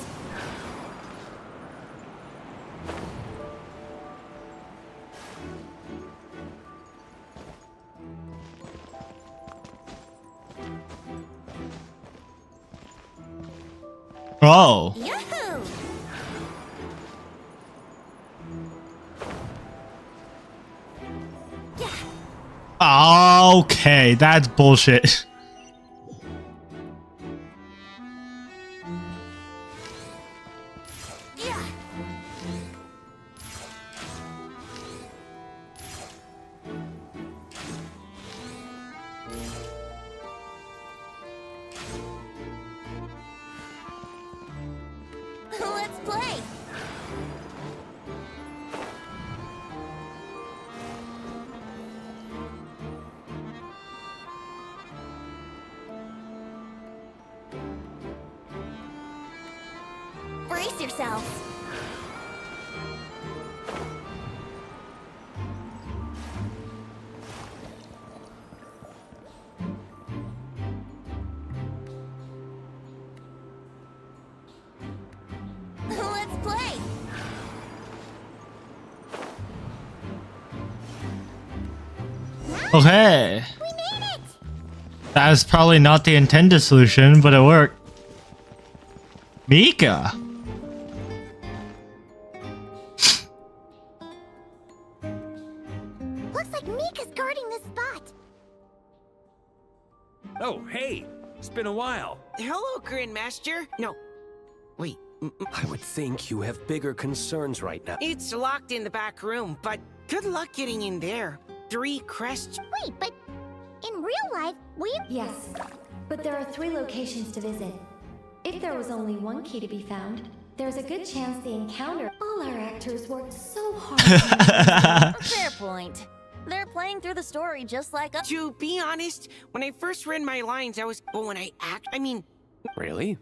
Oh. Yahoo! Okay, that's bullshit. brace yourselves. Let's play. Okay. That is probably not the intended solution, but it worked. Mika. Looks like Mika's guarding this spot. Oh, hey! It's been a while. Hello, Grandmaster. No. Wait. I would think you have bigger concerns right now. It's locked in the back room, but good luck getting in there. 3 crests. Wait, but in real life, Yes, but there are 3 locations to visit. If there was only one key to be found, there's a good chance the encounter. All our actors worked so hard. Fair point. They're playing through the story just like us. To be honest, when I first read my lines, I was. But when I act, I mean. Really?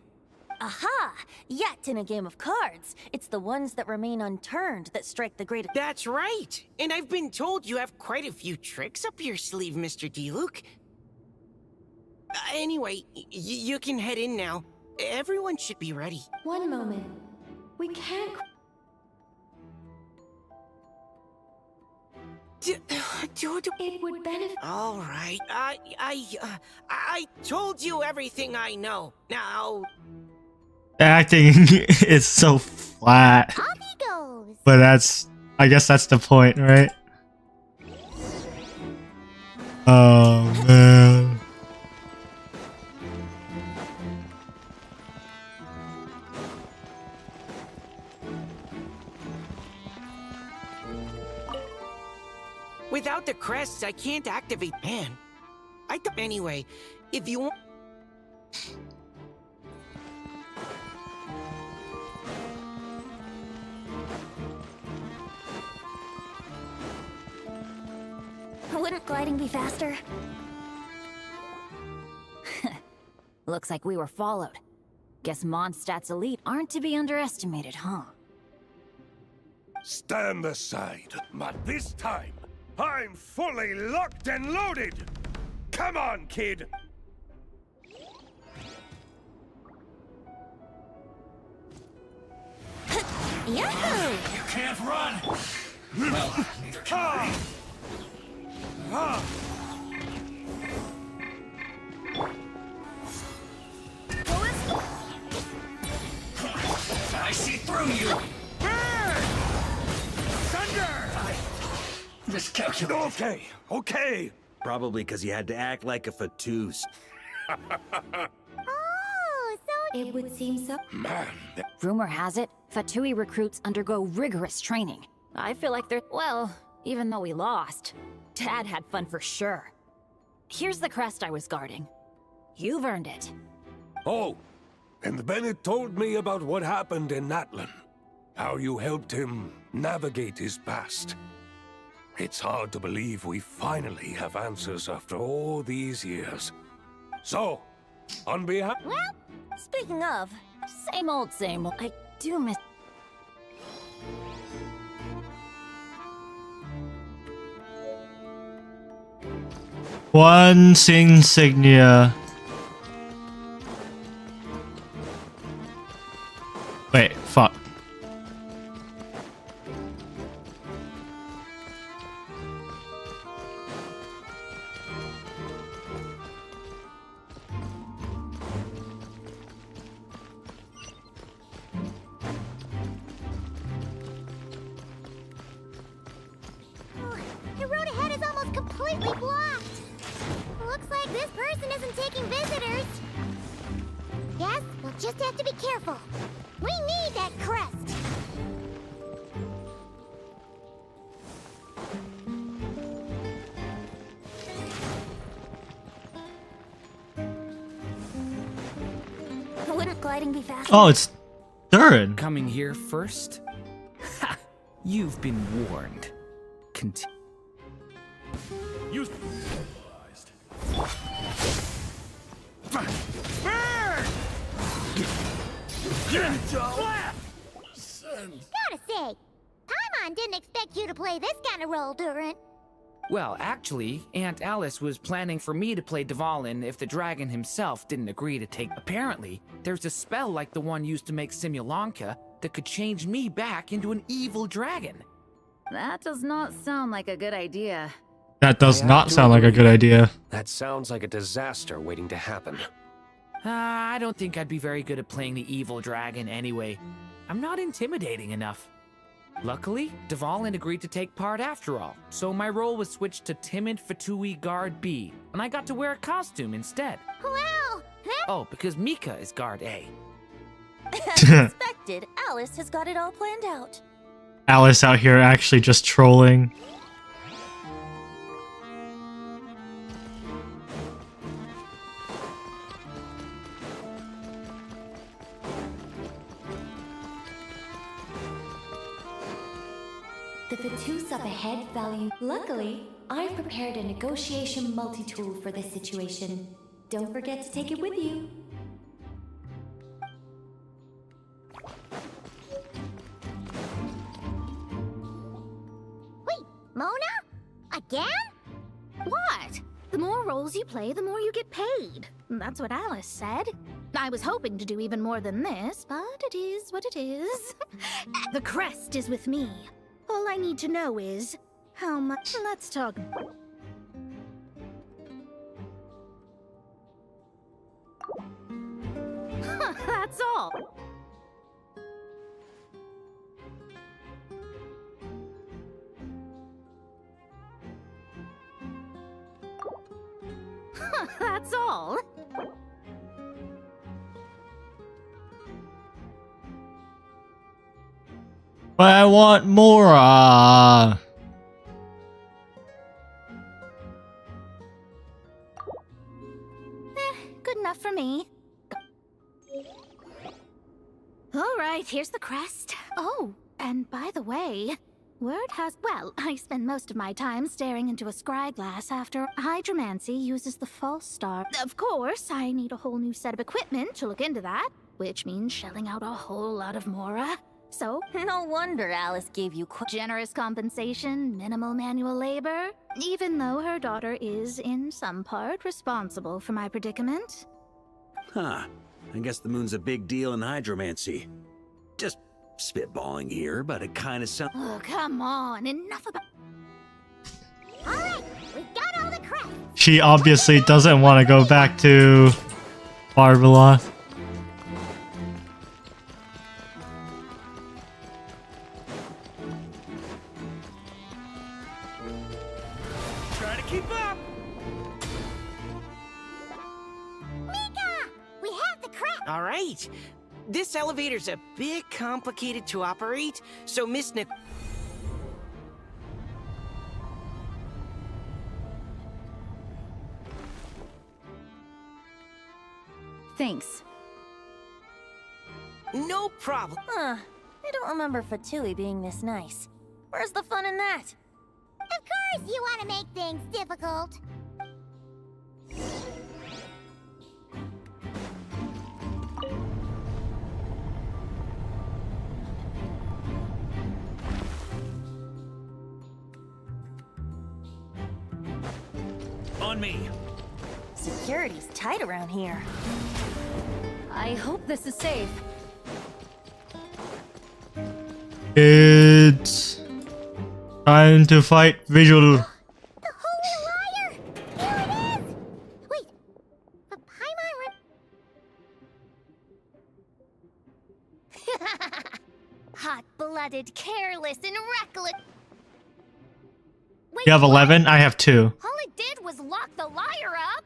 Aha! Yet in a game of cards, it's the ones that remain unturned that strike the greatest. That's right. And I've been told you have quite a few tricks up your sleeve, Mr. D-Luke. Anyway, you can head in now. Everyone should be ready. One moment. We can't. It would benefit. All right. I told you everything I know. Now. Acting is so flat. Off he goes. But I guess that's the point, right? Oh man. Without the crests, I can't activate man. Anyway, if you want. Wouldn't gliding be faster? Looks like we were followed. Guess Mondstadt's elite aren't to be underestimated, huh? Stand aside, but this time, I'm fully locked and loaded! Come on, kid! Yahoo! You can't run! Well, neither can I. I see through you! Burn! Thunder! Miscalculated. Okay. Probably because you had to act like a fatous. Oh, so It would seem so. Man, Rumor has it, Fatui recruits undergo rigorous training. I feel like they're. Well, even though we lost, Dad had fun for sure. Here's the crest I was guarding. You've earned it. Oh, and Bennett told me about what happened in Natlan. How you helped him navigate his past. It's hard to believe we finally have answers after all these years. So, on behalf... Well, speaking of, same old, I do miss... One insignia. Wait, fuck. the road ahead is almost completely blocked. Looks like this person isn't taking visitors. Yes, we'll just have to be careful. We need that crest. Wouldn't gliding be faster? Oh, it's Durin. Coming here first? Ha! You've been warned. You... Gotta say, Paimon didn't expect you to play this kind of role, Durant. Well, actually, Aunt Alice was planning for me to play Dvalin if the dragon himself didn't agree to take. Apparently, there's a spell like the one used to make Simulanka that could change me back into an evil dragon. That does not sound like a good idea. That does not sound like a good idea. That sounds like a disaster waiting to happen. I don't think I'd be very good at playing the evil dragon anyway. I'm not intimidating enough. Luckily, Dvalin agreed to take part after all, so my role was switched to timid Fatui Guard B, and I got to wear a costume instead. Wow! Oh, because Mika is Guard A. As expected, Alice has got it all planned out. Alice out here actually just trolling. The Fatus up ahead value. Luckily, I've prepared a negotiation multi-tool for this situation. Don't forget to take it with you. Wait, Mona? Again? What? The more roles you play, the more you get paid. That's what Alice said. I was hoping to do even more than this, but it is what it is. The crest is with me. All I need to know is how much. Let's talk. That's all. That's all. But I want more. Good enough for me. All right, here's the crest. Oh, and by the way, word has... Well, I spend most of my time staring into a scry glass after hydromancy uses the false star. Of course, I need a whole new set of equipment to look into that, which means shelling out a whole lot of mora. So, no wonder Alice gave you generous compensation, minimal manual labor, even though her daughter is, in some part, responsible for my predicament. Huh. I guess the moon's a big deal in hydromancy. Just spitballing here, but it kind of sounds... Oh, come on, enough about... Alright, we got all the crap. She obviously doesn't want to go back to Barbeloth. Try to keep up! Mika! We have the crap! All right. This elevator's a bit complicated to operate, so Miss Nick... Thanks. No problem. Huh. I don't remember Fatui being this nice. Where's the fun in that? Of course you want to make things difficult. On me. Security's tight around here. I hope this is safe. It's time to fight visual. The holy liar! Here it is! Wait, but Paimon... Hot-blooded, careless, and reckless... Wait, You have 11? I have 2. All it did was lock the liar up!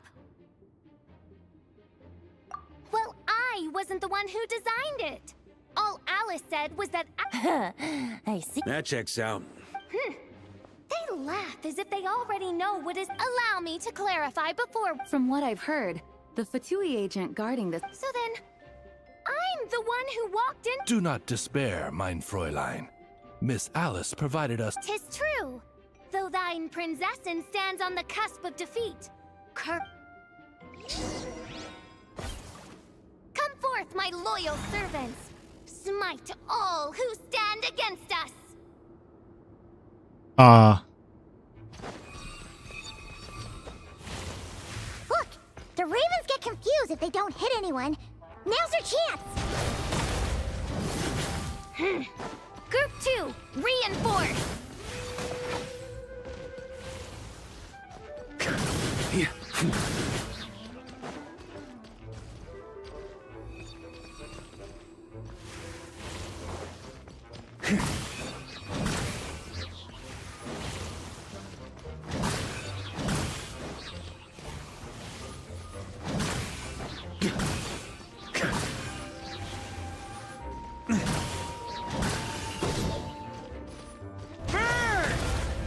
Well, I wasn't the one who designed it. All Alice said was that I see. That checks out. They laugh as if they already know what is... Allow me to clarify before... From what I've heard, the Fatui agent guarding this... So then, I'm the one who walked in... Do not despair, mein Fräulein. Miss Alice provided us... 'Tis true. Though thine Prinzessin stands on the cusp of defeat. Come forth, my loyal servants. smite all who stand against us. Look, the ravens get confused if they don't hit anyone. Now's your chance. Group 2, reinforce.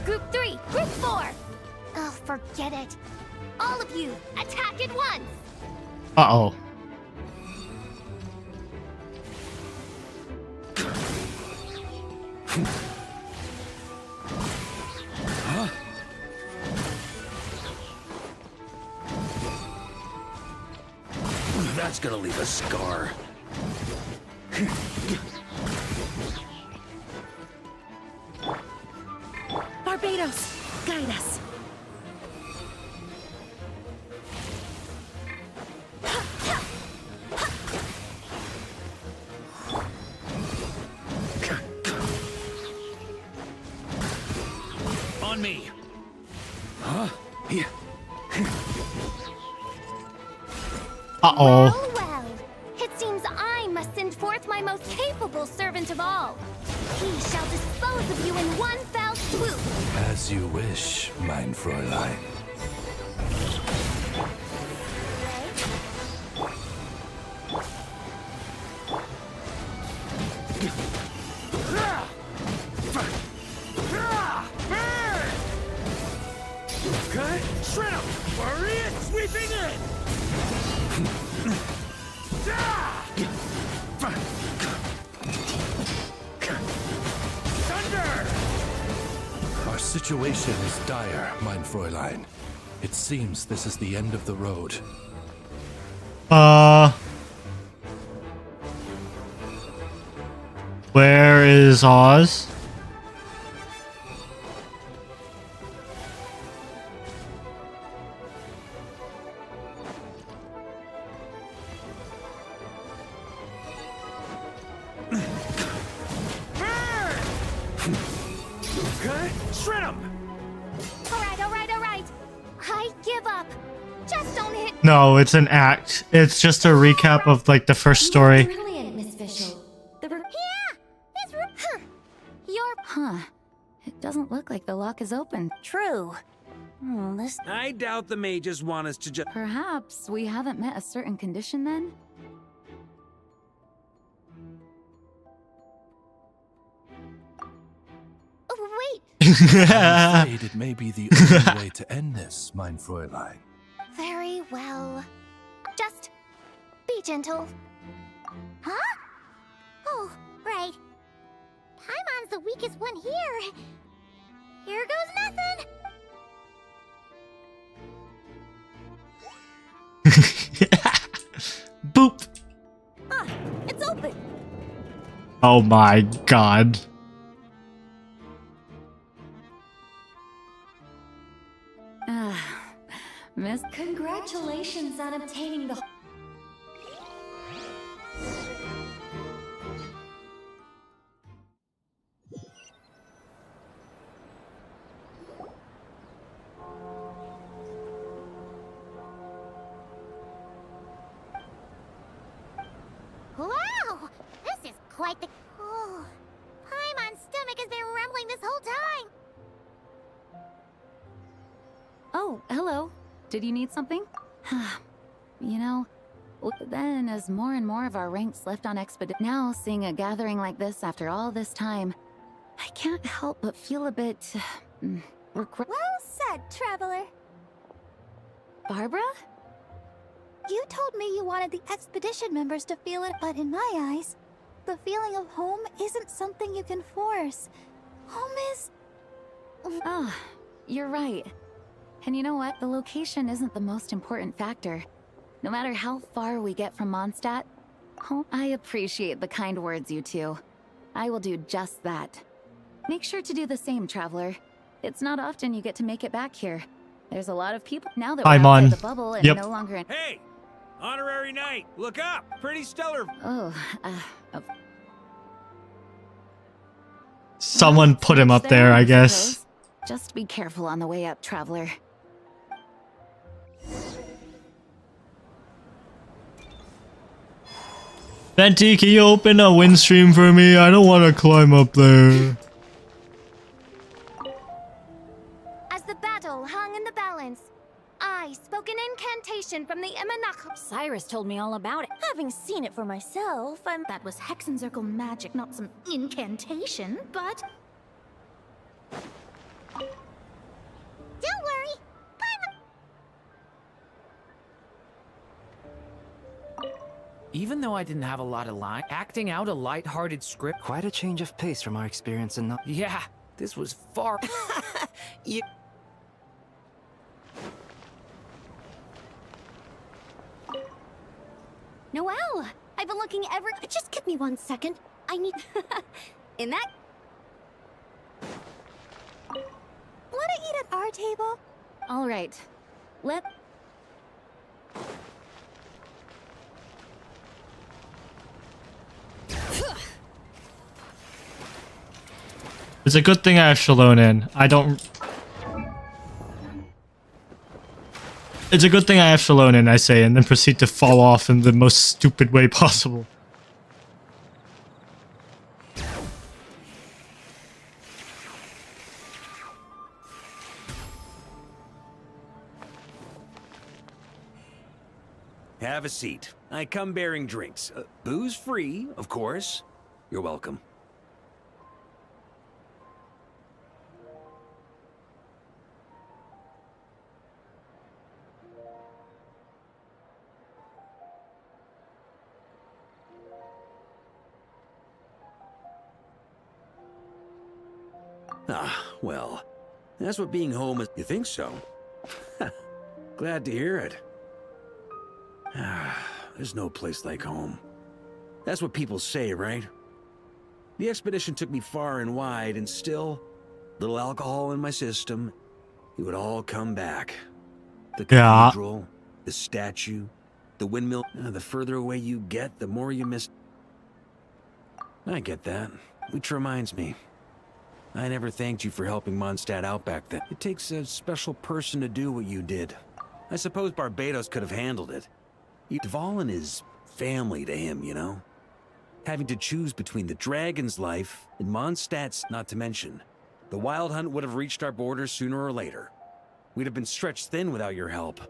Group 3, Group 4. Oh, forget it. All of you, attack at once. Uh-oh. Huh? That's gonna leave a scar. Barbados, guide us. On me. Huh? Yeah. Uh-oh. Well, well. It seems I must send forth my most capable servant of all. He shall dispose of you in one fell swoop. As you wish, mein Fräulein. Okay, shred him! Maria sweeping in! Thunder! Our situation is dire, mein Fräulein. It seems this is the end of the road. Where is Oz? Okay, shred him! All right. I give up. Just don't hit. No, it's an act. It's just a recap of like the first story. Brilliant, Miss Fischl. Huh. It doesn't look like the lock is open. True. This... I doubt the mages want us to just... Perhaps we haven't met a certain condition then? Oh, wait. I'm afraid it may be the only way to end this, mein Fräulein. Very well. Just be gentle. Huh? Oh, right. Paimon's the weakest one here. Here goes nothing. Boop. Ah, it's open. Oh my god. Miss... Congratulations on obtaining the... Wow! This is quite the... Oh, Paimon's stomach has been rumbling this whole time. Oh, hello. Did you need something? You know, then as more and more of our ranks left on expedition, now seeing a gathering like this after all this time, I can't help but feel a bit... regret. Well said, traveler. Barbara? You told me you wanted the expedition members to feel it, but in my eyes, the feeling of home isn't something you can force. Home is... Oh, you're right. And you know what? The location isn't the most important factor. No matter how far we get from Mondstadt, Oh, I appreciate the kind words, you two. I will do just that. Make sure to do the same, Traveler. It's not often you get to make it back here. There's a lot of people now that we're I'm outside on. the bubble and Yep. no longer in. Hey! Honorary knight! Look up! Pretty stellar! Oh, Someone put him up there, I guess. Just be careful on the way up, Traveler. Venti, can you open a wind stream for me? I don't want to climb up there. As the battle hung in the balance, I spoke an incantation from the Emanach. Cyrus told me all about it. Having seen it for myself, That was Hexencircle magic, not some incantation, but... Don't worry. Even though I didn't have a lot of line, acting out a light-hearted script. Quite a change of pace from our experience in the... Yeah, this was far... You... Noelle, I've been looking Just give me 1 second. I need... In that... Wanna eat at our table? All right. Let... It's a good thing I have Shalone in. I don't... It's a good thing I have Shalone in, I say, and then proceed to fall off in the most stupid way possible. Have a seat. I come bearing drinks. Booze free, of course. You're welcome. Ah, well, that's what being home is. You think so? Glad to hear it. There's no place like home. That's what people say, right? The expedition took me far and wide, and still, little alcohol in my system, it would all come back. The cathedral, the statue, the windmill. The further away you get, the more you miss. I get that, which reminds me. I never thanked you for helping Mondstadt out back then. It takes a special person to do what you did. I suppose Barbados could have handled it. Dvalin is family to him, you know? Having to choose between the dragon's life and Mondstadt's, not to mention. The Wild Hunt would have reached our borders sooner or later. We'd have been stretched thin without your help.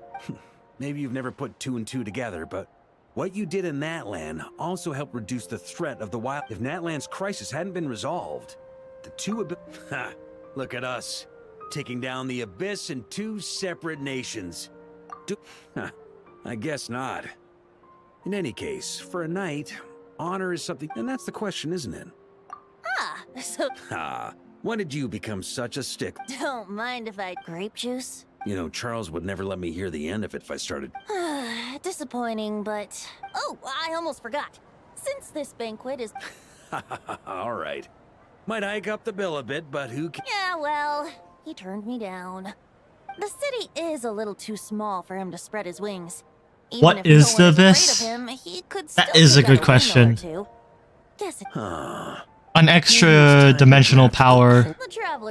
Maybe you've never put two and two together, but what you did in Natlan also helped reduce the threat of the Wild... If Natlan's crisis hadn't been resolved, the two... Ha! Look at us, taking down the Abyss in two separate nations. I guess not. In any case, for a knight, honor is something... And that's the question, isn't it? So... When did you become such a stick? Don't mind if I... Grape juice? You know, Charles would never let me hear the end of it if I started... Disappointing, but... Oh, I almost forgot. Since this banquet is... All right. Might hike up the bill a bit, but who can... Yeah, well, he turned me down. The city is a little too small for him to spread his wings. Even What if is no the one afraid Abyss? of him, he could That still is a pick out good windmill or question. two. Guess it... An extra dimensional power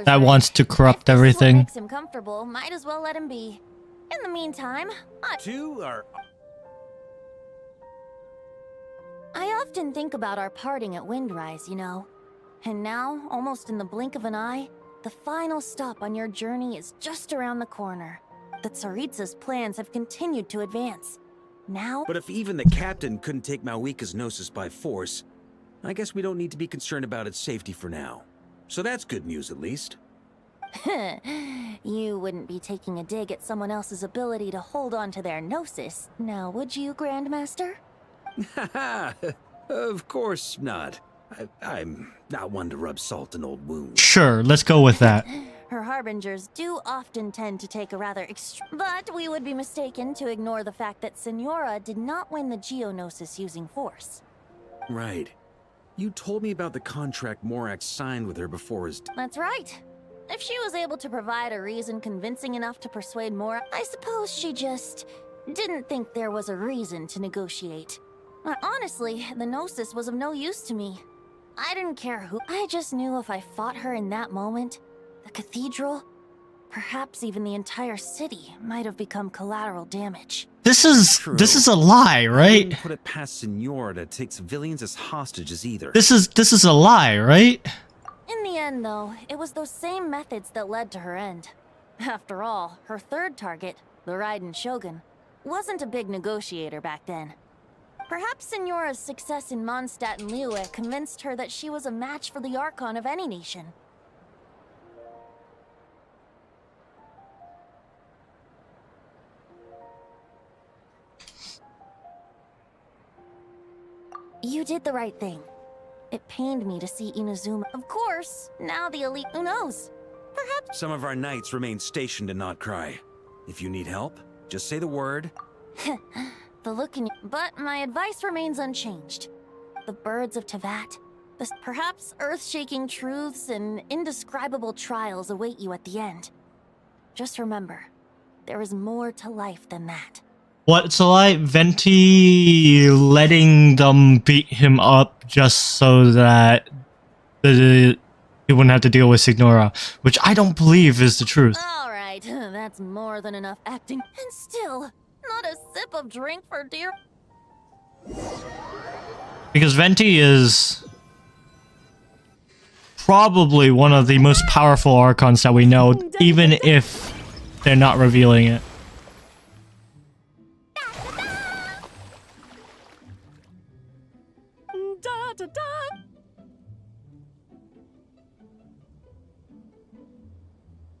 that wants to corrupt everything. Makes him comfortable, might as well let him be. In the meantime, I often think about our parting at Windrise, you know. And now, almost in the blink of an eye, the final stop on your journey is just around the corner. The Tsaritsa's plans have continued to advance. Now... But if even the captain couldn't take Malwika's Gnosis by force, I guess we don't need to be concerned about its safety for now. So that's good news, at least. You wouldn't be taking a dig at someone else's ability to hold on to their Gnosis, now would you, Grandmaster? Of course not. I'm not one to rub salt in old wounds. Sure, let's go with that. Her harbingers do often tend to take a rather extreme... But we would be mistaken to ignore the fact that Senora did not win the Geonosis using force. Right. You told me about the contract Morak signed with her before his... That's right. If she was able to provide a reason convincing enough to persuade Mora, I suppose she just didn't think there was a reason to negotiate. Honestly, the Gnosis was of no use to me. I didn't care who. I just knew if I fought her in that moment, the cathedral, perhaps even the entire city, might have become collateral damage. This is a lie, I right? wouldn't put it past Senora to take civilians as hostages either. This is a lie, right? In the end, though, it was those same methods that led to her end. After all, her third target, the Raiden Shogun, wasn't a big negotiator back then. Perhaps Senora's success in Mondstadt and Liyue convinced her that she was a match for the Archon of any nation. You did the right thing. It pained me to see Inazuma. Of course, now the elite, who knows? Perhaps Some of our knights remain stationed in Not Cry. If you need help, just say the word. the look in but my advice remains unchanged. The birds of Tevat, perhaps earth-shaking truths and indescribable trials await you at the end. Just remember, there is more to life than that. What's a lie? Venti letting them beat him up just so that he wouldn't have to deal with Signora, which I don't believe is the truth. Alright, that's more than enough acting. And still, not a sip of drink for dear... Because Venti is probably one of the most powerful Archons that we know, even if they're not revealing it.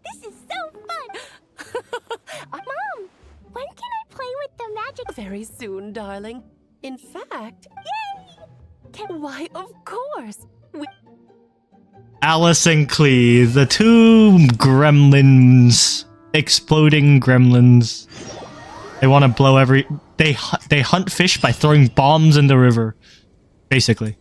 This is so fun! Mom, when can I play with the magic? Very soon, darling. In fact, yay! Why, of course. Alice and Klee, the two gremlins, exploding gremlins. They want to blow every... They hunt fish by throwing bombs in the river, basically.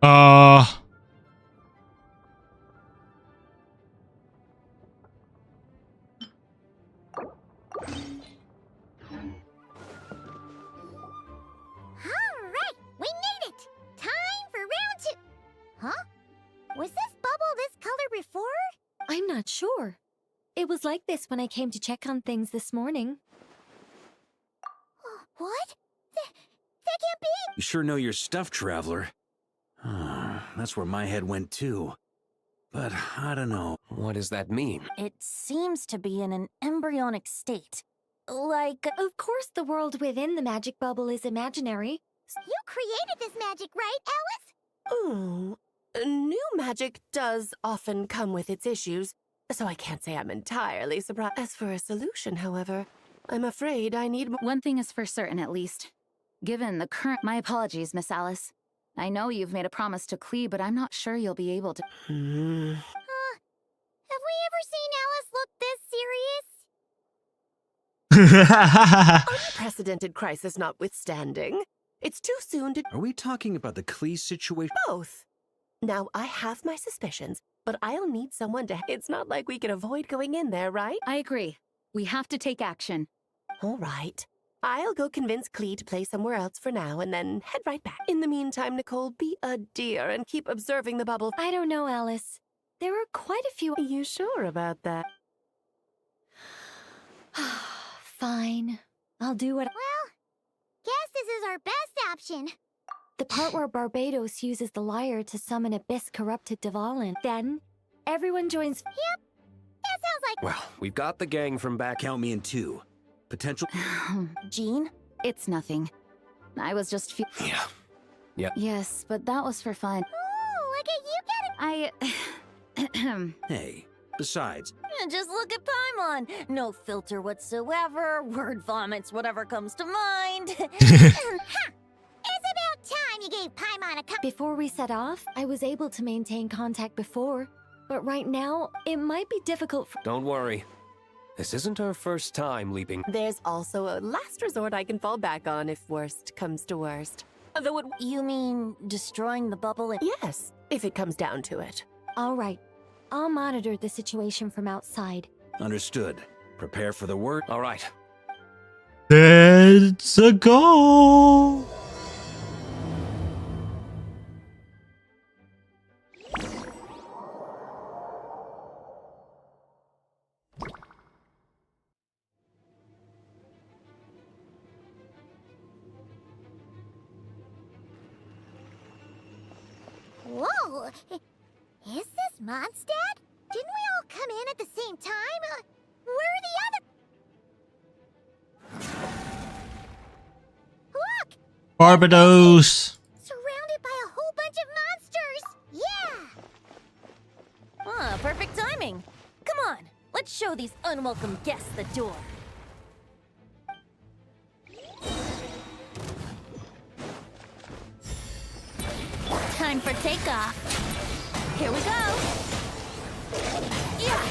Alright, we made it! Time for round 2! Huh? Was this bubble this color before? I'm not sure. It was like this when I came to check on things this morning. What? That can't be! You sure know your stuff, Traveler. That's where my head went too. But I don't know. What does that mean? It seems to be in an embryonic state. Like... Of course the world within the magic bubble is imaginary. You created this magic, right, Alice? Ooh, new magic does often come with its issues, so I can't say I'm entirely surprised. As for a solution, however, I'm afraid I need more. One thing is for certain, at least. Given the current... My apologies, Miss Alice. I know you've made a promise to Klee, but I'm not sure you'll be able to... Have we ever seen Alice look this serious? Unprecedented crisis notwithstanding, it's too soon to... Are we talking about the Klee situation? Both. Now, I have my suspicions, but I'll need someone to... It's not like we can avoid going in there, right? I agree. We have to take action. All right. I'll go convince Klee to play somewhere else for now and then head right back. In the meantime, Nicole, be a dear and keep observing the bubble. I don't know, Alice. There are quite a few. Are you sure about that? Fine. I'll do what. Well, guess this is our best option. The part where Barbados uses the lyre to summon abyss-corrupted Dvalin. Then, everyone joins. Yep. That sounds like. Well, we've got the gang from back. Count me in two. Potential. Jean? It's nothing. I was just Yeah. Yep. Yes, but that was for fun. Ooh, look at you I... Hey, besides. Just look at Paimon. No filter whatsoever, word vomits whatever comes to mind. It's about time you gave Paimon a cup. Before we set off, I was able to maintain contact before. But right now, it might be difficult for. Don't worry. This isn't our first time leaping. There's also a last resort I can fall back on if worst comes to worst. Though it... You mean destroying the bubble and... Yes, if it comes down to it. All right. I'll monitor the situation from outside. Understood. Prepare for the word. All right. Let's go. Whoa! Is this Mondstadt? Didn't we all come in at the same time? Where are the other... Look! Barbados. Surrounded by a whole bunch of monsters! Yeah! Ah, perfect timing. Come on, let's show these unwelcome guests the door. Time for takeoff. Here we go. Yeah.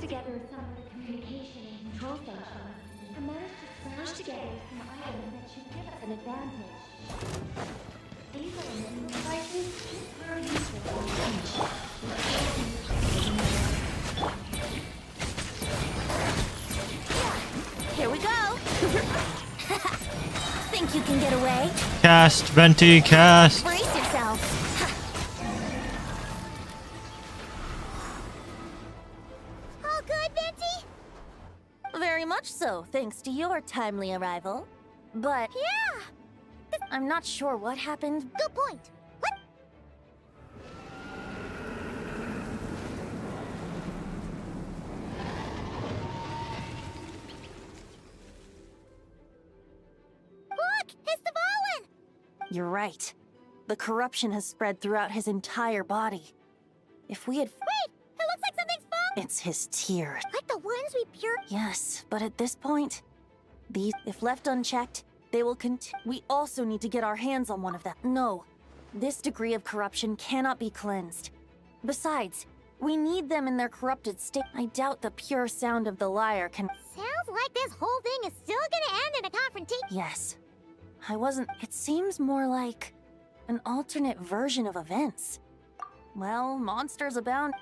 Together some of the communication and control functions, and managed to smash together some items that should give us an advantage. These are new devices very useful for Here we go. Think you can get away? Cast, Venti, cast. Brace yourself. All good, Venti? Very much so, thanks to your timely arrival. But Yeah! I'm not sure what happened. Good point. What? Look! It's the Volin! You're right. The corruption has spread throughout his entire body. If we had... Wait! It looks like something's falling! It's his tears. Like the ones we pure... Yes, but at this point, these, if left unchecked, they will we also need to get our hands on one of them. No, this degree of corruption cannot be cleansed. Besides, we need them in their corrupted state. I doubt the pure sound of the lyre can... Sounds like this whole thing is still gonna end in a confrontation. Yes. I wasn't... It seems more like an alternate version of events. Well, monsters abound.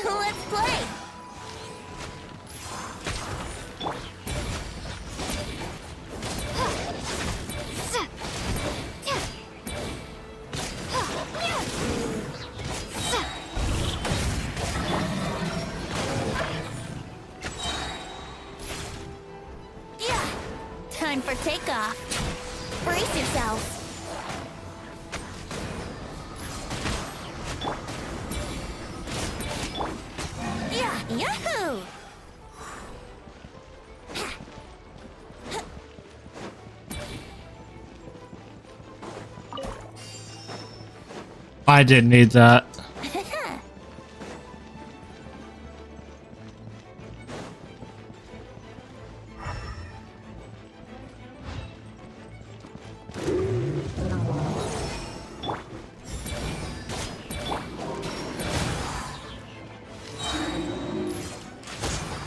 Let's play! Yeah! Time for takeoff. Brace yourself. Yeah! Yahoo! I didn't need that.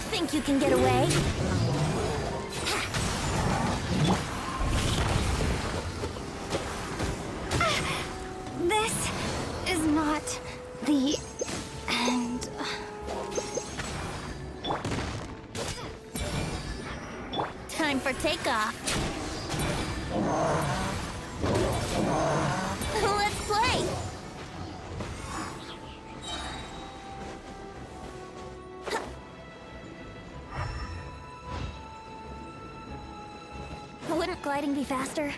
Think you can get away? This is not the end. Time for takeoff. Let's play. Wouldn't gliding be faster?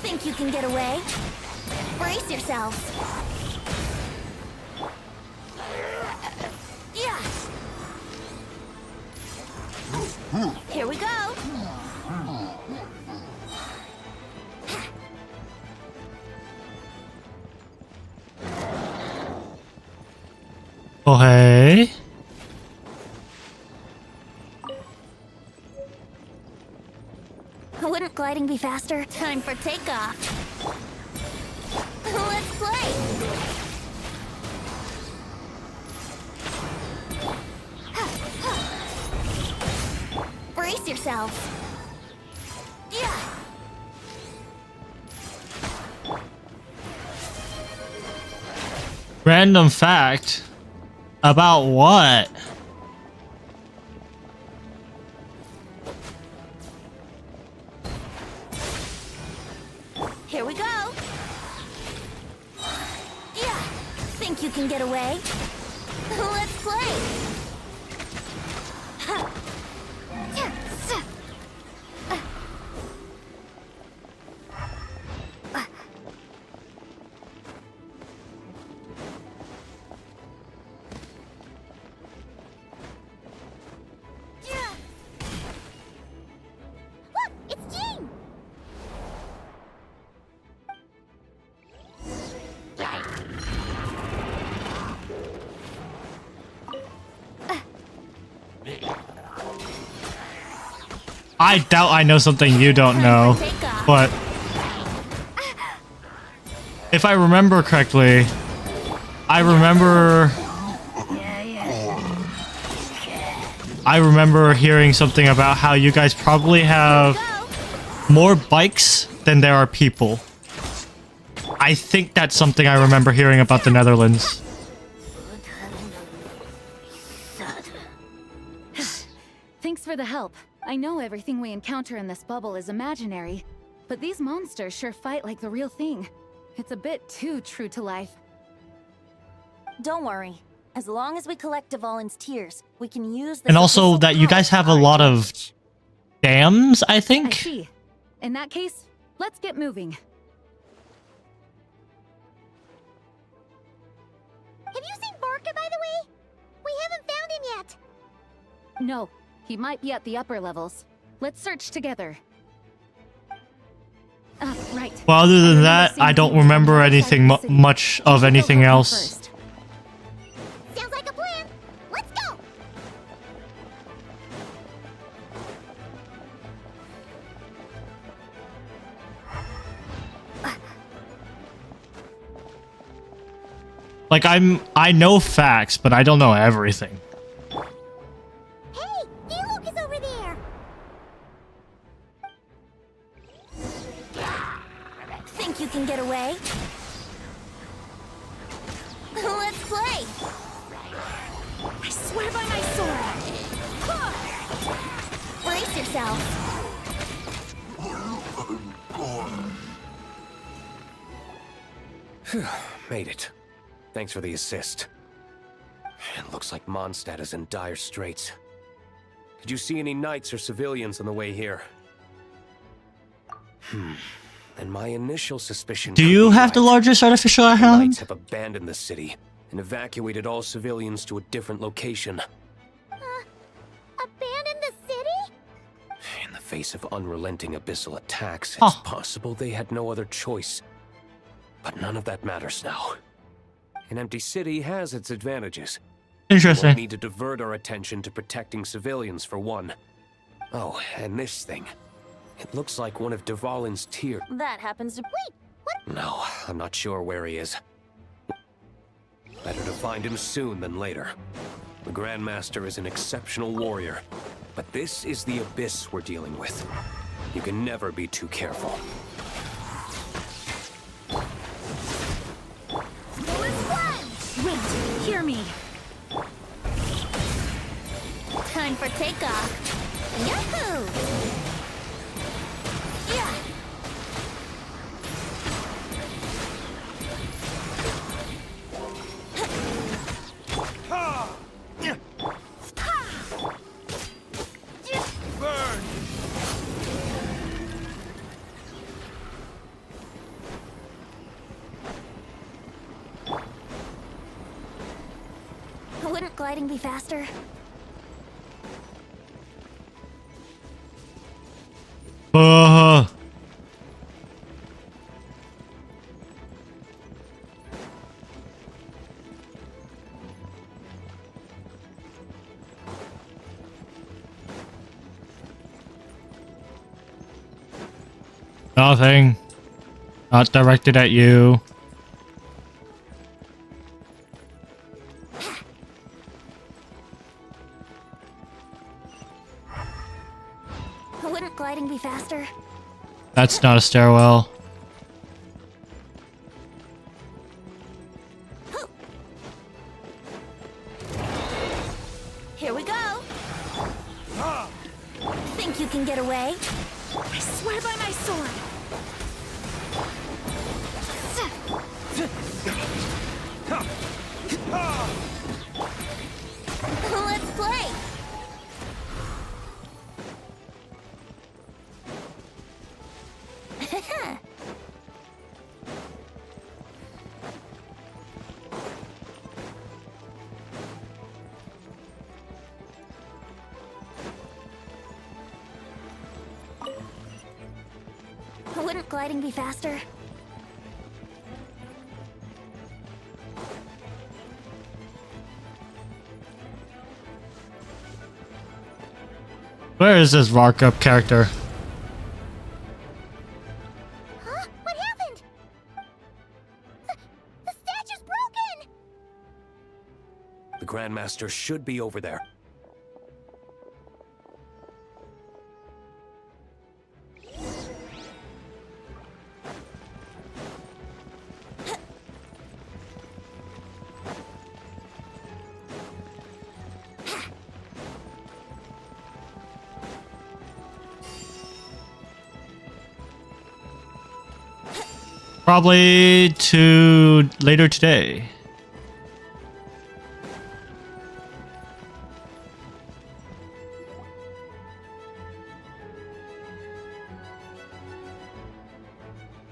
Think you can get away? Brace yourselves. Yeah. Here we go. Oh, hey. Wouldn't gliding be faster? Time for takeoff. Let's play. Brace yourselves. Yeah. Random fact. About what? Here we go. Yeah. Think you can get away? Let's play. Look, it's Jean! I doubt I know something you don't know, but if I remember correctly, I remember hearing something about how you guys probably have more bikes than there are people. I think that's something I remember hearing about the Netherlands. Thanks for the help. I know everything we encounter in this bubble is imaginary, but these monsters sure fight like the real thing. It's a bit too true to life. Don't worry. As long as we collect Dvalin's tears, we can use this. And also that you guys have a lot of dams, I I think? see. In that case, let's get moving. Have you seen Barca, by the way? We haven't found him yet. No, he might be at the upper levels. Let's search together. Right. Well, other than that, I don't remember anything much of anything else. Sounds like a plan. Let's go! Like, I know facts, but I don't know everything. Hey, Diluc is over there! Think you can get away? Let's play. I swear by my sword. Brace yourself. Made it. Thanks for the assist. It looks like Mondstadt is in dire straits. Did you see any knights or civilians on the way here? And my initial suspicion... Do you have the largest artificial The island? knights have abandoned the city and evacuated all civilians to a different location. Abandon the city? In the face of unrelenting abyssal attacks, it's possible they had no other choice. But none of that matters now. An empty city has its advantages. Interesting. We won't need to divert our attention to protecting civilians, for one. Oh, and this thing. It looks like one of Dvalin's tears. That happens to. Wait, what? No, I'm not sure where he is. Better to find him soon than later. The Grandmaster is an exceptional warrior, but this is the abyss we're dealing with. You can never be too careful. Wait, hear me. Time for takeoff. Yahoo! Yeah. Burn! Wouldn't gliding be faster? Nothing. Not directed at you. Wouldn't gliding be faster? That's not a stairwell. Here we go. Think you can get away? I swear by my sword. Let's play. Wouldn't gliding be faster? Where is this Varkup character? Huh? What happened? The statue's broken! The Grandmaster should be over there. Probably to later today.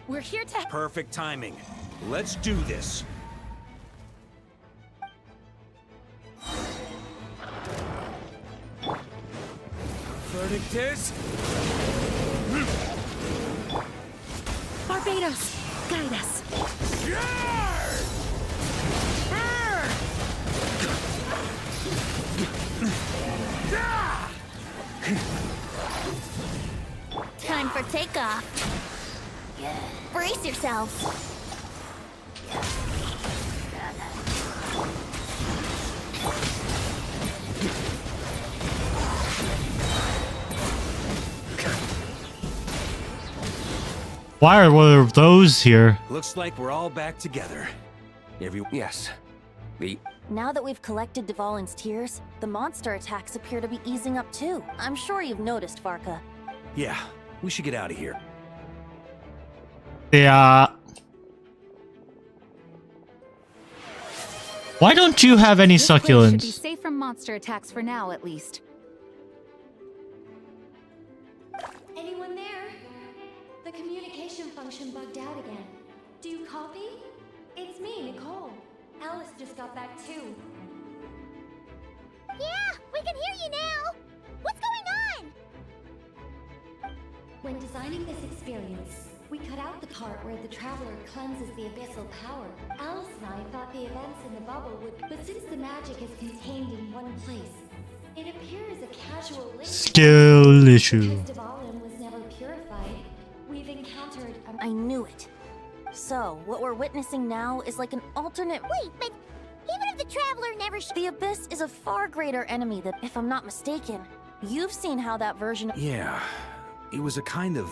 We're here to. Perfect timing. Let's do this. Verdict is... Barbados, guide us. Time for takeoff. Brace yourselves. Why were those here? Looks like we're all back together. Yes. Now that we've collected Dvalin's tears, the monster attacks appear to be easing up too. I'm sure you've noticed, Varka. Yeah, we should get out of here. Yeah. Why don't you have any This place should be succulents? safe from monster attacks for now, at least. Anyone there? The communication function bugged out again. Do you copy? It's me, Nicole. Alice just got back too. Yeah, we can hear you now! What's going on? When designing this experience, we cut out the part where the traveler cleanses the abyssal power. Alice and I thought the events in the bubble would... But since the magic is contained in one place, It appears a casual link. Skill issue. Because Dvalin was never purified. We've encountered I knew it. So, what we're witnessing now is like an alternate. Wait, but even if the Traveler never The Abyss is a far greater enemy than, if I'm not mistaken. You've seen how that version. Yeah, it was a kind of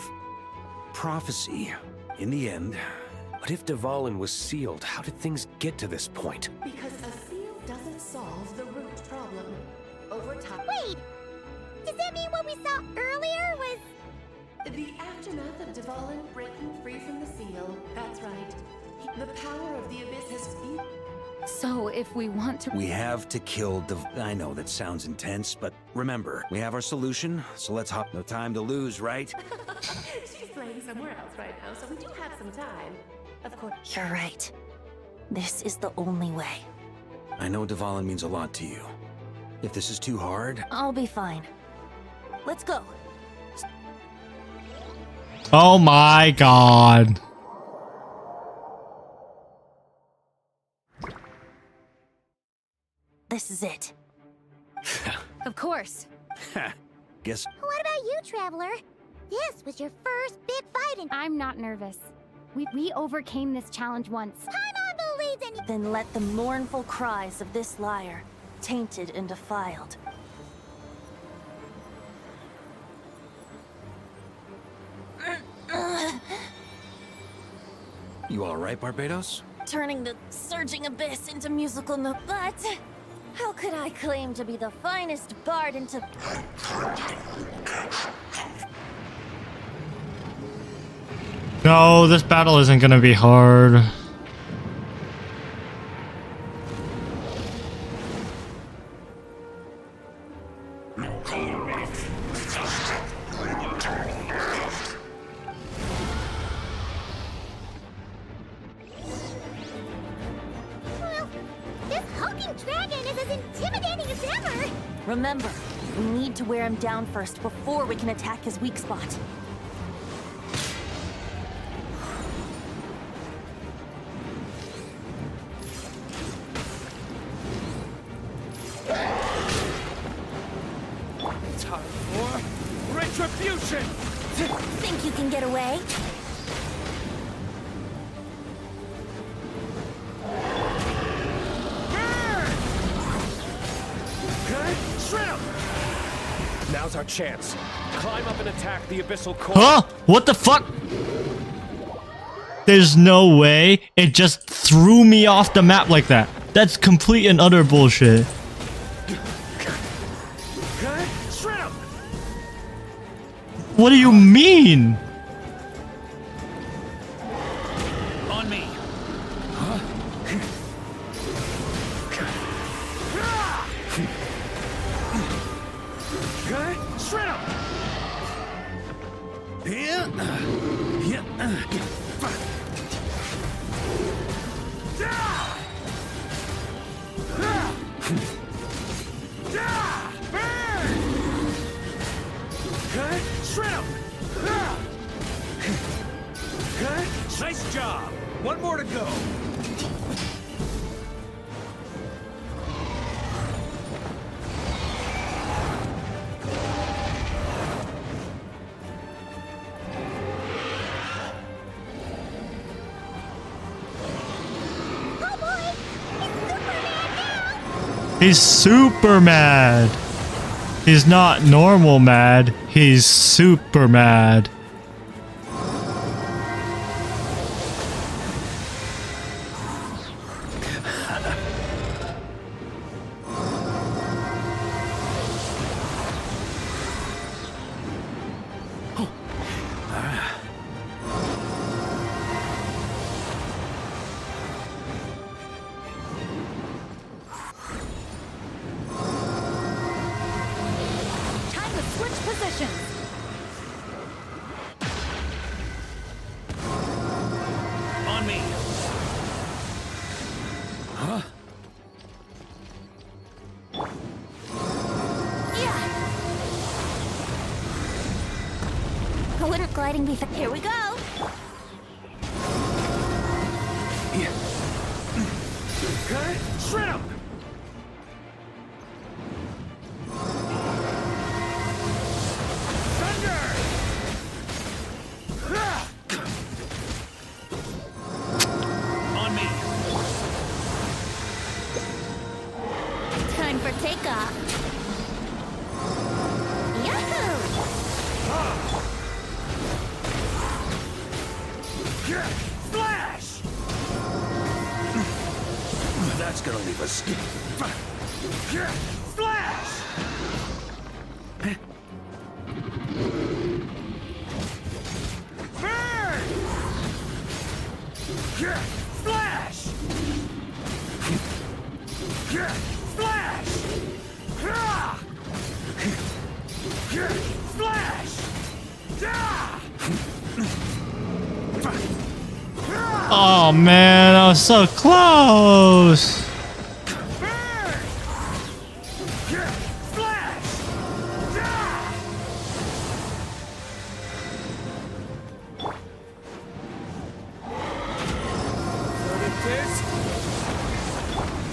prophecy. In the end. But if Dvalin was sealed, how did things get to this point? Because a seal doesn't solve the root problem. Over time. Wait! Does that mean what we saw earlier was... The aftermath of Dvalin breaking free from the seal. That's right. The power of the Abyss has... So if we want to... We have to kill I know that sounds intense, but remember, we have our solution, so let's hop. No time to lose, right? She's playing somewhere else right now, so we do have some time. Of course. You're right. This is the only way. I know Dvalin means a lot to you. If this is too hard... I'll be fine. Let's go. Oh my god. This is it. Of course. Guess... What about you, Traveler? This was your first big fight in... I'm not nervous. We overcame this challenge once. Paimon believes in you! Then let the mournful cries of this liar, tainted and defiled. You alright, Barbados? Turning the surging abyss into musical note. But how could I claim to be the finest bard into... No, this battle isn't gonna be hard. Well, this hulking dragon is as intimidating as ever! Remember, we need to wear him down first before we can attack his weak spot. Time for retribution! Think you can get away? Shrimp! Now's our chance. Climb up and attack the abyssal core. Huh? What the fuck? There's no way it just threw me off the map like that. That's complete and utter bullshit. Shrimp! What do you mean? On me. Shrimp! Shrimp! Nice job! One more to go. He's super mad. He's not normal mad. He's super mad. Time to switch positions. On me. Huh? Wouldn't gliding be Here we go! Shrimp! time for takeoff. Yahoo! Flash! That's gonna leave us. Flash! Burn! Flash! Flash! Flash! Oh man, I was so close.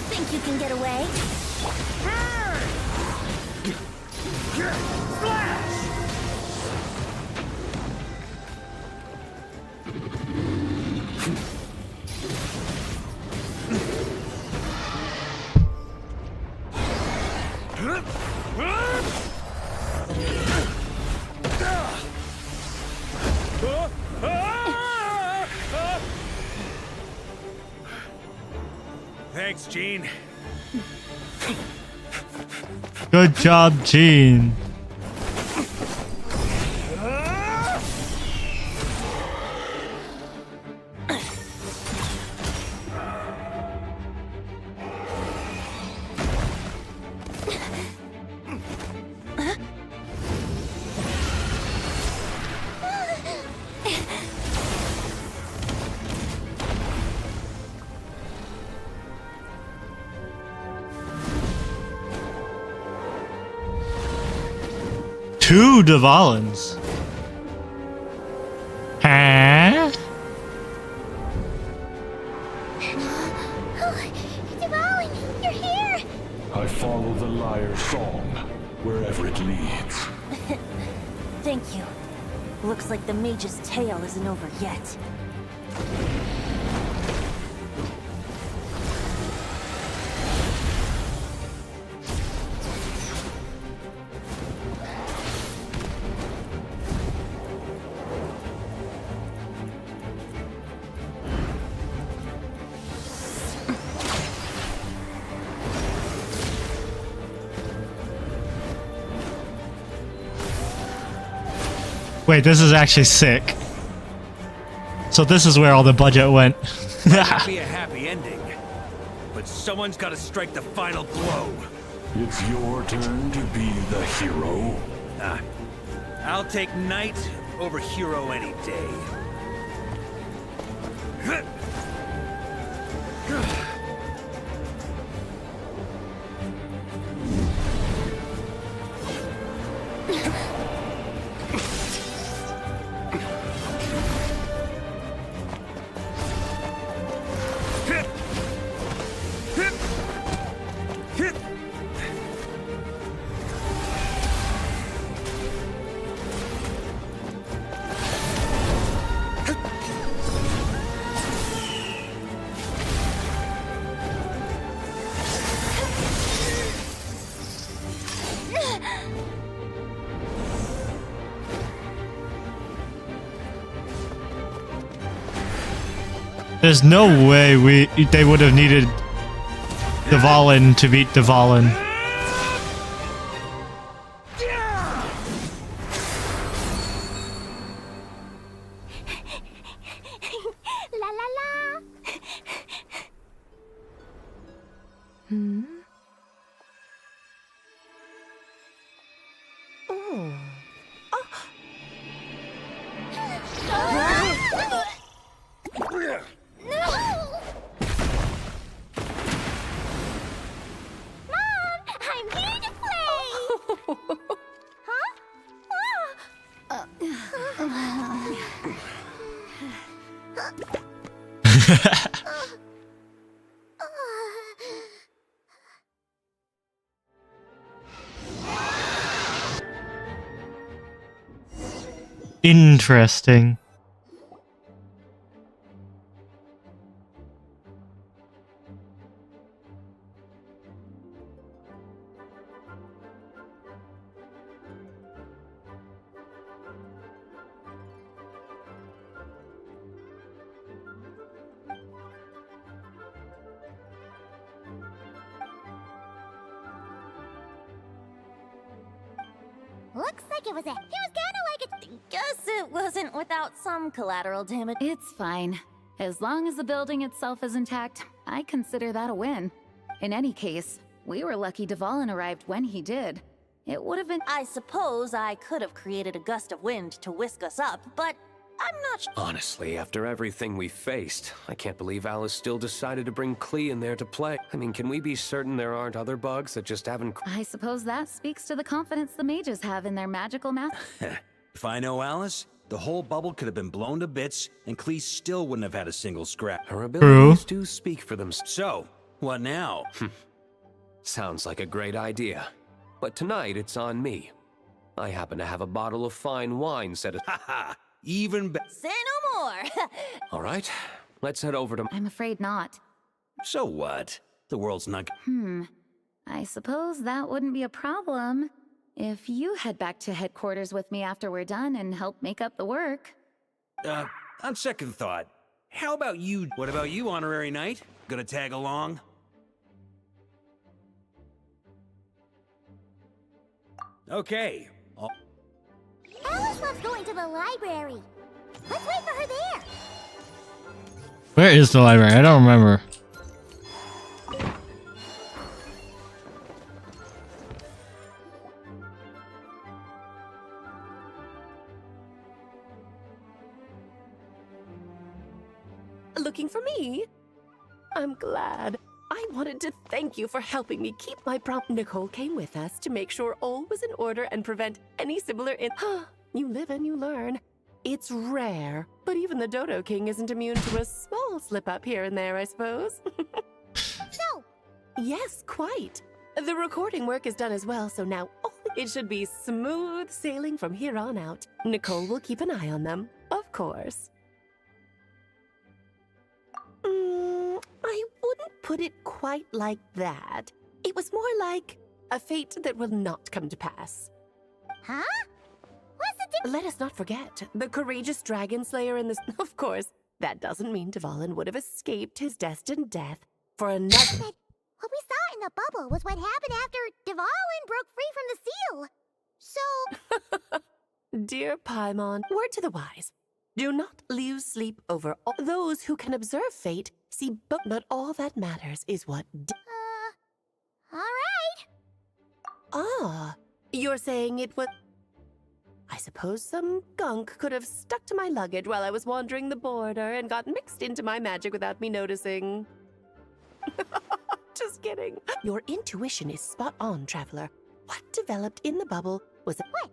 Think you can get away? Thanks, Gene. Good job, Gene. Two Dvalins. Huh? Dvalin, you're here! I follow the lyre's song, wherever it leads. Thank you. Looks like the mage's tale isn't over yet. Wait, this is actually sick. So this is where all the budget went. Might be a happy ending, but someone's got to strike the final blow. It's your turn to be the hero. I'll take knight over hero any day. There's no way they would have needed Dvalin to beat Dvalin. La la la! Hmm? Oh. I'm here to play! Interesting. Looks like it was kinda like a... Guess it wasn't without some collateral damage. It's fine. As long as the building itself is intact, I consider that a win. In any case, we were lucky Dvalin arrived when he did. It would have been— I suppose I could have created a gust of wind to whisk us up, but I'm not sure. Honestly, after everything we faced, I can't believe Alice still decided to bring Klee in there to play. I mean, can we be certain there aren't other bugs that just haven't... I suppose that speaks to the confidence the mages have in their magical If I know Alice, the whole bubble could have been blown to bits, and Klee still wouldn't have had a single scrap. Her abilities do speak for themselves. So, what now? Sounds like a great idea. But tonight, it's on me. I happen to have a bottle of fine wine set aside. Ha! Even better. Say no more. All right, let's head over to... I'm afraid not. So what? The world's not... I suppose that wouldn't be a problem if you head back to headquarters with me after we're done and help make up the work. On second thought, how about you? What about you, Honorary Knight? Gonna tag along? Okay. Alice loves going to the library. Let's wait for her there. Where is the library? I don't remember. Looking for me? I'm glad. I wanted to thank you for helping me keep my prom. Nicole came with us to make sure all was in order and prevent any similar You live and you learn. It's rare, but even the Dodo King isn't immune to a small slip-up here and there, I suppose. No! Yes, quite. The recording work is done as well, so now it should be smooth sailing from here on out. Nicole will keep an eye on them, of course. I wouldn't put it quite like that. It was more like a fate that will not come to pass. Huh? What's the difference? Let us not forget, the courageous dragon slayer in this... Of course, that doesn't mean Dvalin would have escaped his destined death for another... What we saw in the bubble was what happened after Dvalin broke free from the seal. So... Dear Paimon, word to the wise. Do not lose sleep over all those who can observe fate, see but all that matters is what... Alright. Ah, you're saying it was... I suppose some gunk could have stuck to my luggage while I was wandering the border and got mixed into my magic without me noticing. Just kidding. Your intuition is spot on, Traveler. What developed in the bubble was... What?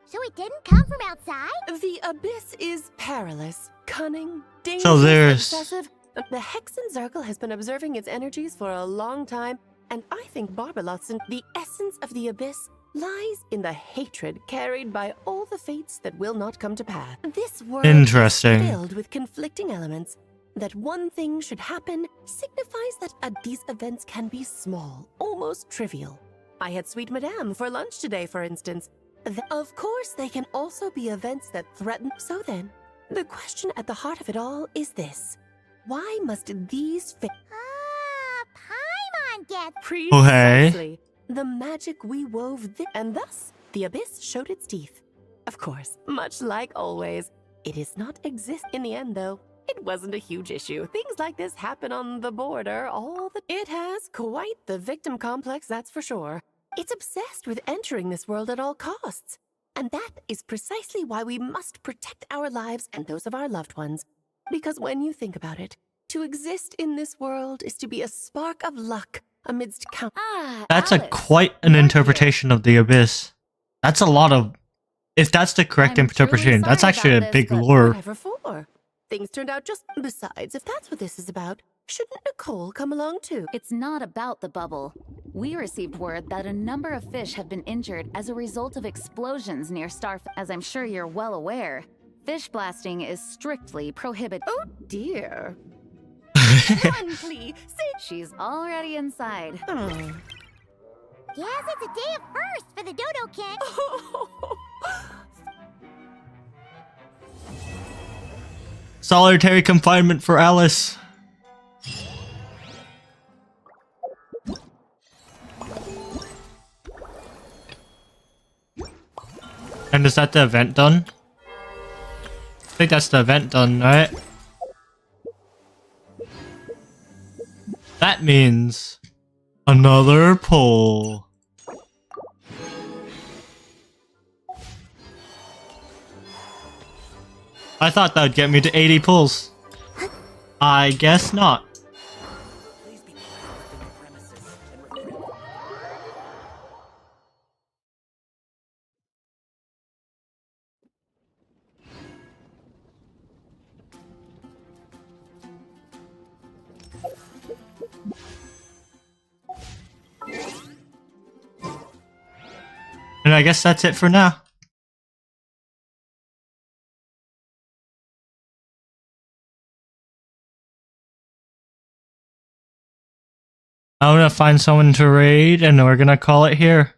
So it didn't come from outside? The abyss is perilous, cunning, dangerous, So there's... obsessive. The Hexen Circle has been observing its energies for a long time, and I think Barbalotson, the essence of the abyss, lies in the hatred carried by all the fates that will not come to pass. This world Interesting. is filled with conflicting elements. That one thing should happen signifies that these events can be small, almost trivial. I had Sweet Madame for lunch today, for instance. Of course, they can also be events that threaten. So then, the question at the heart of it all is this. Why must these Paimon gets... Precisely. The magic we wove and thus, the abyss showed its teeth. Of course, much like always, it does not exist in the end, though. It wasn't a huge issue. Things like this happen on the border all the... It has quite the victim complex, that's for sure. It's obsessed with entering this world at all costs. And that is precisely why we must protect our lives and those of our loved ones. Because when you think about it, to exist in this world is to be a spark of luck amidst count... That's quite an interpretation of the abyss. That's a lot of... If that's the correct interpretation, that's actually a big lore. Whatever for. Things turned out just... Besides, if that's what this is about, shouldn't Nicole come along too? It's not about the bubble. We received word that a number of fish have been injured as a result of explosions near Starf. As I'm sure you're well aware, fish blasting is strictly prohibited. Oh dear. Run, please. She's already inside. Yes, it's a day of first for the Dodo King. Solitary confinement for Alice. And is that the event done? I think that's the event done, right? That means another pull. I thought that would get me to 80 pulls. I guess not. And I guess that's it for now. I'm gonna find someone to raid and we're gonna call it here.